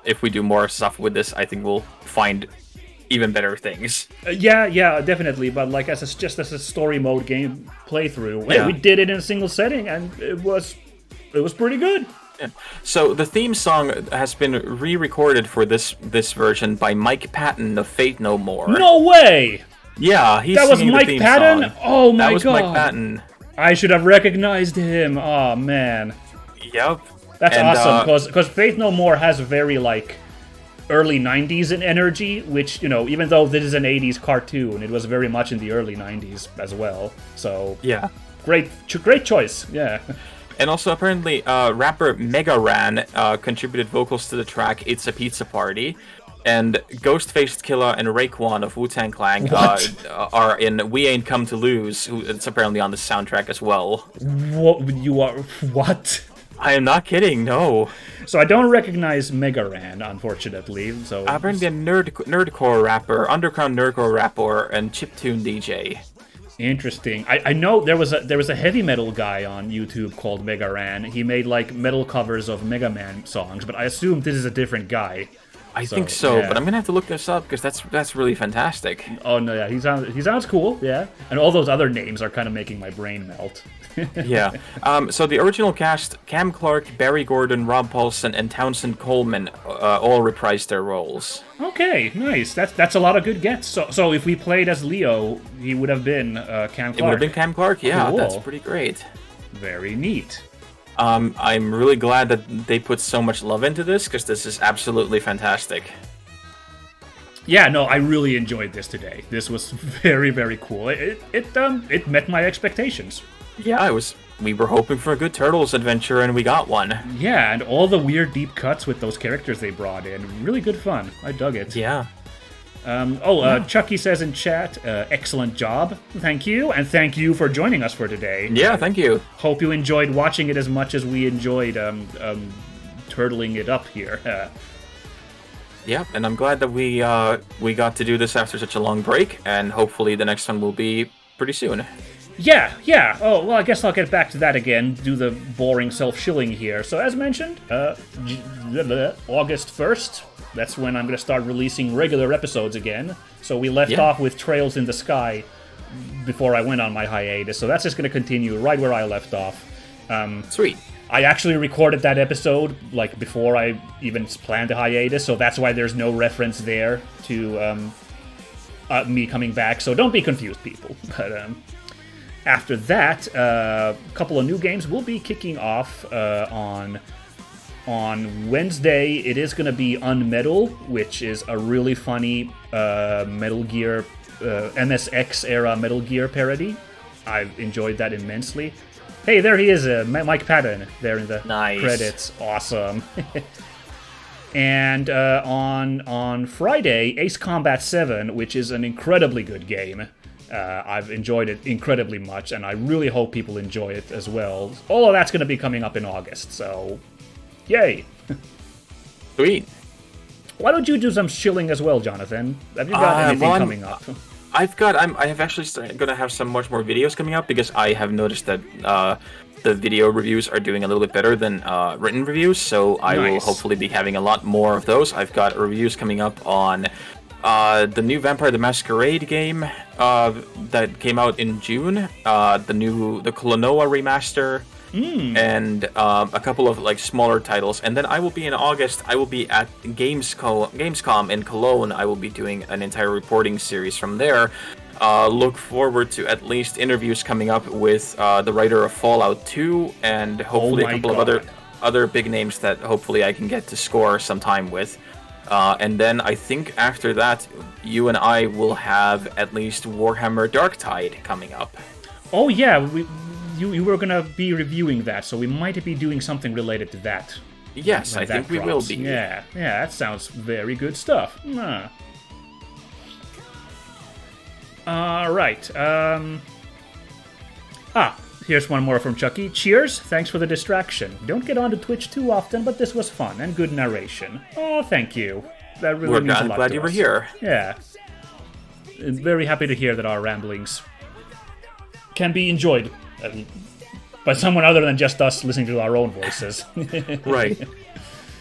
if we do more stuff with this, I think we'll find even better things. Yeah, definitely. But like just as a story mode game playthrough, Yeah. we did it in a single setting, and it was pretty good. Yeah. So the theme song has been re-recorded for this version by Mike Patton of Faith No More. No way! Yeah, he's That was singing Mike the theme Patton? song. Oh my That was god. Mike Patton. I should have recognized him. Oh man. Yep. That's And, awesome, because Faith No More has very, like, early 90s in energy, which, even though this is an 80s cartoon, it was very much in the early 90s as well. So, yeah. great choice, yeah. And also, apparently, rapper Mega Ran contributed vocals to the track "It's a Pizza Party," and Ghostface Killa and Raekwon of Wu-Tang Clan are in "We Ain't Come to Lose." It's apparently on the soundtrack as well. What? I am not kidding. No. So I don't recognize Mega Ran, unfortunately. So apparently, a nerdcore rapper, underground nerdcore rapper, and chiptune DJ. Interesting. I know there was a heavy metal guy on YouTube called Mega Ran. He made like metal covers of Mega Man songs, but I assume this is a different guy. I think so, yeah. but I'm gonna have to look this up because that's really fantastic. Oh no, yeah, he sounds cool, yeah. And all those other names are kind of making my brain melt. Yeah. So the original cast: Cam Clark, Barry Gordon, Rob Paulson, and Townsend Coleman all reprised their roles. Okay, nice. That's a lot of good gets. So if we played as Leo, he would have been Cam Clark. It would have been Cam Clark. Yeah, Cool. That's pretty great. Very neat. I'm really glad that they put so much love into this because this is absolutely fantastic. Yeah, no, I really enjoyed this today. This was very, very cool. It met my expectations. Yeah, we were hoping for a good Turtles adventure, and we got one. Yeah, and all the weird deep cuts with those characters they brought in. Really good fun. I dug it. Yeah. Chucky says in chat, excellent job. Thank you, and thank you for joining us for today. Yeah, thank you. Hope you enjoyed watching it as much as we enjoyed turtling it up here. Yeah, and I'm glad that we got to do this after such a long break, and hopefully the next one will be pretty soon. Yeah. Oh, well, I guess I'll get back to that again, do the boring self-shilling here. So, as mentioned, August 1st, that's when I'm going to start releasing regular episodes again. So we left off with Trails in the Sky before I went on my hiatus, so that's just going to continue right where I left off. Sweet. I actually recorded that episode, like, before I even planned a hiatus, so that's why there's no reference there to me coming back, so don't be confused, people. But, after that, a couple of new games will be kicking off on Wednesday. It is going to be Unmetal, which is a really funny Metal Gear, MSX era Metal Gear parody. I've enjoyed that immensely. Hey, there he is, Mike Patton, there in the credits. Awesome. And on Friday, Ace Combat 7, which is an incredibly good game. I've enjoyed it incredibly much, and I really hope people enjoy it as well. All of that's going to be coming up in August, so yay! Sweet. Why don't you do some shilling as well, Jonathan? Have you got anything coming up? I have actually going to have some much more videos coming up because I have noticed that the video reviews are doing a little bit better than written reviews, so I will hopefully be having a lot more of those. I've got reviews coming up on the new Vampire the Masquerade game that came out in June, the Klonoa remaster, and a couple of like smaller titles. And then I will be in August. I will be at Gamescom in Cologne. I will be doing an entire reporting series from there. Look forward to at least interviews coming up with the writer of Fallout 2 and hopefully a couple of other big names that hopefully I can get to score some time with. And then I think after that, you and I will have at least Warhammer Darktide coming up. Oh yeah, you were gonna be reviewing that, so we might be doing something related to that. Yes, I think we will be. Yeah, that sounds very good stuff. Alright, here's one more from Chucky. Cheers, thanks for the distraction. Don't get onto Twitch too often, but this was fun and good narration. Oh, thank you. That really means a lot to us. Glad you were here. Yeah. Very happy to hear that our ramblings can be enjoyed by someone other than just us listening to our own voices. Right.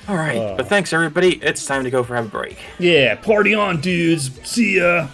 All right, but thanks everybody. It's time to go for a break. Yeah, party on, dudes. See ya.